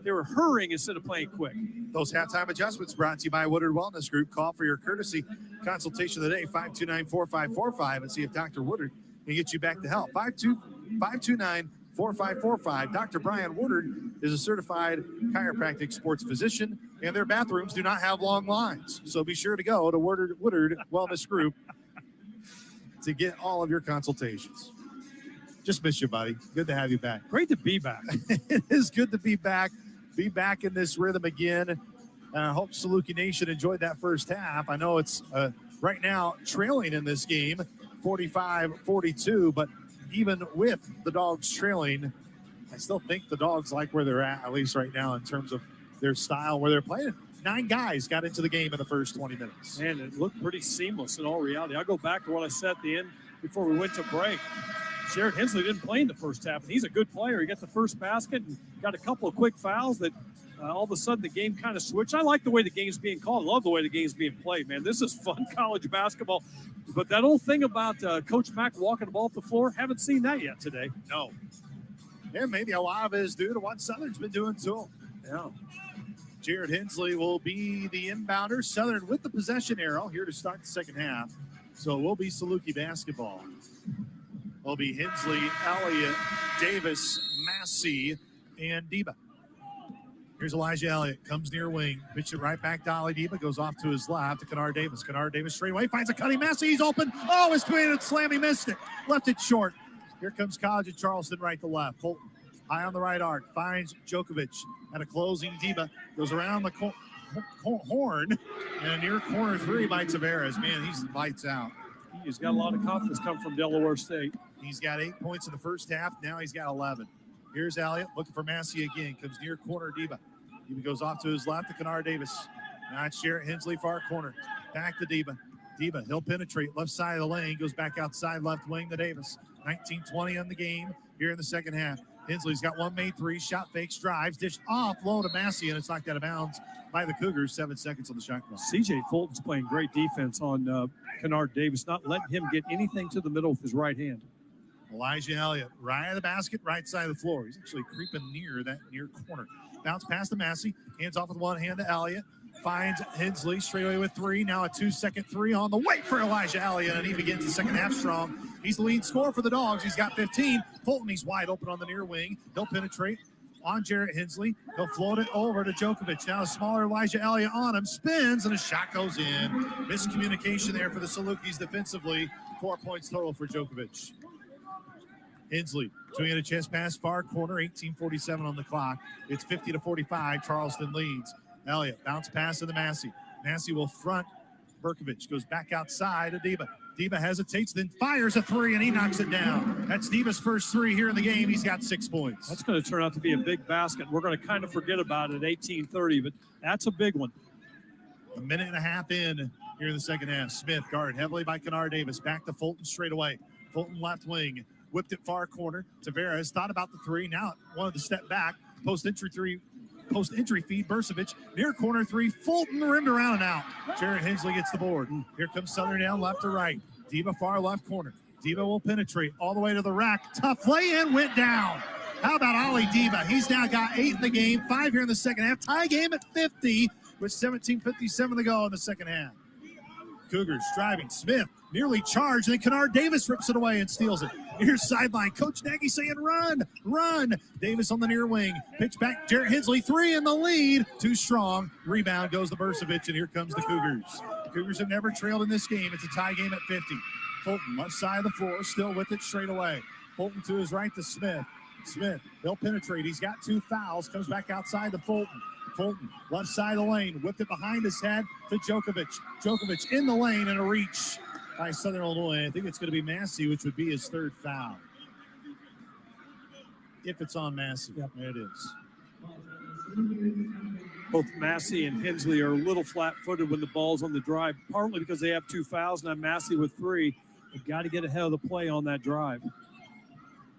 they were hurrying instead of playing quick. Those halftime adjustments brought to you by Woodard Wellness Group. Call for your courtesy consultation today, 529-4545, and see if Dr. Woodard can get you back to health. 529-4545. Dr. Brian Woodard is a certified chiropractic sports physician, and their bathrooms do not have long lines. So be sure to go to Woodard Wellness Group to get all of your consultations. Just miss you, buddy. Good to have you back. Great to be back. It is good to be back in this rhythm again. I hope Saluki Nation enjoyed that first half. I know it's right now trailing in this game, 45-42, but even with the Dogs trailing, I still think the Dogs like where they're at least right now, in terms of their style, where they're playing. 9 guys got into the game in the first 20 minutes. And it looked pretty seamless in all reality. I'll go back to what I said at the end before we went to break. Jared Hensley didn't play in the first half, and he's a good player. He got the first basket and got a couple of quick fouls that all of a sudden the game kind of switched. I like the way the game's being called. I love the way the game's being played, man. This is fun college basketball. But that old thing about Coach Mack walking the ball off the floor, haven't seen that yet today. No. And maybe a lot of it is due to what Southern's been doing to him. Yeah. Jared Hensley will be the inbounder. Southern with the possession arrow here to start the second half. So it will be Saluki basketball. It'll be Hensley, Elliott, Davis, Massey, and Deba. Here's Elijah Elliott, comes near wing, pitch it right back to Ali Deba, goes off to his left to Kennard Davis. Kennard Davis straight away, finds a cutting Massey, he's open. Oh, his two-handed slam, he missed it. Left it short. Here comes College of Charleston right to left. Fulton, high on the right arc, finds Djokovic at a closing Deba, goes around the horn, and a near corner three by Tavares. Man, he's lights out. He's got a lot of confidence coming from Delaware State. He's got 8 points in the first half. Now he's got 11. Here's Elliott looking for Massey again. Comes near corner Deba. Deba goes off to his left to Kennard Davis. Now it's Jarrett Hensley, far corner. Back to Deba. Deba, he'll penetrate left side of the lane. Goes back outside left wing to Davis. 19-20 on the game here in the second half. Hensley's got one made three. Shot fakes, drives, dished off low to Massey, and it's knocked out of bounds by the Cougars. 7 seconds on the shot clock. C.J. Fulton's playing great defense on Kennard Davis, not letting him get anything to the middle with his right hand. Elijah Elliott, right of the basket, right side of the floor. He's actually creeping near that near corner. Bounce pass to Massey. Hands off with one hand to Elliott. Finds Hensley straight away with three. Now a 2-second three on the way for Elijah Elliott, and he begins the second half strong. He's the lead scorer for the Dogs. He's got 15. Fulton, he's wide open on the near wing. He'll penetrate on Jarrett Hensley. He'll float it over to Djokovic. Now a smaller Elijah Elliott on him. Spins, and a shot goes in. Miscommunication there for the Salukis defensively. 4 points total for Djokovic. Hensley, two-handed chest pass, far corner, 18:47 on the clock. It's 50-45. Charleston leads. Elliott, bounce pass to the Massey. Massey will front Berkovich, goes back outside to Deba. Deba hesitates, then fires a three, and he knocks it down. That's Deba's first three here in the game. He's got 6 points. That's going to turn out to be a big basket. We're going to kind of forget about it at 18:30, but that's a big one. A minute and a half in here in the second half. Smith guarded heavily by Kennard Davis. Back to Fulton straight away. Fulton left wing. Whipped it far corner. Tavares thought about the three. Now wanted to step back. Post-entry feed. Burcevic near corner three. Fulton rimmed around and out. Jared Hensley gets the board. Here comes Southern down left to right. Deba far left corner. Deba will penetrate all the way to the rack. Tough lay-in, went down. How about Ali Deba? He's now got 8 in the game, 5 here in the second half. Tie game at 50 with 17:57 to go in the second half. Cougars driving. Smith nearly charged, and then Kennard Davis rips it away and steals it. Near sideline, Coach Nagy saying run, run. Davis on the near wing. Pitch back, Jarrett Hensley, three in the lead. Too strong. Rebound goes to Burcevic, and here comes the Cougars. Cougars have never trailed in this game. It's a tie game at 50. Fulton, left side of the floor, still with it straight away. Fulton to his right to Smith. Smith, he'll penetrate. He's got 2 fouls. Comes back outside to Fulton. Fulton, left side of the lane, whipped it behind his head to Djokovic. Djokovic in the lane and a reach by Southern Illinois. I think it's going to be Massey, which would be his 3rd foul. If it's on Massey. Yep. There it is. Both Massey and Hensley are a little flat-footed when the ball's on the drive, partly because they have 2 fouls, and now Massey with 3. They've got to get ahead of the play on that drive.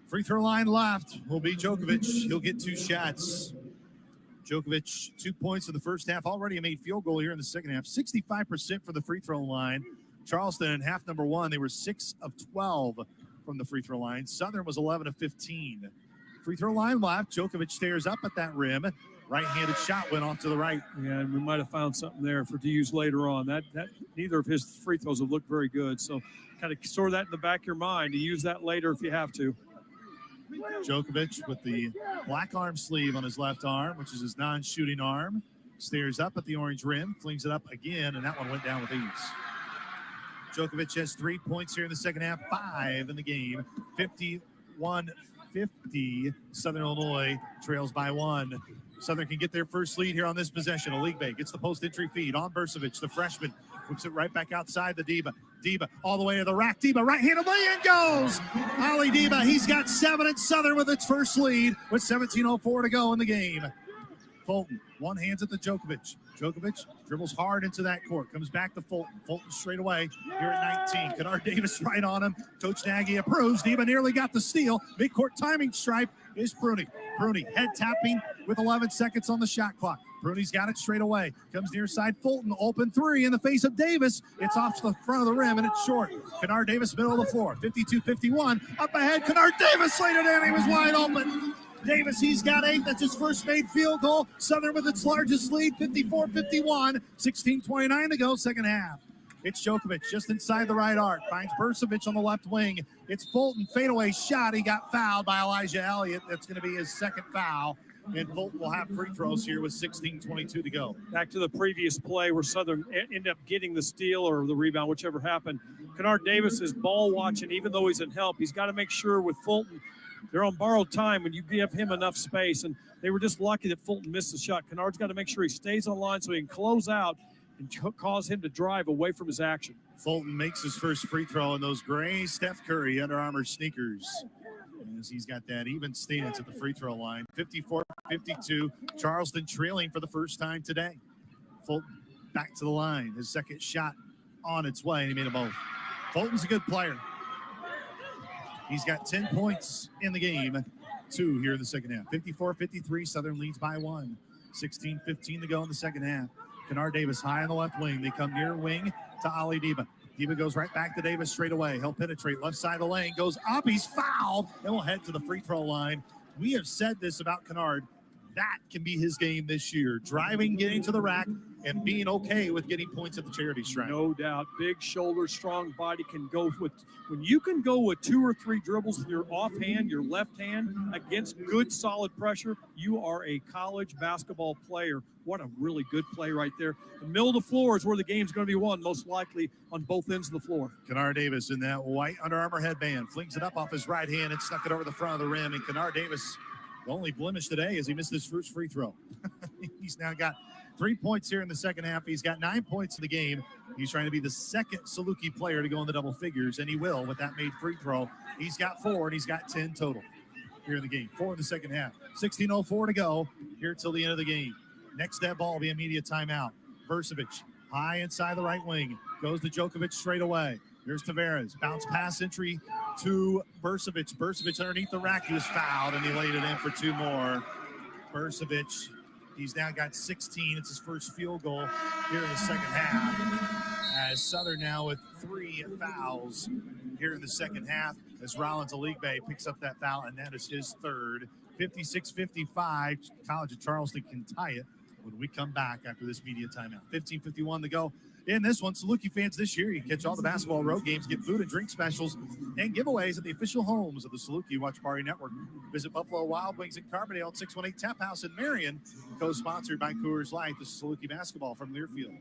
Free throw line left will be Djokovic. He'll get 2 shots. Djokovic, 2 points in the first half. Already made field goal here in the second half. 65% for the free throw line. Charleston in half number 1, they were 6 of 12 from the free throw line. Southern was 11 of 15. Free throw line left. Djokovic stares up at that rim. Right-handed shot went off to the right. Yeah, and we might have found something there to use later on. That neither of his free throws have looked very good. So kind of store that in the back of your mind to use that later if you have to. Djokovic with the black arm sleeve on his left arm, which is his non-shooting arm. Stares up at the orange rim, flings it up again, and that one went down with ease. Djokovic has 3 points here in the second half, 5 in the game. 51-50. Southern Illinois trails by 1. Southern can get their first lead here on this possession. Aligbe gets the post-entry feed on Burcevic, the freshman. Whips it right back outside to Deba. Deba all the way to the rack. Deba right-handed lay-in goes. Ali Deba, he's got 7 at Southern with its first lead with 17:04 to go in the game. Fulton, one hands it to Djokovic. Djokovic dribbles hard into that court, comes back to Fulton. Fulton straight away here at 19. Kennard Davis right on him. Coach Nagy approves. Deba nearly got the steal. Midcourt timing stripe is Pruney. Pruney head tapping with 11 seconds on the shot clock. Pruney's got it straight away. Comes near side. Fulton, open three in the face of Davis. It's off to the front of the rim, and it's short. Kennard Davis, middle of the floor. 52-51. Up ahead, Kennard Davis laid it in. He was wide open. Davis, he's got 8. That's his first made field goal. Southern with its largest lead, 54-51. 16:29 to go, second half. It's Djokovic just inside the right arc. Finds Bursovic on the left wing. It's Fulton, fadeaway shot. He got fouled by Elijah Elliott. That's going to be his second foul. And Fulton will have free throws here with 16:22 to go. Back to the previous play where Southern ended up getting the steal or the rebound, whichever happened. Kennard Davis is ball watching, even though he's in help. He's got to make sure with Fulton, they're on borrowed time when you give him enough space. And they were just lucky that Fulton missed the shot. Kennard's got to make sure he stays on line so he can close out and cause him to drive away from his action. Fulton makes his first free throw in those gray Steph Curry Under Armour sneakers. As he's got that even stance at the free throw line. 54-52. Charleston trailing for the first time today. Fulton back to the line. His second shot on its way, and he made them both. Fulton's a good player. He's got 10 points in the game. 2 here in the second half. 54-53. Southern leads by 1. 16:15 to go in the second half. Kennard Davis high on the left wing. They come near wing to Ali Deba. Deba goes right back to Davis straight away. He'll penetrate left side of the lane. Goes up. He's fouled. And we'll head to the free throw line. We have said this about Kennard. That can be his game this year. Driving, getting to the rack, and being okay with getting points at the charity stripe. No doubt. Big shoulders, strong body can go with, when you can go with 2 or 3 dribbles with your offhand, your left hand against good solid pressure, you are a college basketball player. What a really good play right there. The middle of the floor is where the game's going to be won, most likely on both ends of the floor. Kennard Davis in that white Under Armour headband flings it up off his right hand and stuck it over the front of the rim. And Kennard Davis, the only blemish today is he missed his first free throw. He's now got 3 points here in the second half. He's got 9 points in the game. He's trying to be the second Saluki player to go in the double figures, and he will with that made free throw. He's got 4, and he's got 10 total here in the game. 4 in the second half. 16:04 to go here till the end of the game. Next that ball will be immediate timeout. Bursovic high inside the right wing. Goes to Djokovic straight away. Here's Tavares. Bounce pass entry to Bursovic. Bursovic underneath the rack. He was fouled, and he laid it in for 2 more. Bursovic, he's now got 16. It's his first field goal here in the second half. As Southern now with 3 fouls here in the second half. As Rollins Aligbe picks up that foul, and that is his third. 56-55. College of Charleston can tie it when we come back after this media timeout. 15:51 to go. In this one, Saluki fans this year, you can catch all the basketball road games, get food and drink specials, and giveaways at the official homes of the Saluki Watch Party Network. Visit Buffalo Wild Wings in Carbondale at 618 Tap House in Marion, co-sponsored by Coors Light. This is Saluki basketball from Learfield.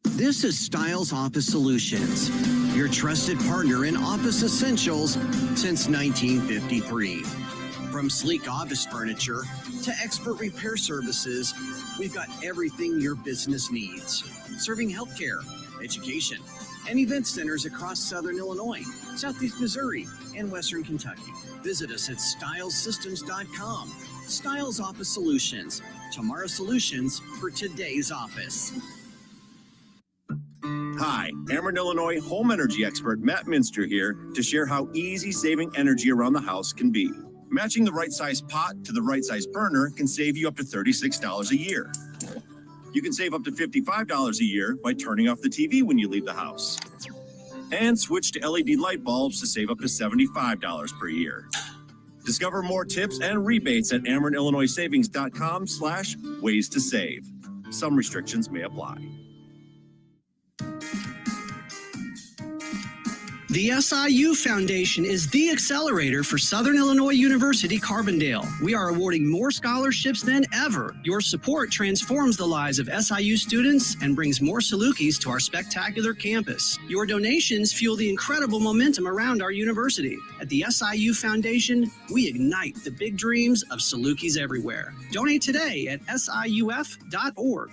This is Styles Office Solutions, your trusted partner in office essentials since 1953. From sleek office furniture to expert repair services, we've got everything your business needs. Serving healthcare, education, and event centers across Southern Illinois, Southeast Missouri, and Western Kentucky. Visit us at stylessystems.com. Styles Office Solutions, tomorrow's solutions for today's office. Hi, Ameren, Illinois home energy expert Matt Minster here to share how easy saving energy around the house can be. Matching the right size pot to the right size burner can save you up to $36 a year. You can save up to $55 a year by turning off the TV when you leave the house. And switch to LED light bulbs to save up to $75 per year. Discover more tips and rebates at AmerenIllinoisSavings.com/ways to save. Some restrictions may apply. The SIU Foundation is the accelerator for Southern Illinois University Carbondale. We are awarding more scholarships than ever. Your support transforms the lives of SIU students and brings more Salukis to our spectacular campus. Your donations fuel the incredible momentum around our university. At the SIU Foundation, we ignite the big dreams of Salukis everywhere. Donate today at siuf.org.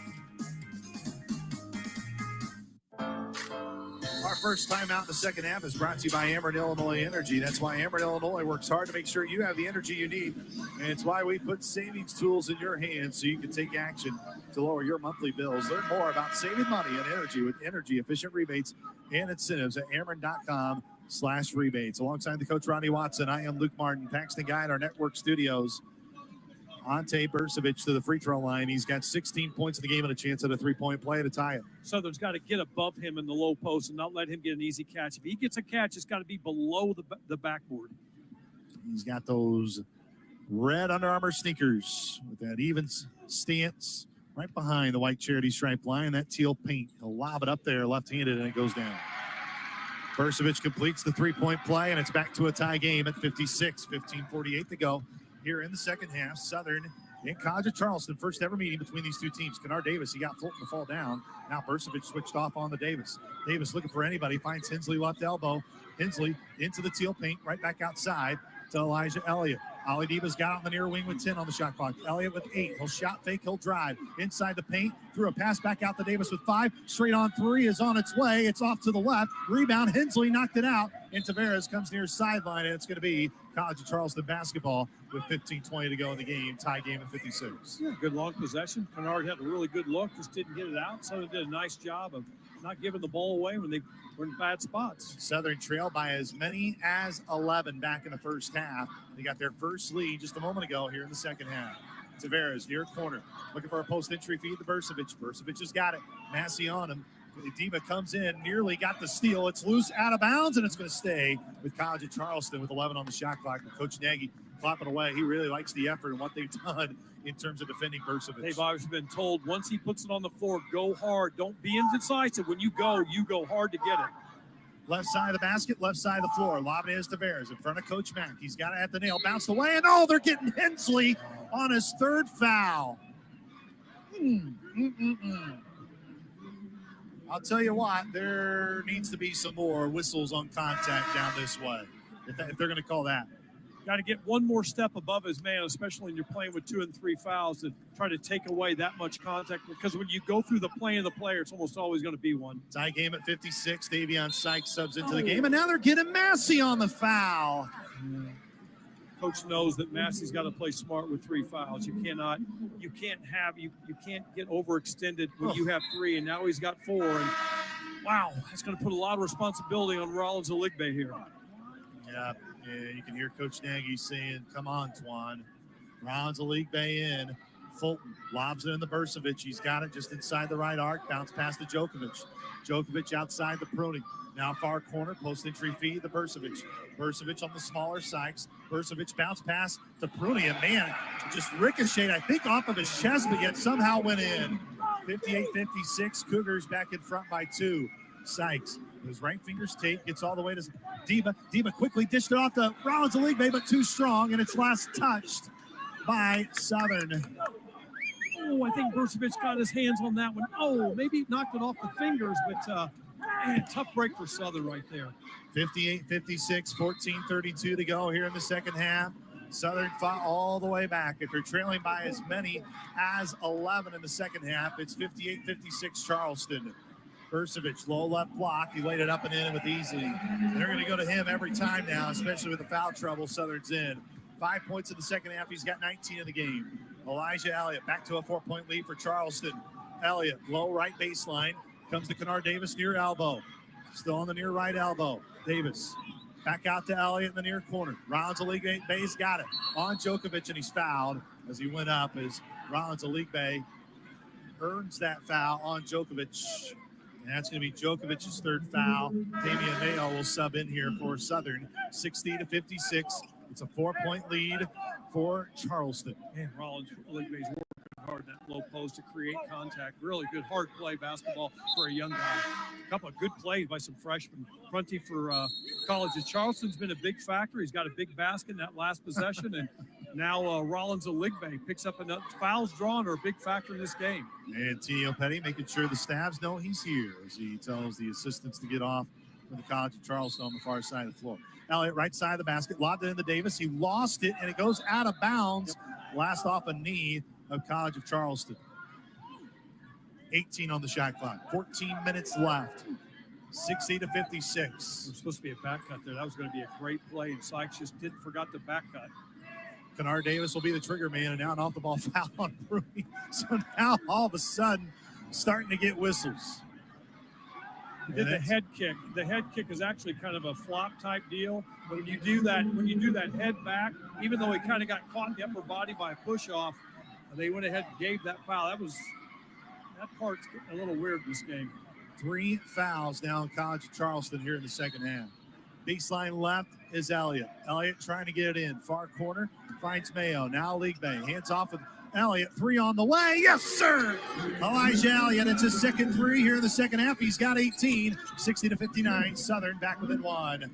Our first time out in the second half is brought to you by Ameren Illinois Energy. That's why Ameren Illinois works hard to make sure you have the energy you need. And it's why we put savings tools in your hands so you can take action to lower your monthly bills. Learn more about saving money and energy with energy-efficient rebates and incentives at Ameren.com/rebates. Alongside the coach, Ronnie Watson, I am Luke Martin, Paxton Guy at our network studios. Ante Burcevic to the free throw line. He's got 16 points in the game and a chance at a three-point play to tie it. Southern's got to get above him in the low post and not let him get an easy catch. If he gets a catch, it's got to be below the backboard. He's got those red Under Armour sneakers with that even stance right behind the white charity stripe line, that teal paint. He'll lob it up there left-handed, and it goes down. Burcevic completes the three-point play, and it's back to a tie game at 56, 15:48 to go. Here in the second half, Southern and College of Charleston, first ever meeting between these two teams. Kennard Davis, he got Fulton to fall down. Now Burcevic switched off on the Davis. Davis looking for anybody, finds Hensley left elbow. Hensley into the teal paint, right back outside to Elijah Elliott. Ali Diva's got on the near wing with 10 on the shot clock. Elliott with 8. He'll shot fake, he'll drive. Inside the paint, threw a pass back out to Davis with 5. Straight on 3 is on its way. It's off to the left. Rebound, Hensley knocked it out. And Tavares comes near sideline, and it's going to be College of Charleston basketball with 15:20 to go in the game. Tie game at 56. Yeah, good long possession. Kennard had a really good look, just didn't get it out. Southern did a nice job of not giving the ball away when they were in bad spots. Southern trailed by as many as 11 back in the first half. They got their first lead just a moment ago here in the second half. Tavares near corner, looking for a post-entry feed to Burcevic. Burcevic has got it. Massey on him. Diva comes in, nearly got the steal. It's loose, out of bounds, and it's going to stay with College of Charleston with 11 on the shot clock. But Coach Nagy clapping away. He really likes the effort and what they've done in terms of defending Burcevic. They've obviously been told once he puts it on the floor, go hard. Don't be indecisive. When you go hard to get it. Left side of the basket, left side of the floor. Lob it is Tavares in front of Coach Mack. He's got it at the nail. Bounced away, and they're getting Hensley on his third foul. I'll tell you what, there needs to be some more whistles on contact down this way, if they're going to call that. Got to get one more step above his man, especially when you're playing with 2 and 3 fouls, to try to take away that much contact. Because when you go through the plane of the player, it's almost always going to be one. Tie game at 56. Davion Sykes subs into the game, and now they're getting Massey on the foul. Coach knows that Massey's got to play smart with 3 fouls. You can't get overextended when you have 3, and now he's got 4. And wow, that's going to put a lot of responsibility on Rollins Oligbe here. Yeah, you can hear Coach Nagy saying, "Come on, Twan." Rollins Oligbe in. Fulton lobs it in the Burcevic. He's got it just inside the right arc. Bounce past to Djokovic. Djokovic outside the Pruning. Now far corner, post-entry feed to Burcevic. Burcevic on the smaller Sykes. Burcevic bounce pass to Pruning. And man, just ricocheted, I think, off of his chest, but yet somehow went in. 58-56, Cougars back in front by 2. Sykes, his right finger's taped, gets all the way to Diva. Diva quickly dished it off to Rollins Oligbe, but too strong, and it's last touched by Southern. Oh, I think Burcevic got his hands on that one. Oh, maybe knocked it off the fingers, but man, tough break for Southern right there. 58-56, 14:32 to go here in the second half. Southern fought all the way back. If they're trailing by as many as 11 in the second half, it's 58-56 Charleston. Burcevic, low left block. He laid it up and in with easily. And they're going to go to him every time now, especially with the foul trouble Southern's in. 5 points in the second half. He's got 19 in the game. Elijah Elliott back to a 4-point lead for Charleston. Elliott, low right baseline. Comes to Kennard Davis near elbow. Still on the near right elbow. Davis back out to Elliott in the near corner. Rollins Oligbe's got it on Djokovic, and he's fouled as he went up as Rollins Oligbe earns that foul on Djokovic. And that's going to be Djokovic's third foul. Damian Mayo will sub in here for Southern. 60-56. It's a 4-point lead for Charleston. Man, Rollins Oligbe's working hard in that low post to create contact. Really good hard play basketball for a young guy. A couple of good plays by some freshmen. Prunty for College of Charleston's been a big factor. He's got a big basket in that last possession, and now Rollins Oligbe picks up enough fouls drawn are a big factor in this game. And T.O. Petty making sure the Stabs know he's here as he tells the assistants to get off for the College of Charleston on the far side of the floor. Elliott, right side of the basket, lobbed it into Davis. He lost it, and it goes out of bounds. Last off a knee of College of Charleston. 18 on the shot clock. 14 minutes left. 60-56. There's supposed to be a back cut there. That was going to be a great play, and Sykes just forgot the back cut. Kennard Davis will be the trigger man, and now an off-the-ball foul on Bruni. So now all of a sudden, starting to get whistles. He did the head kick. The head kick is actually kind of a flop type deal. But when you do that head back, even though he kind of got caught in the upper body by a push off, they went ahead and gave that foul. That part's a little weird in this game. 3 fouls now in College of Charleston here in the second half. Baseline left is Elliott. Elliott trying to get it in. Far corner finds Mayo. Now League Bay. Hands off with Elliott. 3 on the way. Yes, sir. Elijah Elliott. It's his second 3 here in the second half. He's got 18. 60-59. Southern back within 1.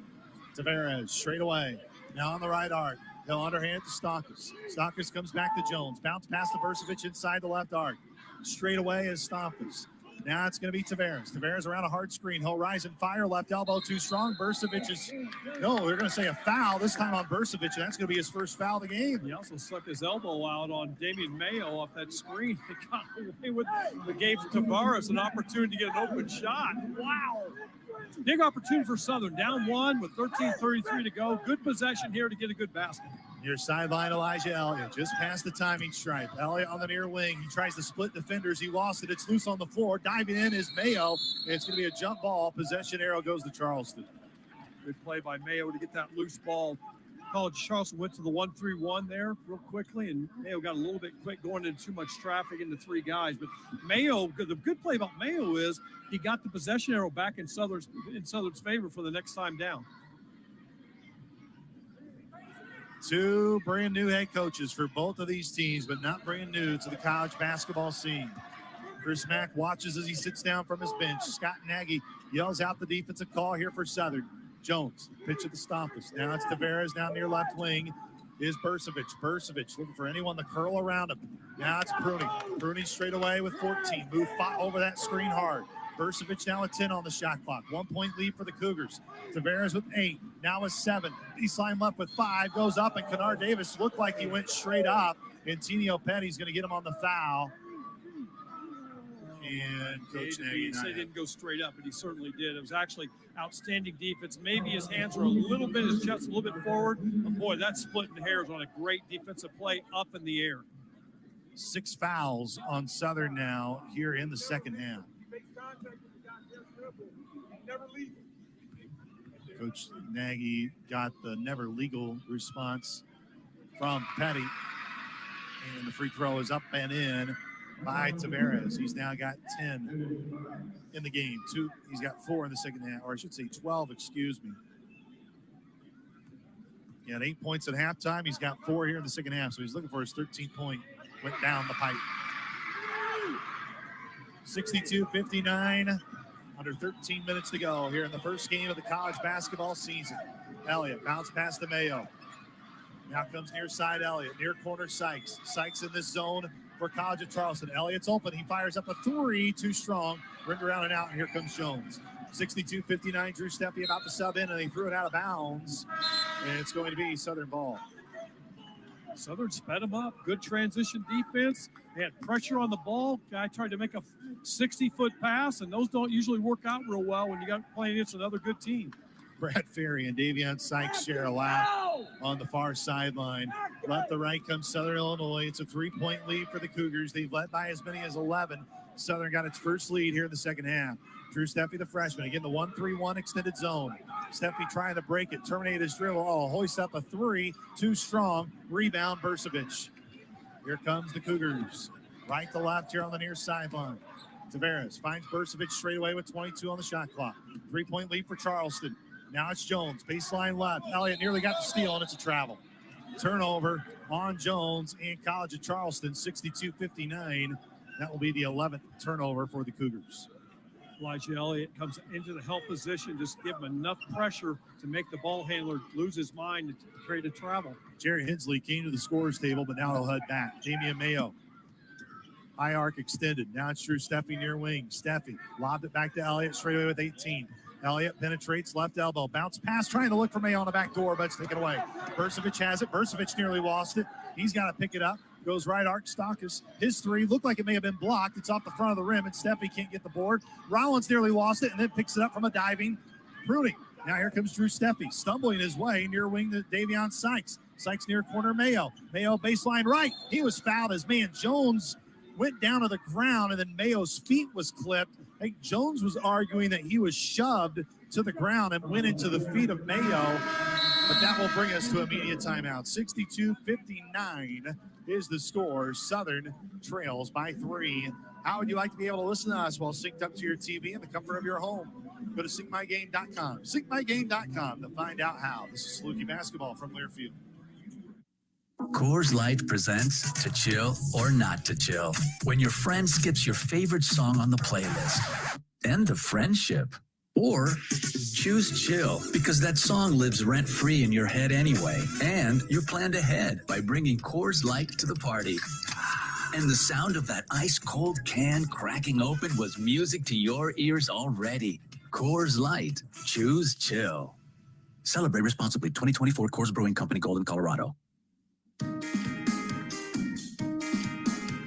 Tavares straight away. Now on the right arc. They'll underhand to Stalkers. Stalkers comes back to Jones. Bounce past the Versovich inside the left arc. Straight away is Stalkers. Now it's going to be Tavares. Tavares around a hard screen. He'll rise and fire. Left elbow too strong. Bursovic is, no, they're going to say a foul. This time on Bursovic, and that's going to be his first foul of the game. He also stuck his elbow out on Damian Mayo off that screen. He got away with it. It gave Tavares an opportunity to get an open shot. Wow. Big opportunity for Southern. Down 1 with 13:33 to go. Good possession here to get a good basket. Near sideline, Elijah Elliott just past the timing stripe. Elliott on the near wing. He tries to split defenders. He lost it. It's loose on the floor. Diving in is Mayo. It's going to be a jump ball. Possession arrow goes to Charleston. Good play by Mayo to get that loose ball. College Charleston went to the 1-3-1 there real quickly, and Mayo got a little bit quick going into too much traffic into 3 guys. But Mayo, the good play about Mayo is he got the possession arrow back in Southern's favor for the next time down. 2 brand new head coaches for both of these teams, but not brand new to the college basketball scene. Chris Mack watches as he sits down from his bench. Scott Nagy yells out the defensive call here for Southern. Jones, pitch at the Stompas. Now it's Tavares down near left wing. Is Bursovic. Bursovic looking for anyone to curl around him. Now it's Bruni. Bruni straight away with 14. Move over that screen hard. Bursovic now with 10 on the shot clock. 1 point lead for the Cougars. Tavares with 8. Now with 7. Baseline left with 5. Goes up, and Kennard Davis looked like he went straight up. And Tenio Petty's going to get him on the foul. And Coach Nagy didn't go straight up, but he certainly did. It was actually outstanding defense. Maybe his hands were a little bit, his chest a little bit forward. But boy, that splitting hairs on a great defensive play up in the air. 6 fouls on Southern now here in the second half. Coach Nagy got the never legal response from Petty. And the free throw is up and in by Tavares. He's now got 10 in the game. He's got 4 in the second half, or I should say 12, excuse me. He had 8 points at halftime. He's got 4 here in the second half, so he's looking for his 13th point. Went down the pipe. 62-59. Under 13 minutes to go here in the first game of the college basketball season. Elliott bounce past the Mayo. Now comes near side Elliott. Near corner Sykes. Sykes in this zone for College of Charleston. Elliott's open. He fires up a 3. Too strong. Rimmed around and out, and here comes Jones. 62-59. Drew Steffi about to sub in, and they threw it out of bounds. And it's going to be Southern ball. Southern sped him up. Good transition defense. They had pressure on the ball. Guy tried to make a 60-foot pass, and those don't usually work out real well when you got playing against another good team. Brad Ferry and Davion Sykes share a lap on the far sideline. Left to right comes Southern Illinois. It's a 3-point lead for the Cougars. They've led by as many as 11. Southern got its first lead here in the second half. Drew Steffi, the freshman, again the 1-3-1 extended zone. Steffi trying to break it, terminate his dribble. Oh, hoist up a 3, too strong. Rebound, Bursovic. Here comes the Cougars. Right to left here on the near sideline. Tavares finds Bursovic straight away with 22 on the shot clock. 3-point lead for Charleston. Now it's Jones, baseline left. Elliott nearly got the steal, and it's a travel. Turnover on Jones and College of Charleston, 62-59. That will be the 11th turnover for the Cougars. Elijah Elliott comes into the help position, just give him enough pressure to make the ball handler lose his mind to create a travel. Jerry Hensley came to the scorer's table, but now he'll head back. Damian Mayo. High arc extended. Now it's Drew Steffi near wing. Steffi lobbed it back to Elliott straight away with 18. Elliott penetrates left elbow. Bounce pass, trying to look for Mayo on the back door, but it's taken away. Bursovic has it. Bursovic nearly lost it. He's got to pick it up. Goes right, Arkstakis. His three looked like it may have been blocked. It's off the front of the rim, and Steffi can't get the board. Rollins nearly lost it and then picks it up from a diving Pruning. Now here comes Drew Steffi, stumbling his way near wing to Davion Sykes. Sykes near corner Mayo. Mayo baseline right. He was fouled as man Jones went down to the ground, and then Mayo's feet was clipped. I think Jones was arguing that he was shoved to the ground and went into the feet of Mayo. But that will bring us to immediate timeout. 62-59 is the score. Southern trails by 3. How would you like to be able to listen to us while synced up to your TV in the comfort of your home? Go to syncmygame.com. Syncmygame.com to find out how. This is Saluki basketball from Learfield. Coors Light presents To Chill or Not to Chill. When your friend skips your favorite song on the playlist. End of friendship. Or choose chill because that song lives rent-free in your head anyway. And you're planned ahead by bringing Coors Light to the party. And the sound of that ice-cold can cracking open was music to your ears already. Coors Light. Choose chill. Celebrate responsibly. 2024 Coors Brewing Company, Golden, Colorado.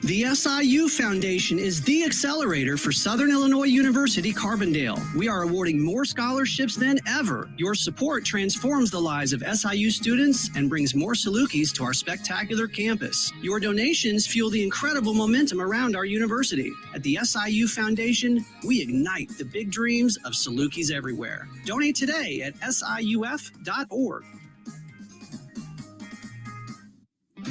The SIU Foundation is the accelerator for Southern Illinois University Carbondale. We are awarding more scholarships than ever. Your support transforms the lives of SIU students and brings more Salukis to our spectacular campus. Your donations fuel the incredible momentum around our university. At the SIU Foundation, we ignite the big dreams of Salukis everywhere. Donate today at siuf.org.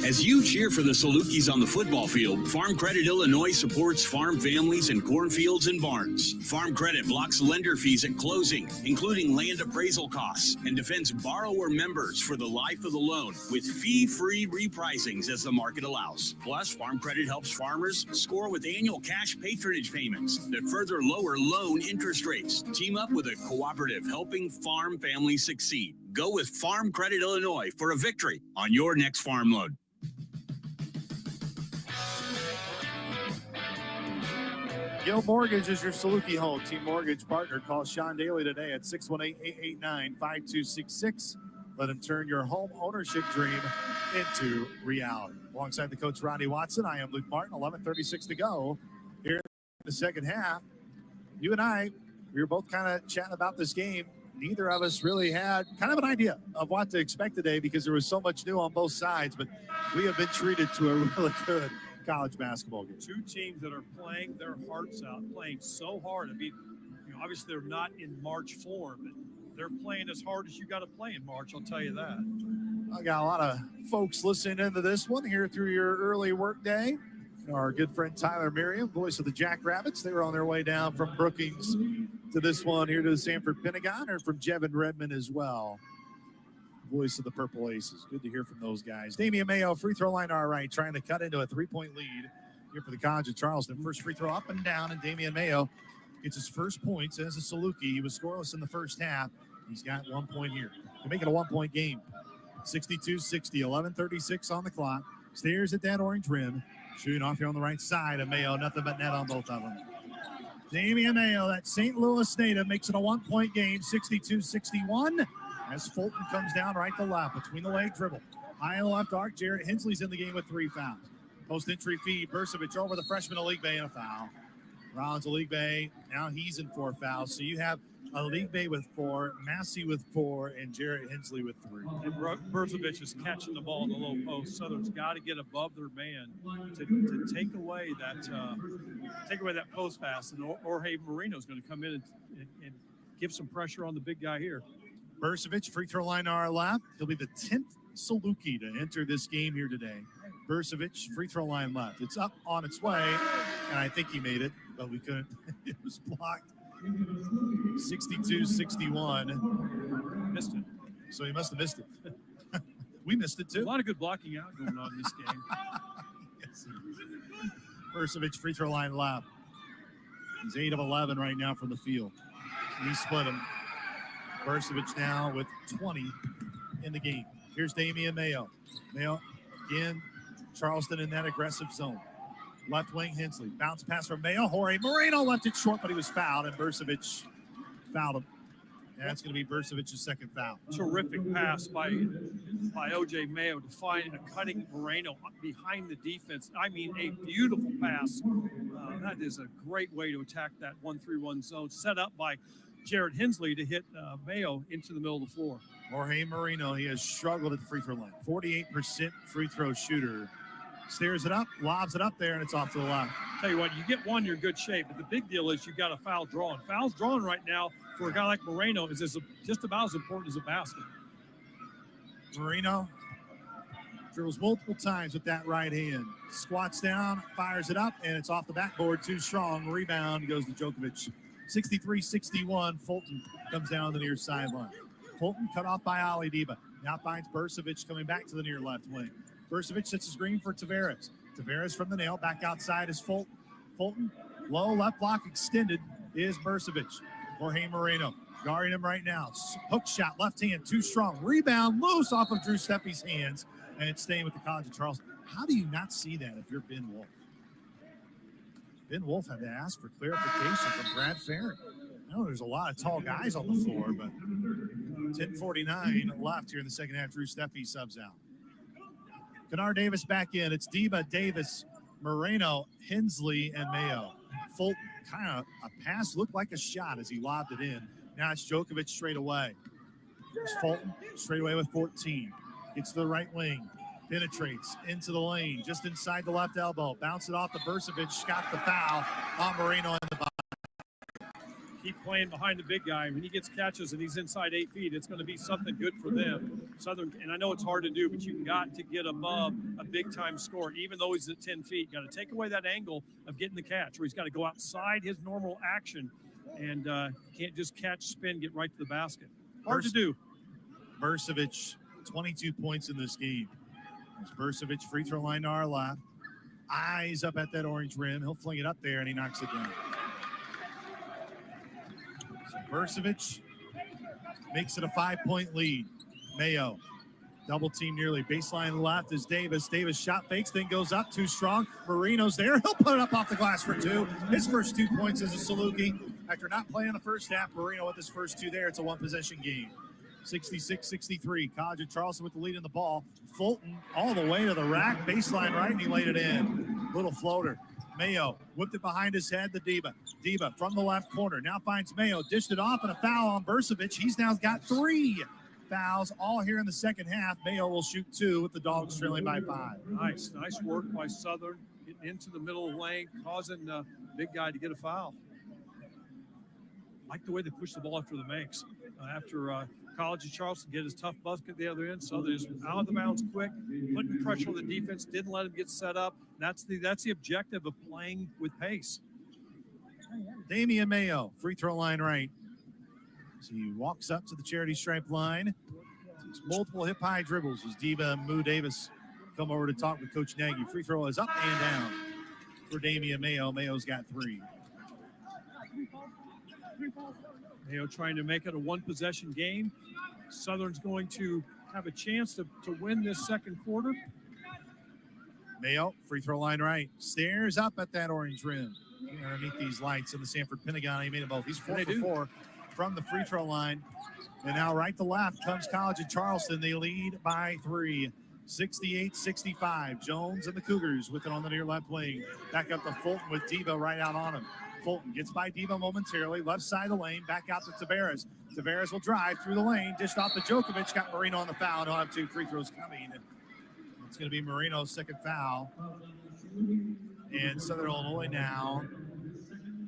As you cheer for the Salukis on the football field, Farm Credit Illinois supports farm families and cornfields and barns. Farm Credit blocks lender fees at closing, including land appraisal costs, and defends borrower members for the life of the loan with fee-free repricings as the market allows. Plus, Farm Credit helps farmers score with annual cash patronage payments that further lower loan interest rates. Team up with a cooperative helping farm families succeed. Go with Farm Credit Illinois for a victory on your next farm loan. Gill Mortgage is your Saluki home team mortgage partner. Call Sean Daly today at 618-889-5266. Let him turn your home ownership dream into reality. Alongside the coach, Rodney Watson, I am Luke Martin. 11:36 to go here in the second half. You and I, we were both kind of chatting about this game. Neither of us really had kind of an idea of what to expect today because there was so much new on both sides, but we have been treated to a really good college basketball game. Two teams that are playing their hearts out, playing so hard. I mean, obviously they're not in March form, but they're playing as hard as you got to play in March, I'll tell you that. I got a lot of folks listening into this one here through your early work day. Our good friend Tyler Merriam, voice of the Jackrabbits. They were on their way down from Brookings to this one here to the Sanford Pentagon, or from Jevin Redmond as well. Voice of the Purple Aces. Good to hear from those guys. Damian Mayo, free throw line, all right, trying to cut into a 3-point lead here for the College of Charleston. First free throw up and down, and Damian Mayo gets his first points as a Saluki. He was scoreless in the first half. He's got 1 point here to make it a 1-point game. 62-60, 11:36 on the clock. Stares at that orange rim. Shooting off here on the right side of Mayo. Nothing but net on both of them. Damian Mayo, that St. Louis native, makes it a 1-point game, 62-61. As Fulton comes down right to left between the leg dribble. High in the left arc, Jarrett Hensley's in the game with 3 fouls. Post-entry feed, Bursovic over the freshman Aligbe and a foul. Rollins Aligbe, now he's in 4 fouls. So you have Aligbe with 4, Massey with 4, and Jarrett Hensley with 3. And Bursovic is catching the ball in the low post. Southern's got to get above their man to take away that post pass. And Jorge Marino's going to come in and give some pressure on the big guy here. Bursovic, free throw line to our left. He'll be the 10th Saluki to enter this game here today. Bursovic, free throw line left. It's up on its way, and I think he made it, but we couldn't. It was blocked. 62-61. Missed it. So he must have missed it. We missed it too. A lot of good blocking out going on in this game. Yes. Bursovic, free throw line left. He's 8 of 11 right now from the field. He split him. Bursovic now with 20 in the game. Here's Damian Mayo. Mayo again, Charleston in that aggressive zone. Left wing Hensley. Bounce pass from Mayo. Jorge Moreno left it short, but he was fouled, and Bursovic fouled him. That's going to be Bursavic's second foul. Terrific pass by O.J. Mayo to find a cutting Moreno behind the defense. I mean, a beautiful pass. That is a great way to attack that 1-3-1 zone, set up by Jared Hensley to hit Mayo into the middle of the floor. Jorge Moreno, he has struggled at the free throw line. 48% free throw shooter. Steers it up, lobs it up there, and it's off to the left. Tell you what, you get one, you're in good shape. But the big deal is you got a foul drawn. Fouls drawn right now for a guy like Moreno is just about as important as a basket. Moreno dribbles multiple times with that right hand. Squats down, fires it up, and it's off the backboard. Too strong. Rebound goes to Djokovic. 63-61. Fulton comes down the near sideline. Fulton cut off by Ali Diba. Now finds Bursavic coming back to the near left wing. Bursavic sets his screen for Tavares. Tavares from the nail. Back outside is Fulton. Fulton, low left block extended is Bursavic. Jorge Moreno guarding him right now. Hook shot, left hand, too strong. Rebound loose off of Drew Steffi's hands, and it's staying with the College of Charleston. How do you not see that if you're Ben Wolf? Ben Wolf had to ask for clarification from Brad Farron. I know there's a lot of tall guys on the floor, but 10:49 left here in the second half. Drew Steffi subs out. Kennard Davis back in. It's Diba, Davis, Moreno, Hensley, and Mayo. Fulton, kind of a pass looked like a shot as he lobbed it in. Now it's Djokovic straight away. It's Fulton straight away with 14. Gets to the right wing. Penetrates into the lane, just inside the left elbow. Bounce it off to Bursavic. Got the foul on Moreno in the bottom. Keep playing behind the big guy. When he gets catches and he's inside 8 feet, it's going to be something good for them. Southern, and I know it's hard to do, but you've got to get above a big-time score, even though he's at 10 feet. Got to take away that angle of getting the catch, where he's got to go outside his normal action and can't just catch, spin, get right to the basket. Hard to do. Bursavic, 22 points in this game. There's Bursavic, free throw line to our left. Eyes up at that orange rim. He'll fling it up there, and he knocks it down. Bursavic makes it a 5-point lead. Mayo, double team nearly. Baseline left is Davis. Davis shot fakes, then goes up too strong. Moreno's there. He'll put it up off the glass for 2. His first 2 points as a Saluki. After not playing the first half, Moreno with his first 2 there. It's a one-possession game. 66-63. College of Charleston with the lead in the ball. Fulton all the way to the rack. Baseline right, and he laid it in. Little floater. Mayo whipped it behind his head to Diba. Diba from the left corner. Now finds Mayo. Dished it off, and a foul on Bursavic. He's now got 3 fouls all here in the second half. Mayo will shoot 2 with the Dogs trailing by 5. Nice work by Southern. Getting into the middle of the lane, causing the big guy to get a foul. Like the way they push the ball after the makes. After College of Charleston get his tough basket at the other end. Southern is out of the bounds quick, putting pressure on the defense, didn't let him get set up. That's the objective of playing with pace. Damian Mayo, free throw line right. So he walks up to the charity stripe line. Takes multiple hip-high dribbles as Diba and Moo Davis come over to talk with Coach Nagy. Free throw is up and down for Damian Mayo. Mayo's got 3. Mayo trying to make it a one-possession game. Southern's going to have a chance to win this second quarter. Mayo, free throw line right. Stares up at that orange rim. Underneath these lights in the Sanford Pentagon. He made them both. He's 4 for 4 from the free throw line. And now right to left comes College of Charleston. They lead by 3. 68-65. Jones and the Cougars with it on the near left wing. Back up to Fulton with Diba right out on him. Fulton gets by Diba momentarily. Left side of the lane. Back out to Tavares. Tavares will drive through the lane. Dished off to Djokovic. Got Moreno on the foul. He'll have 2 free throws coming. It's going to be Moreno's second foul. And Southern Illinois now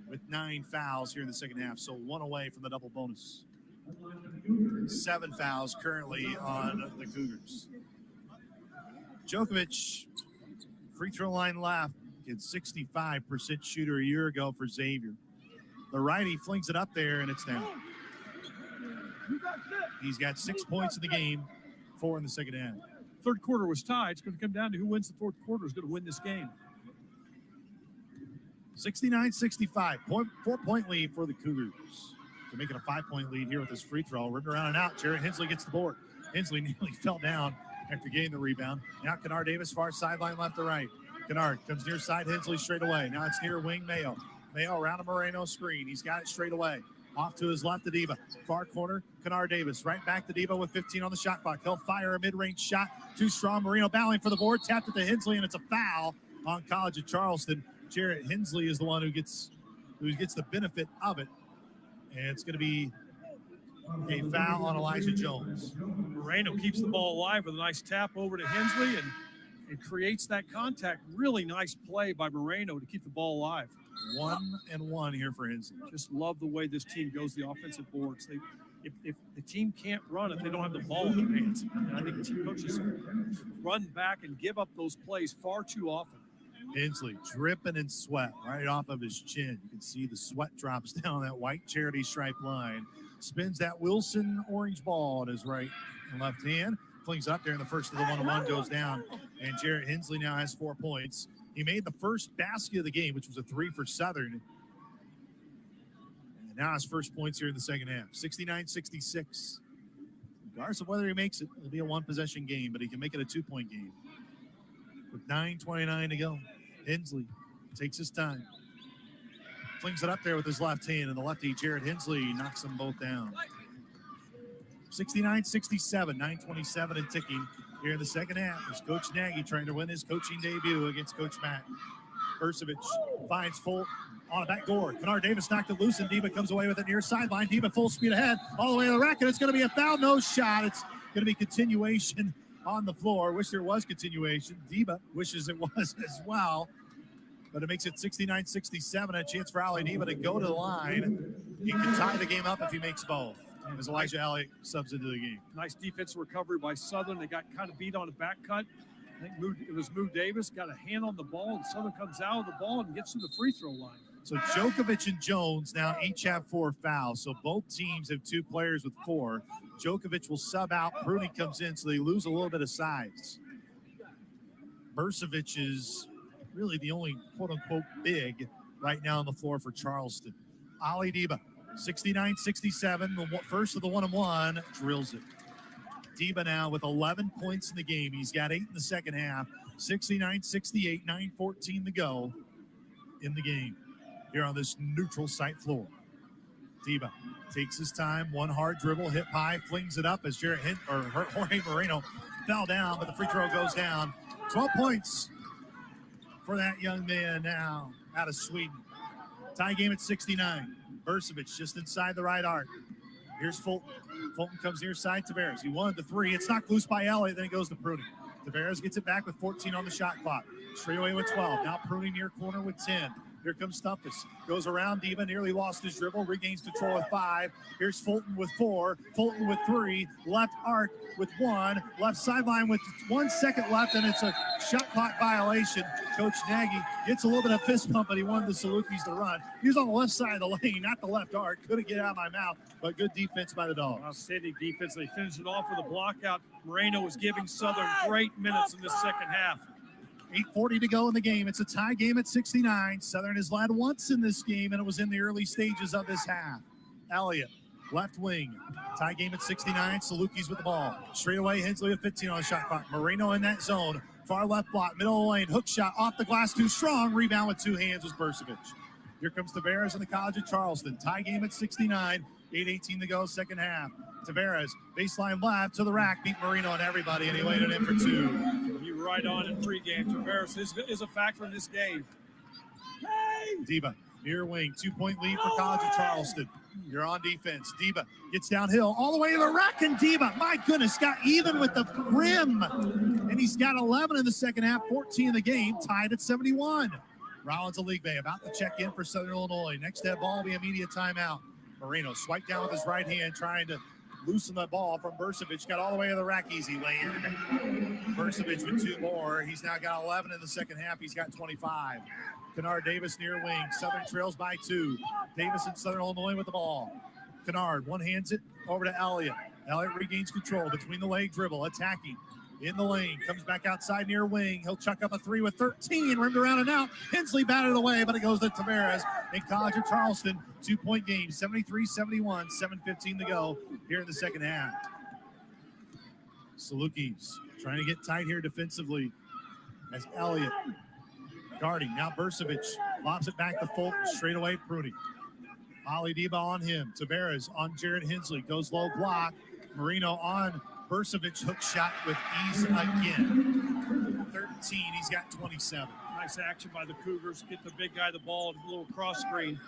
with 9 fouls here in the second half. So 1 away from the double bonus. 7 fouls currently on the Cougars. Djokovic, free throw line left. Gets 65% shooter a year ago for Xavier. The righty flings it up there, and it's down. He's got 6 points in the game, 4 in the second half. Third quarter was tied. It's going to come down to who wins the fourth quarter is going to win this game. 69-65, 4-point lead for the Cougars. To make it a 5-point lead here with this free throw. Ripped around and out. Jared Hensley gets the board. Hensley nearly fell down after getting the rebound. Now Kennard Davis, far sideline, left to right. Kennard comes near side Hensley straight away. Now it's near wing Mayo. Mayo around a Moreno screen. He's got it straight away. Off to his left to Diva. Far corner, Kennard Davis. Right back to Diva with 15 on the shot clock. He'll fire a mid-range shot. Too strong. Marino battling for the board. Tapped it to Hensley, and it's a foul on College of Charleston. Jarrett Hensley is the one who gets the benefit of it. And it's going to be a foul on Elijah Jones. Moreno keeps the ball alive with a nice tap over to Hensley, and it creates that contact. Really nice play by Moreno to keep the ball alive. 1-1 here for Hensley. Just love the way this team goes the offensive boards. If the team can't run, if they don't have the ball in their hands, and I think the team coaches run back and give up those plays far too often. Hensley dripping in sweat right off of his chin. You can see the sweat drops down that white charity stripe line. Spins that Wilson orange ball at his right and left hand. Flings up there, and the first of the 1-on-1 goes down. And Jarrett Hensley now has 4 points. He made the first basket of the game, which was a 3 for Southern. And now his first points here in the second half. 69-66. Regardless of whether he makes it, it'll be a one-possession game, but he can make it a 2-point game. With 9:29 to go, Hensley takes his time. Flings it up there with his left hand, and the lefty, Jarrett Hensley, knocks them both down. 69-67, 9:27 and ticking here in the second half. As Coach Nagy trying to win his coaching debut against Coach Matt. Burcevic finds Fulton on a back door. Kennard Davis knocked it loose, and Diva comes away with it near sideline. Diva full speed ahead, all the way to the rack, and it's going to be a foul, no shot. It's going to be continuation on the floor. Wish there was continuation. Diva wishes it was as well. But it makes it 69-67, a chance for Ali Diva to go to the line. He can tie the game up if he makes both. As Elijah Alley subs into the game. Nice defensive recovery by Southern. They got kind of beat on a back cut. I think it was Moo Davis got a hand on the ball, and Southern comes out of the ball and gets to the free throw line. So Djokovic and Jones now each have 4 fouls. So both teams have 2 players with 4. Djokovic will sub out. Bruni comes in, so they lose a little bit of size. Burcevic is really the only quote-unquote big right now on the floor for Charleston. Ali Diba, 69-67, the first of the 1-on-1, drills it. Diba now with 11 points in the game. He's got 8 in the second half. 69-68, 9:14 to go in the game here on this neutral site floor. Diba takes his time, one hard dribble, hip high, flings it up as Jorge Moreno fell down, but the free throw goes down. 12 points for that young man now out of Sweden. Tie game at 69. Burcevic just inside the right arc. Here's Fulton. Fulton comes near side. Tavares. He wanted the 3. It's knocked loose by Elliott. Then it goes to Pruning. Tavares gets it back with 14 on the shot clock. Straight away with 12. Now Pruning near corner with 10. Here comes Stumpus. Goes around Diva. Nearly lost his dribble. Regains control with 5. Here's Fulton with 4. Fulton with 3. Left arc with 1. Left sideline with 1 second left, and it's a shot clock violation. Coach Nagy gets a little bit of fist pump, but he wanted the Salukis to run. He was on the left side of the lane, not the left arc. Couldn't get it out of my mouth, but good defense by the Dogs. Outstanding defense. They finished it off with a block out. Moreno was giving Southern great minutes in the second half. 8:40 to go in the game. It's a tie game at 69. Southern has led once in this game, and it was in the early stages of this half. Elliott, left wing. Tie game at 69. Salukis with the ball. Straight away, Hensley with 15 on the shot clock. Moreno in that zone. Far left block, middle of the lane. Hook shot off the glass, too strong. Rebound with 2 hands was Burcevic. Here comes Tavares in the College of Charleston. Tie game at 69. 8:18 to go, second half. Tavares, baseline left to the rack, beat Marino and everybody, and he laid it in for 2. You were right on in pregame. Tavares is a factor in this game. Diba, near wing, 2-point lead for College of Charleston. You're on defense. Diba gets downhill all the way to the rack, and Diba, my goodness, got even with the rim. And he's got 11 in the second half, 14 in the game, tied at 71. Rollins of League Bay about to check in for Southern Illinois. Next dead ball will be immediate timeout. Moreno swiped down with his right hand, trying to loosen the ball from Burcevic. Got all the way to the rack, easy lane. Burcevic with 2 more. He's now got 11 in the second half. He's got 25. Kennard Davis near wing. Southern trails by 2. Davis and Southern Illinois with the ball. Kennard one-hands it over to Elliott. Elliott regains control between the leg dribble, attacking in the lane. Comes back outside near wing. He'll chuck up a 3 with 13. Rimmed around and out. Hensley batted away, but it goes to Tavares. In College of Charleston, 2-point game, 73-71, 7:15 to go here in the second half. Salukis trying to get tight here defensively as Elliott guarding. Now Burcevic lobs it back to Fulton. Straight away, Pruning. Ali Deba on him. Tavares on Jared Hensley. Goes low block. Marino on Burcevic. Hook shot with ease again. 13. He's got 27. Nice action by the Cougars. Get the big guy the ball, a little cross screen.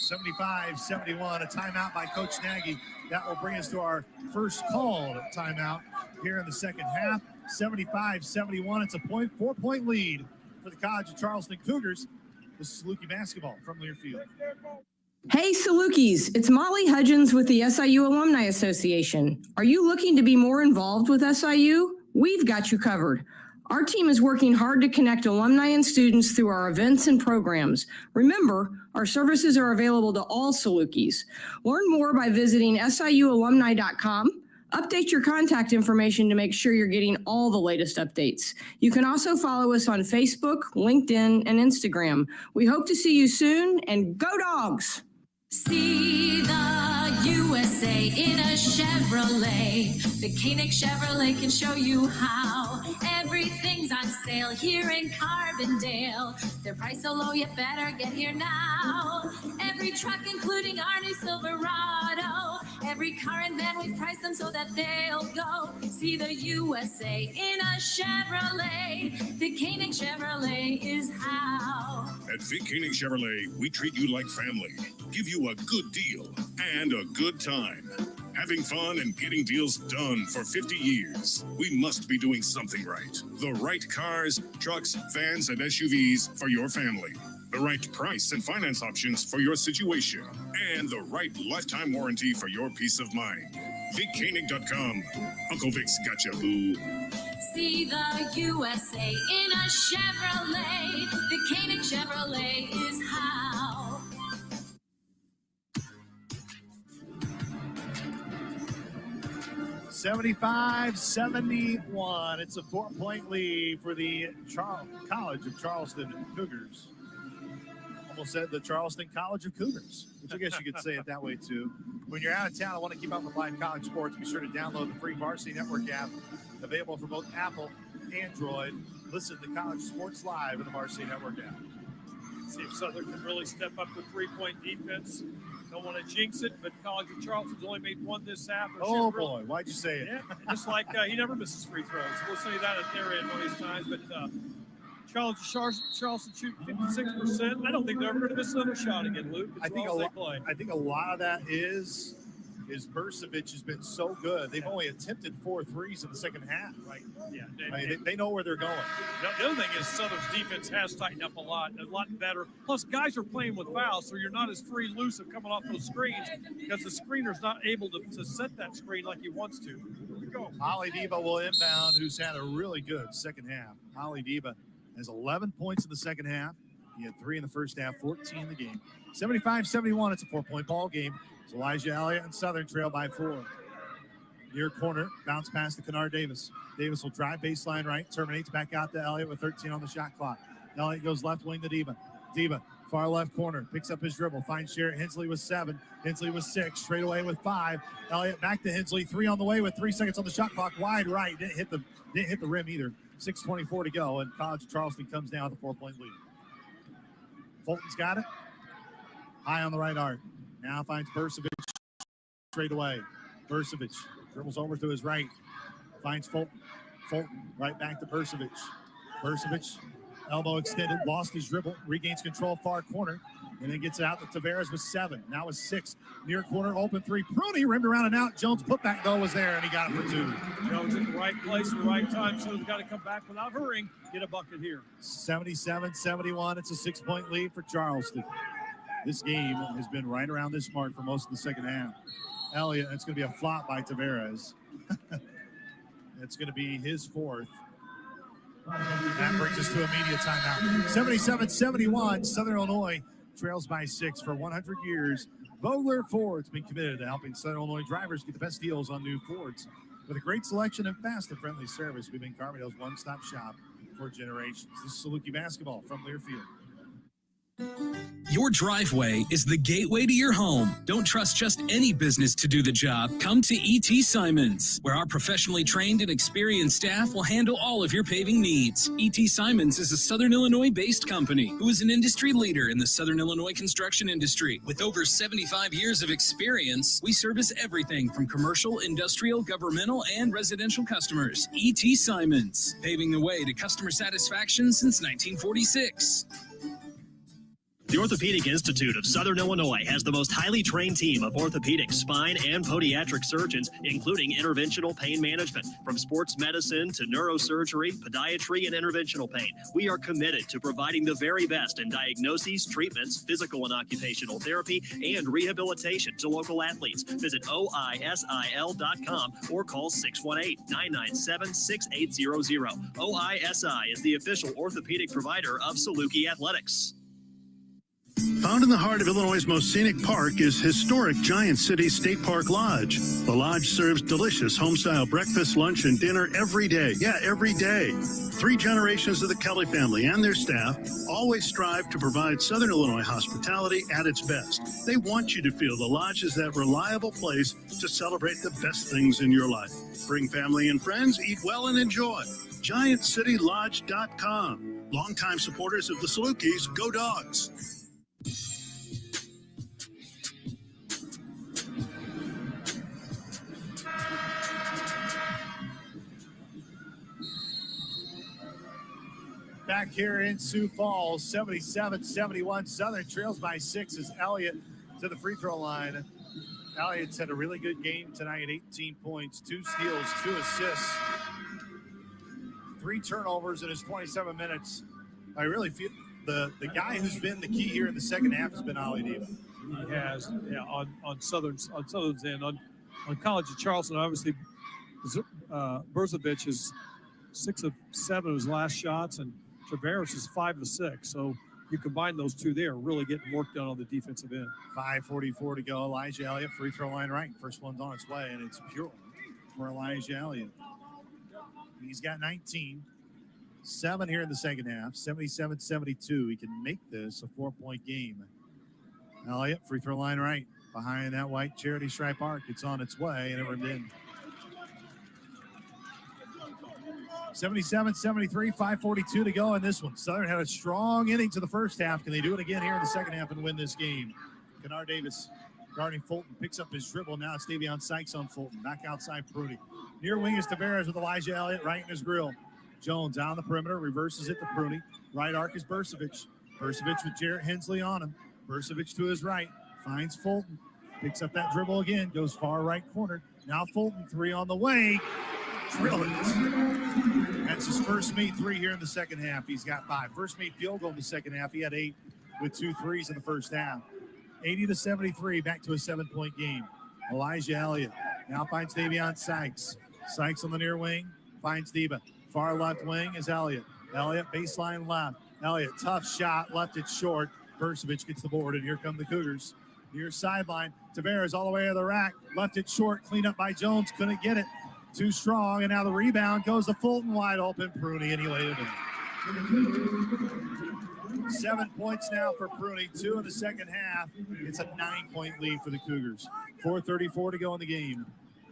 75-71. A timeout by Coach Nagy. That will bring us to our first called timeout here in the second half. 75-71. It's a 4-point lead for the College of Charleston Cougars. This is Saluki basketball from Learfield. Hey, Salukis, it's Molly Hudgens with the SIU Alumni Association. Are you looking to be more involved with SIU? We've got you covered. Our team is working hard to connect alumni and students through our events and programs. Remember, our services are available to all Salukis. Learn more by visiting siualumni.com. Update your contact information to make sure you're getting all the latest updates. You can also follow us on Facebook, LinkedIn, and Instagram. We hope to see you soon, and go Dogs! See the USA in a Chevrolet. The Koenig Chevrolet can show you how. Everything's on sale here in Carbondale. Their price so low, you better get here now. Every truck, including our new Silverado. Every car and van, we've priced them so that they'll go. See the USA in a Chevrolet. The Koenig Chevrolet is how. At Vic Koenig Chevrolet, we treat you like family, give you a good deal and a good time. Having fun and getting deals done for 50 years. We must be doing something right. The right cars, trucks, vans, and SUVs for your family. The right price and finance options for your situation. And the right lifetime warranty for your peace of mind. VicKoenig.com. Uncle Vic's got you, boo. See the USA in a Chevrolet. The Koenig Chevrolet is how. $75-71. It's a 4-point lead for the College of Charleston Cougars. Almost said the Charleston College of Cougars, which I guess you could say it that way too. When you're out of town and want to keep up with live college sports, be sure to download the free Varsity Network app, available for both Apple, Android. Listen to college sports live in the Varsity Network app. See if Southern can really step up the three-point defense. Don't want to jinx it, but College of Charleston's only made one this half. Oh, boy. Why'd you say it? Yeah, just like he never misses free throws. We'll say that at their end one of these times, but College of Charleston shoot 56%. I don't think they're ever going to miss another shot again, Luke, I think a lot of that is Burcevic has been so good. They've only attempted 4 threes in the second half. Right. Yeah. They know where they're going. The other thing is Southern's defense has tightened up a lot better. Plus, guys are playing with fouls, so you're not as free loose of coming off those screens because the screener's not able to set that screen like he wants to. Here we go. Ali Deba will inbound, who's had a really good second half. Ali Deba has 11 points in the second half. He had 3 in the first half, 14 in the game. 75-71, it's a 4-point ball game. It's Elijah Elliott and Southern trail by 4. Near corner, bounce pass to Kennard Davis. Davis will drive baseline right, terminates back out to Elliott with 13 on the shot clock. Elliott goes left wing to Deba. Deba, far left corner, picks up his dribble, finds Sherritt Hensley with 7. Hensley with 6, straight away with 5. Elliott back to Hensley, 3 on the way with 3 seconds on the shot clock, wide right. Didn't hit the rim either. 6:24 to go, and College of Charleston comes down with a 4-point lead. Fulton's got it. High on the right arc. Now finds Burcevic straight away. Burcevic dribbles over to his right. Finds Fulton. Fulton right back to Burcevic. Burcevic, elbow extended, lost his dribble, regains control far corner, and then gets it out to Tavares with 7. Now with 6. Near corner, open 3. Pruney rimmed around and out. Jones' putback goal was there, and he got it for 2. Jones in the right place at the right time, so he's got to come back without hurrying. Get a bucket here. 77-71. It's a 6-point lead for Charleston. This game has been right around this mark for most of the second half. Elliott, it's going to be a flop by Tavares. It's going to be his 4th. That brings us to a media timeout. 77-71, Southern Illinois trails by 6 for 100 years. Vogler Ford's been committed to helping Southern Illinois drivers get the best deals on new Fords. With a great selection and fast and friendly service, we've been Carbondale's one-stop shop for generations. This is Saluki basketball from Learfield. Your driveway is the gateway to your home. Don't trust just any business to do the job. Come to E.T. Simons, where our professionally trained and experienced staff will handle all of your paving needs. E.T. Simons is a Southern Illinois-based company who is an industry leader in the Southern Illinois construction industry. With over 75 years of experience, we service everything from commercial, industrial, governmental, and residential customers. E.T. Simons, paving the way to customer satisfaction since 1946. The Orthopedic Institute of Southern Illinois has the most highly trained team of orthopedic, spine, and podiatric surgeons, including interventional pain management. From sports medicine to neurosurgery, podiatry, and interventional pain, we are committed to providing the very best in diagnoses, treatments, physical and occupational therapy, and rehabilitation to local athletes. Visit oisil.com or call 618-997-6800. OISI is the official orthopedic provider of Saluki Athletics. Found in the heart of Illinois' most scenic park is historic Giant City State Park Lodge. The lodge serves delicious home-style breakfast, lunch, and dinner every day. Yeah, every day. 3 generations of the Kelly family and their staff always strive to provide Southern Illinois hospitality at its best. They want you to feel the lodge is that reliable place to celebrate the best things in your life. Bring family and friends, eat well, and enjoy. GiantCityLodge.com. Longtime supporters of the Salukis, go Dogs. Back here in Sioux Falls, 77-71. Southern trails by 6 as Elliott to the free throw line. Elliott's had a really good game tonight, 18 points, 2 steals, 2 assists, 3 turnovers in his 27 minutes. I really feel the guy who's been the key here in the second half has been Ali Diva. He has, yeah, on Southern's end. On College of Charleston, obviously, Berzovic is 6 of 7 of his last shots, and Tavares is 5 of 6. So you combine those two there, really getting work done on the defensive end. 5:44 to go. Elijah Elliott, free throw line right. First one's on its way, and it's pure for Elijah Elliott. He's got 19. 7 here in the second half, 77-72. He can make this a 4-point game. Elliott, free throw line right. Behind that white charity stripe arc. It's on its way, and it rimmed in. 77-73, 5:42 to go in this one. Southern had a strong inning to the first half. Can they do it again here in the second half and win this game? Kennard Davis guarding Fulton, picks up his dribble. Now it's Davion Sykes on Fulton. Back outside Prudy. Near wing is Tavares with Elijah Elliott right in his grill. Jones on the perimeter, reverses it to Prudy. Right arc is Berzovic. Berzovic with Jarrett Hensley on him. Berzovic to his right, finds Fulton. Picks up that dribble again, goes far right corner. Now Fulton, 3 on the way. Drill it. That's his first made 3 here in the second half. He's got 5. First made field goal in the second half. He had 8 with 2 threes in the first half. 80-73, back to a 7-point game. Elijah Elliott now finds Davion Sykes. Sykes on the near wing, finds Diba. Far left wing is Elliott. Elliott baseline left. Elliott, tough shot, left it short. Berzovic gets the board, and here come the Cougars. Near sideline, Tavares all the way to the rack. Left it short, cleaned up by Jones, couldn't get it. Too strong, and now the rebound goes to Fulton, wide open. Pruny, and he laid it in. 7 points now for Pruny, 2 in the second half. It's a 9-point lead for the Cougars. 4:34 to go in the game.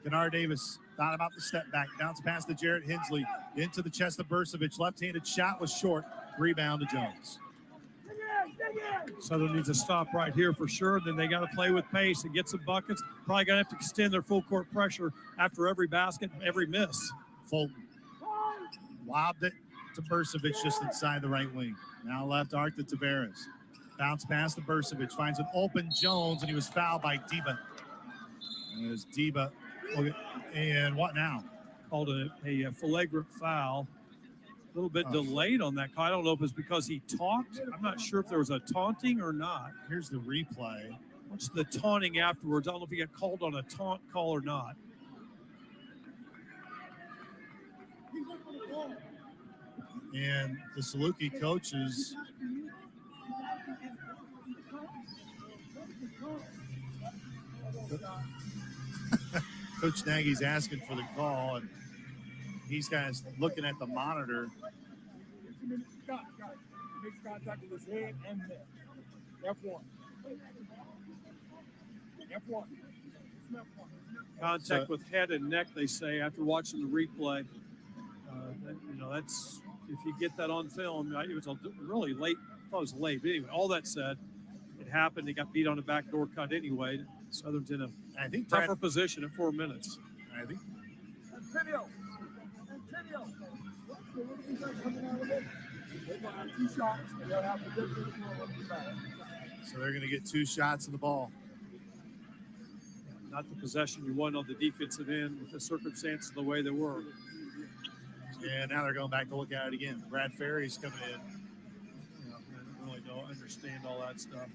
Kennard Davis thought about the step back, bounce pass to Jarrett Hensley, into the chest of Berzovic. Left-handed shot was short, rebound to Jones. Southern needs to stop right here for sure. Then they got to play with pace and get some buckets. Probably going to have to extend their full court pressure after every basket, every miss. Fulton lobbed it to Berzovic just inside the right wing. Now left arc to Tavares. Bounce pass to Berzovic. Finds an open Jones, and he was fouled by Diba. There's Diba. And what now? Called a flagrant foul. A little bit delayed on that call. I don't know if it's because he talked. I'm not sure if there was a taunting or not. Here's the replay. What's the taunting afterwards? I don't know if he got called on a taunt call or not. And the Saluki coaches Coach Nagy's asking for the call, and he's kind of looking at the monitor. Makes contact with his head and neck. F1. Contact with head and neck, they say, after watching the replay. That's if you get that on film. It was really late. I thought it was late. But anyway, all that said, it happened. They got beat on a backdoor cut anyway. Southern's in a tougher position at 4 minutes. I think. So they're going to get 2 shots of the ball. Not the possession you won on the defensive end with the circumstances the way they were. And now they're going back to look at it again. Brad Ferry's coming in. I really don't understand all that stuff.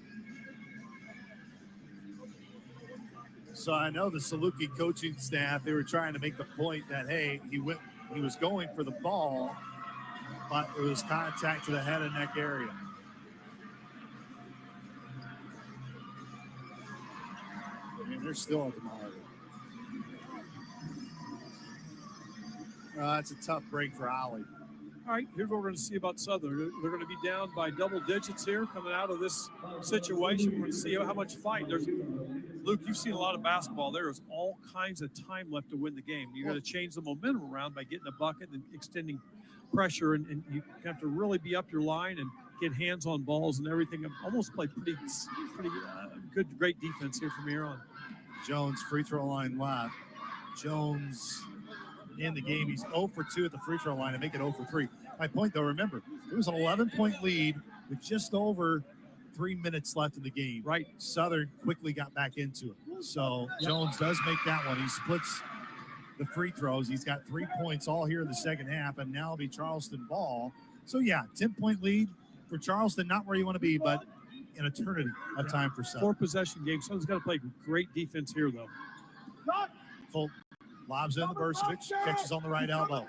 So I know the Saluki coaching staff, they were trying to make the point that, hey, he was going for the ball, but it was contact to the head and neck area. And they're still at the monitor. That's a tough break for Ollie. All right, here's what we're going to see about Southern. They're going to be down by double digits here coming out of this situation. We're going to see how much fight. Luke, you've seen a lot of basketball. There is all kinds of time left to win the game. You got to change the momentum around by getting a bucket and extending pressure, and you have to really be up your line and get hands on balls and everything. Almost play pretty good, great defense here from here on. Jones free throw line left. Jones in the game. He's 0 for 2 at the free throw line and make it 0 for 3. My point, though, remember, it was an 11-point lead with just over 3 minutes left in the game. Right. Southern quickly got back into it. So Jones does make that one. He splits the free throws. He's got 3 points all here in the second half, and now it'll be Charleston ball. So, 10-point lead for Charleston. Not where you want to be, but an eternity of time for Southern. 4-possession game. Southern's got to play great defense here, though. Full lobs in the Bursovic, catches on the right elbow.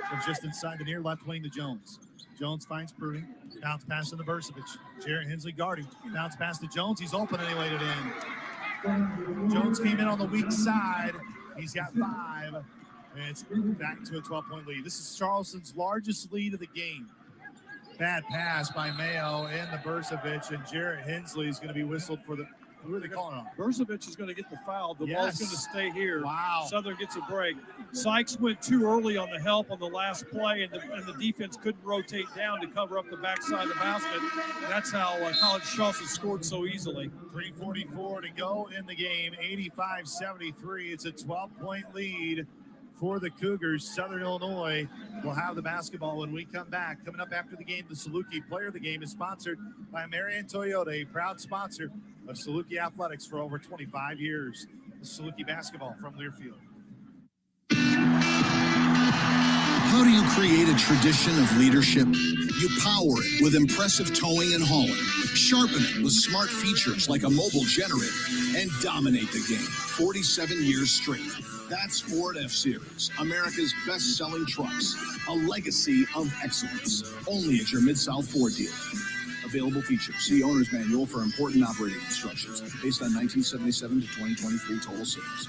From just inside the near left wing to Jones. Jones finds Pruning. Bounce pass to the Bursovic. Jarrett Hensley guarding. Bounce pass to Jones. He's open and he laid it in. Jones came in on the weak side. He's got 5. And it's back to a 12-point lead. This is Charleston's largest lead of the game. Bad pass by Mayo and the Bursovic, and Jarrett Hensley is going to be whistled for the. Who are they calling on? Bursovic is going to get the foul. The ball's going to stay here. Wow. Southern gets a break. Sykes went too early on the help on the last play, and the defense couldn't rotate down to cover up the backside of the basket. And that's how College Charleston scored so easily. 3:44 to go in the game, 85-73. It's a 12-point lead for the Cougars. Southern Illinois will have the basketball when we come back. Coming up after the game, the Saluki Player of the Game is sponsored by Marion Toyota, a proud sponsor of Saluki Athletics for over 25 years. The Saluki basketball from Learfield. How do you create a tradition of leadership? You power it with impressive towing and hauling, sharpen it with smart features like a mobile generator, and dominate the game 47 years straight. That's Ford F-Series, America's best-selling trucks, a legacy of excellence. Only at your Mid-South Ford dealer. Available features. See Owner's Manual for important operating instructions based on 1977 to 2023 total sales.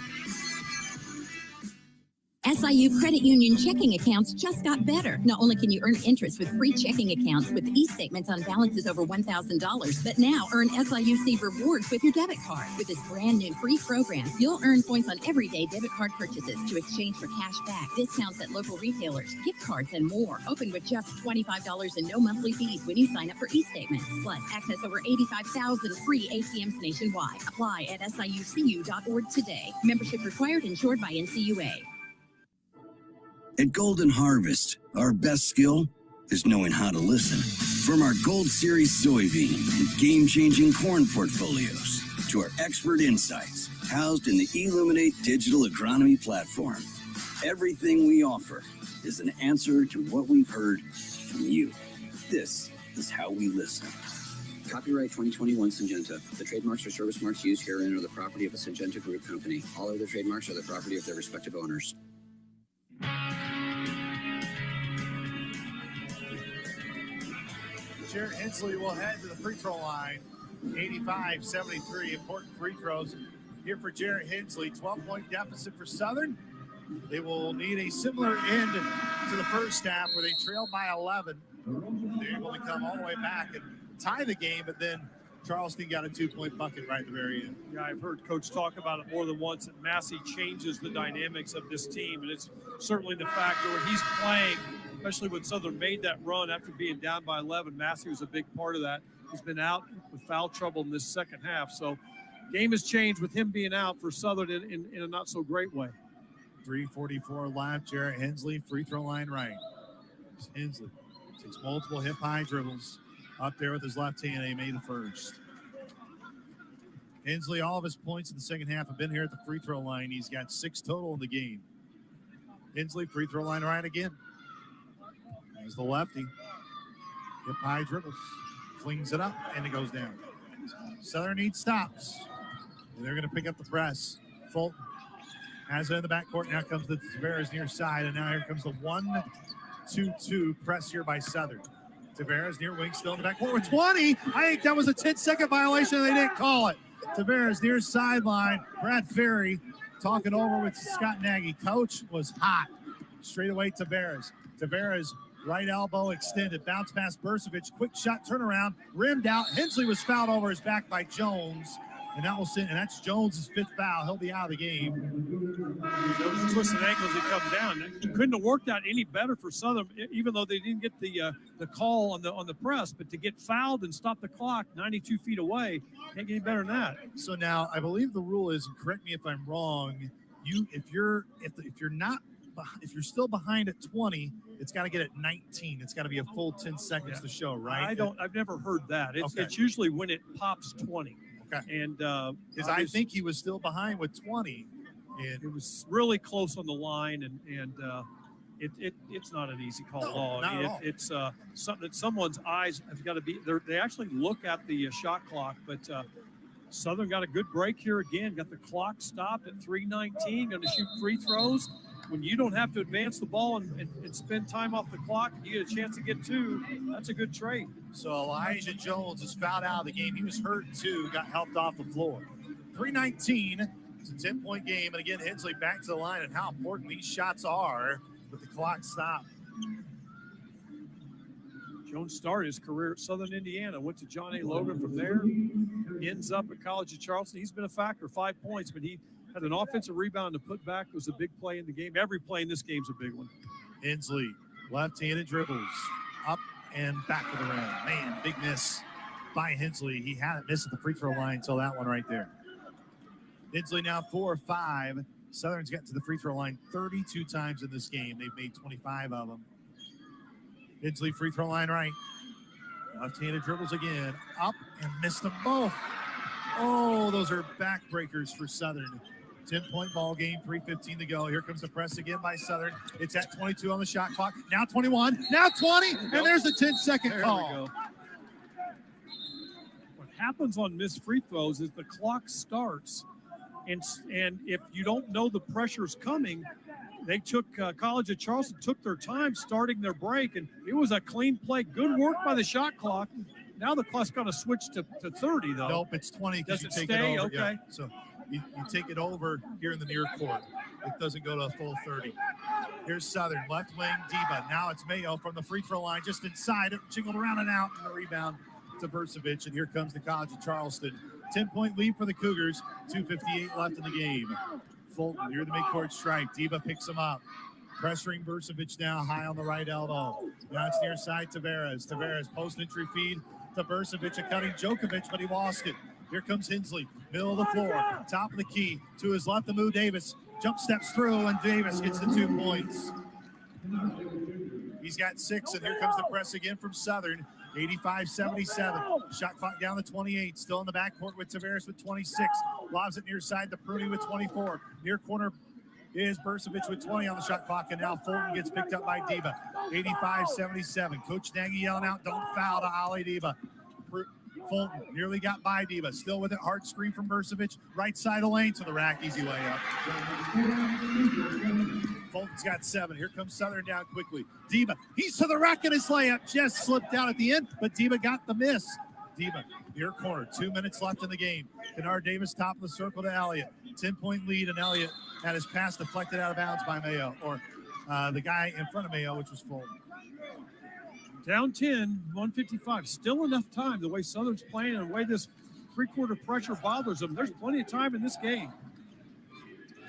SIU Credit Union checking accounts just got better. Not only can you earn interest with free checking accounts with e-statements on balances over $1,000, but now earn SIUC rewards with your debit card. With this brand new free program, you'll earn points on everyday debit card purchases to exchange for cash back, discounts at local retailers, gift cards, and more. Open with just $25 and no monthly fees when you sign up for e-statements. Plus, access over 85,000 free ATMs nationwide. Apply at SIUCU.org today. Membership required, insured by NCUA. At Golden Harvest, our best skill is knowing how to listen. From our Gold Series soybean and game-changing corn portfolios to our expert insights housed in the Illuminate digital agronomy platform, everything we offer is an answer to what we've heard from you. This is how we listen. Copyright 2021 Syngenta. The trademarks or service marks used herein are the property of the Syngenta Group Company. All other trademarks are the property of their respective owners. Jarrett Hensley will head to the free throw line. 85-73. Important free throws here for Jarrett Hensley. 12-point deficit for Southern. They will need a similar end to the first half where they trailed by 11. They're able to come all the way back and tie the game, but then Charleston got a 2-point bucket right at the very end. Yeah, I've heard Coach talk about it more than once, that Massey changes the dynamics of this team, and it's certainly the factor when he's playing, especially when Southern made that run after being down by 11. Massey was a big part of that. He's been out with foul trouble in this second half, so game has changed with him being out for Southern in a not-so-great way. 3:44 left. Jarrett Hensley, free throw line right. Hensley takes multiple hip-high dribbles up there with his left hand, and he made the first. Hensley, all of his points in the second half have been here at the free throw line. He's got 6 total in the game. Hensley, free throw line right again. There's the lefty. Hip-high dribbles. Flings it up, and it goes down. Southern needs stops. And they're going to pick up the press. Fulton has it in the backcourt. Now comes the Tavares near side, and now here comes the 1-2-2 press here by Southern. Tavares near wing, still in the backcourt with 20. I think that was a 10-second violation. They didn't call it. Tavares near sideline. Brad Ferry talking over with Scott Nagy. Coach was hot. Straight away, Tavares. Tavares, right elbow extended. Bounce pass, Burcevic. Quick shot, turnaround. Rimmed out. Hensley was fouled over his back by Jones. And that will send, and that's Jones' 5th foul. He'll be out of the game. Those twisted ankles that come down. He couldn't have worked out any better for Southern, even though they didn't get the call on the press. But to get fouled and stop the clock 92 feet away, can't get any better than that. So now I believe the rule is, and correct me if I'm wrong, if you're still behind at 20, it's got to get at 19. It's got to be a full 10 seconds to show, right? I've never heard that. It's, Okay. it's usually when it pops 20. Okay. And because I think he was still behind with 20. And it was really close on the line, and it's not an easy call at all. Not at all. It's something that someone's eyes have got to be. They actually look at the shot clock, but Southern got a good break here again. Got the clock stopped at 3:19. Going to shoot free throws. When you don't have to advance the ball and spend time off the clock, you get a chance to get 2. That's a good trade. So Elijah Jones is fouled out of the game. He was hurt too, got helped off the floor. 3:19. It's a 10-point game. And again, Hensley back to the line, and how important these shots are with the clock stopped. Jones started his career at Southern Indiana, went to John A. Logan from there, ends up at College of Charleston. He's been a factor, 5 points, but he had an offensive rebound to put back. It was a big play in the game. Every play in this game is a big one. Hensley, left-handed dribbles, up and back to the rim. Man, big miss by Hensley. He hadn't missed at the free throw line until that one right there. Hensley now 4 of 5. Southern's gotten to the free throw line 32 times in this game. They've made 25 of them. Hensley, free throw line right. Left-handed dribbles again. Up and missed them both. Oh, those are backbreakers for Southern. 10-point ball game, 3:15 to go. Here comes the press again by Southern. It's at 22 on the shot clock. Now 21, now 20, and there's the 10-second call. There we go. What happens on missed free throws is the clock starts, and if you don't know the pressure's coming, they took College of Charleston took their time starting their break, and it was a clean play. Good work by the shot clock. Now the clock's got to switch to 30, though. Nope, it's 20 because you take stay? it over. Okay. Yeah. So you take it over here in the near court. It doesn't go to a full 30. Here's Southern, left wing, Diba. Now it's Mayo from the free throw line, just inside it, jingled around and out, and the rebound to Burcevic. And here comes the College of Charleston. 10-point lead for the Cougars, 2:58 left in the game. Fulton near the midcourt stripe. Diba picks him up. Pressuring Burcevic now, high on the right elbow. Now it's near side Tavares. Tavares post-entry feed to Burcevic, a cutting Djokovic, but he lost it. Here comes Hensley, middle of the floor, top of the key. To his left, Amu Davis jump steps through, and Davis gets the 2 points. He's got 6, and here comes the press again from Southern. 85-77. Shot clock down to 28. Still in the backcourt with Tavares with 26. Lobs it near side to Pruny with 24. Near corner is Burcevic with 20 on the shot clock, and now Fulton gets picked up by Diba. 85-77. Coach Nagy yelling out, don't foul to Ali Diba. Fulton nearly got by Diba. Still with it. Hard screen from Burcevic. Right side of the lane to the rack. Easy layup. Fulton's got 7. Here comes Southern down quickly. Diba, he's to the rack in his layup. Just slipped out at the end, but Diba got the miss. Diba, near corner. 2 minutes left in the game. Kennard Davis, top of the circle to Elliott. 10-point lead, and Elliott had his pass deflected out of bounds by Mayo, or the guy in front of Mayo, which was Fulton. Down 10, 155. Still enough time, the way Southern's playing and the way this three-quarter pressure bothers them. There's plenty of time in this game.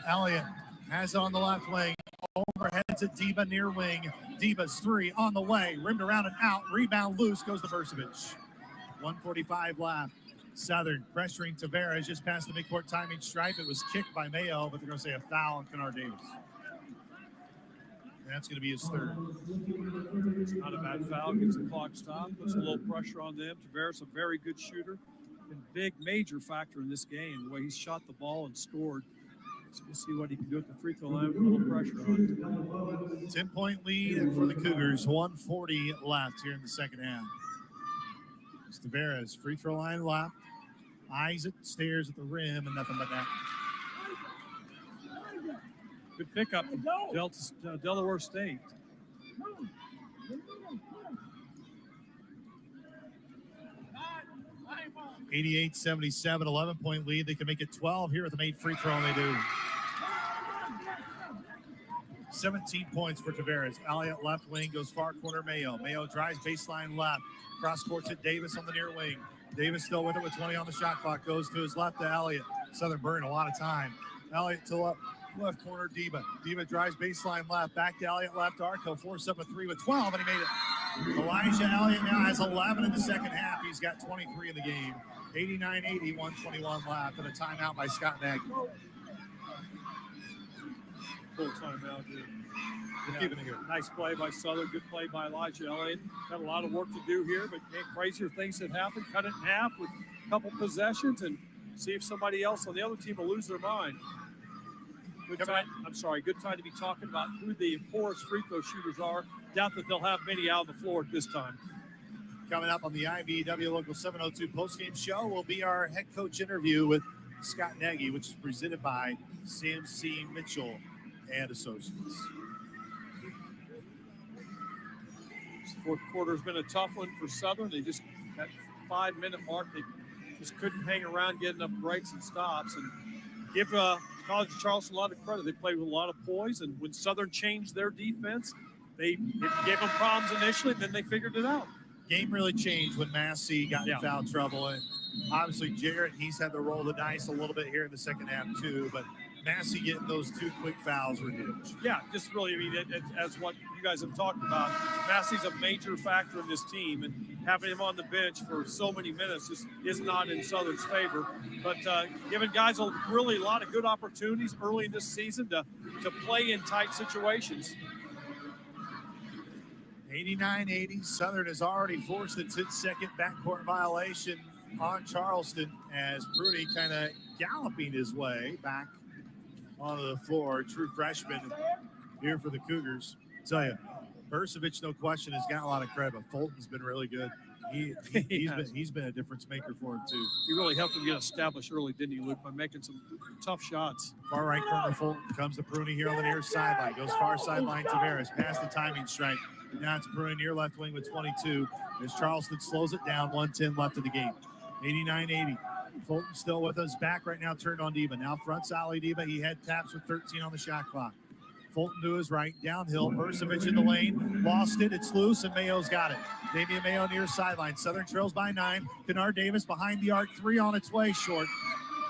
Elliott has it on the left wing. Overhead to Diba near wing. Diba's three on the way. Rimmed around and out. Rebound loose goes to Versevich. 1:45 left. Southern pressuring Tavares just past the midcourt timing stripe. It was kicked by Mayo, but they're going to say a foul on Kennard Davis. That's going to be his third. It's not a bad foul. Gets the clock stopped. Puts a little pressure on them. Tavares, a very good shooter. And big, major factor in this game, the way he's shot the ball and scored. So we'll see what he can do at the free throw line with a little pressure on it. 10-point lead for the Cougars. 1:40 left here in the second half. Tavares, free throw line left. Eyes it, stares at the rim, and nothing but that. Good pickup from Delaware State. (88-77), 11-point lead. They can make it 12 here at the made free throw, and they do. 17 points for Tavares. Elliott left wing goes far corner. Mayo. Mayo drives baseline left. Cross court to Davis on the near wing. Davis still with it with 20 on the shot clock. Goes to his left to Elliott. Southern burning a lot of time. Elliott to left corner. Diba. Diba drives baseline left. Back to Elliott left. Arco forced up a three with 12, and he made it. Elijah Elliott now has 11 in the second half. He's got 23 in the game. 89-80, 1:21 left, and a timeout by Scott Nagy. Full timeout here. We're keeping it here. Nice play by Southern. Good play by Elijah Elliott. Got a lot of work to do here, but crazier things that happen. Cut it in half with a couple possessions and see if somebody else on the other team will lose their mind. Good time to be talking about who the poorest free throw shooters are. Doubt that they'll have many out on the floor at this time. Coming up on the IBEW Local 702 postgame show will be our head coach interview with Scott Nagy, which is presented by Sam C. Mitchell and Associates. This fourth quarter has been a tough one for Southern. They just, that 5-minute mark, they just couldn't hang around, get enough breaks and stops. And give College of Charleston a lot of credit. They played with a lot of poise, and when Southern changed their defense, it gave them problems initially, and then they figured it out. Game really changed when Massey got in foul trouble. And obviously, Jarrett, he's had to roll the dice a little bit here in the second half, too. But Massey getting those 2 quick fouls were huge. Yeah, just really, I mean, as what you guys have talked about, Massey's a major factor in this team, and having him on the bench for so many minutes just is not in Southern's favor. But giving guys a lot of good opportunities early in this season to play in tight situations. 89-80, Southern has already forced a 10-second backcourt violation on Charleston as Prudy kind of galloping his way back onto the floor. True freshman here for the Cougars. I'll tell you, Versevich, no question, has got a lot of credit, but Fulton's been really good. He's been a difference maker for him, too. He really helped him get established early, didn't he, Luke, by making some tough shots. Far right corner, Fulton comes to Pruny here on the near sideline. Goes far sideline, Tavares, past the timing strike. Now it's Pruny near left wing with 22 as Charleston slows it down. 1:10 left in the game. 89-80. Fulton still with us. Back right now, turned on Diba. Now front Sally Diba. He head taps with 13 on the shot clock. Fulton to his right, downhill. Versevich in the lane. Lost it. It's loose, and Mayo's got it. Damian Mayo near sideline. Southern trails by 9. Kennard Davis behind the arc. 3 on its way, short.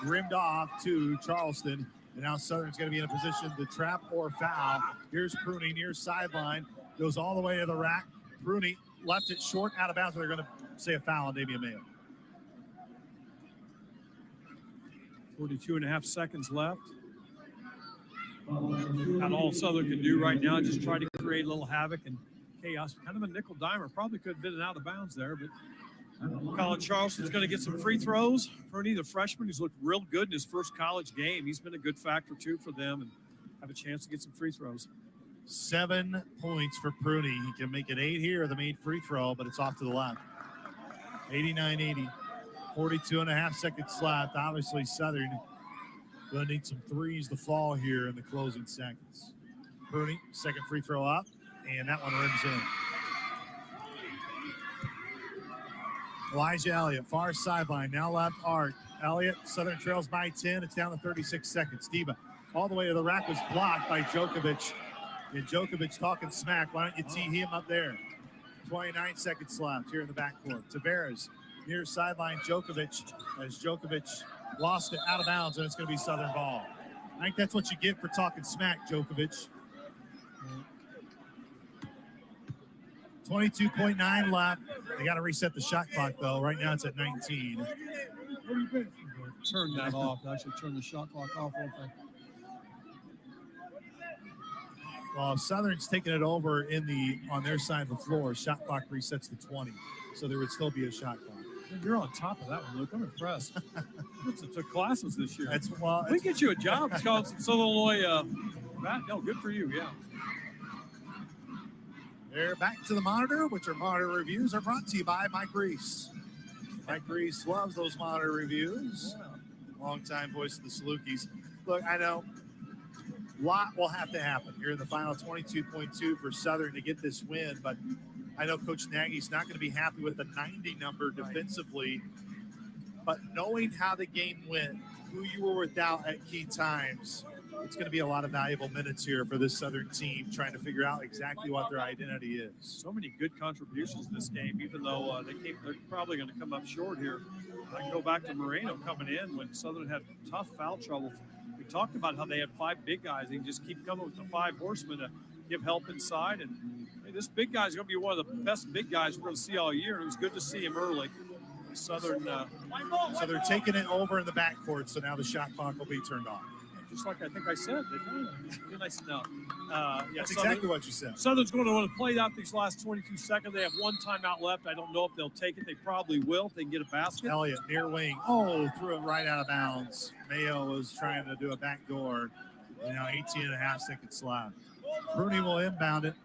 Rimmed off to Charleston. And now Southern's going to be in a position to trap or foul. Here's Pruny near sideline. Goes all the way to the rack. Pruny left it short, out of bounds. They're going to say a foul on Damian Mayo. 42.5 seconds left. Not all Southern can do right now, just try to create a little havoc and chaos. Kind of a nickel dimer. Probably could have been out of bounds there, but College Charleston's going to get some free throws. Pruny, the freshman, who's looked real good in his first college game. He's been a good factor, too, for them and have a chance to get some free throws. 7 points for Pruny. He can make it 8 here, the made free throw, but it's off to the left. 89-80. 42.5 seconds left. Obviously, Southern going to need some threes to fall here in the closing seconds. Pruny, second free throw up, and that one rims in. Elijah Elliott, far sideline, now left arc. Elliott, Southern trails by 10. It's down to 36 seconds. Diba all the way to the rack was blocked by Djokovic. And Djokovic talking smack. Why don't you tee him up there? 29 seconds left here in the backcourt. Tavares near sideline Djokovic as Djokovic lost it out of bounds, and it's going to be Southern ball. I think that's what you get for talking smack, Djokovic. 22.9 left. They got to reset the shot clock, though. Right now it's at 19. Turn that off. I should turn the shot clock off. Well, Southern's taking it over on their side of the floor. Shot clock resets to 20, so there would still be a shot clock. You're on top of that one, Luke. I'm impressed. Took classes this year. We can get you a job. It's called Southern Illinois. No, good for you. Yeah. They're back to the monitor, which our monitor reviews are brought to you by Mike Reese. Mike Reese loves those monitor reviews. Longtime voice of the Salukis. Look, I know a lot will have to happen here in the final 22.2 for Southern to get this win, but I know Coach Nagy's not going to be happy with the 90 number defensively, but knowing how the game went, who you were without at key times, it's going to be a lot of valuable minutes here for this Southern team trying to figure out exactly what their identity is. So many good contributions in this game, even though they're probably going to come up short here. I can go back to Moreno coming in when Southern had tough foul trouble. We talked about how they had 5 big guys. They can just keep coming with the 5 horsemen to give help inside. And hey, this big guy is going to be one of the best big guys we're going to see all year. And it was good to see him early. Southern. So they're taking it over in the backcourt. So now the shot clock will be turned off. Just like I think I said. That's exactly what you said. Southern's going to want to play out these last 22 seconds. They have 1 timeout left. I don't know if they'll take it. They probably will if they can get a basket. Elliott near wing. Threw it right out of bounds. Mayo was trying to do a backdoor. 18 and a half seconds left. Bruni will inbound it.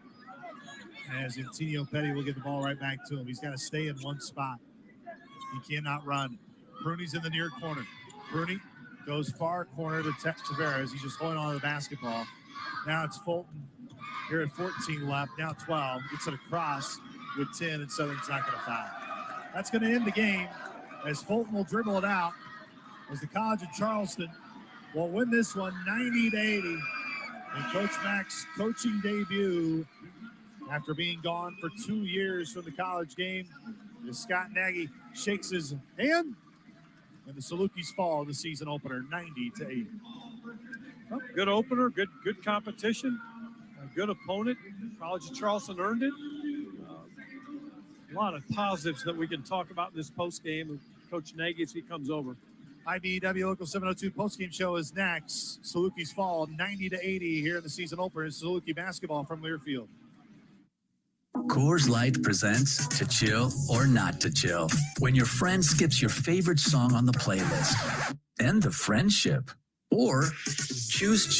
As Antonio Petty will get the ball right back to him. He's got to stay in one spot. He cannot run. Bruni's in the near corner. Bruni goes far corner to Tavares. He's just holding on to the basketball. Now it's Fulton here at 14 left. Now 12. Gets it across with 10, and Southern's not going to foul. That's going to end the game as Fulton will dribble it out as the College of Charleston will win this one 90-80. And Coach Mack's coaching debut after being gone for 2 years from the college game. As Scott Nagy shakes his hand, and the Salukis fall in the season opener 90-80. Well, good opener, good competition, a good opponent. College of Charleston earned it. A lot of positives that we can talk about in this postgame of Coach Nagy as he comes over. IBEW Local 702 postgame show is next. Salukis fall 90-80 here in the season opener. It's Saluki basketball from Learfield. Coors Light presents To Chill or Not to Chill. When your friend skips your favorite song on the playlist. End the friendship. Or choose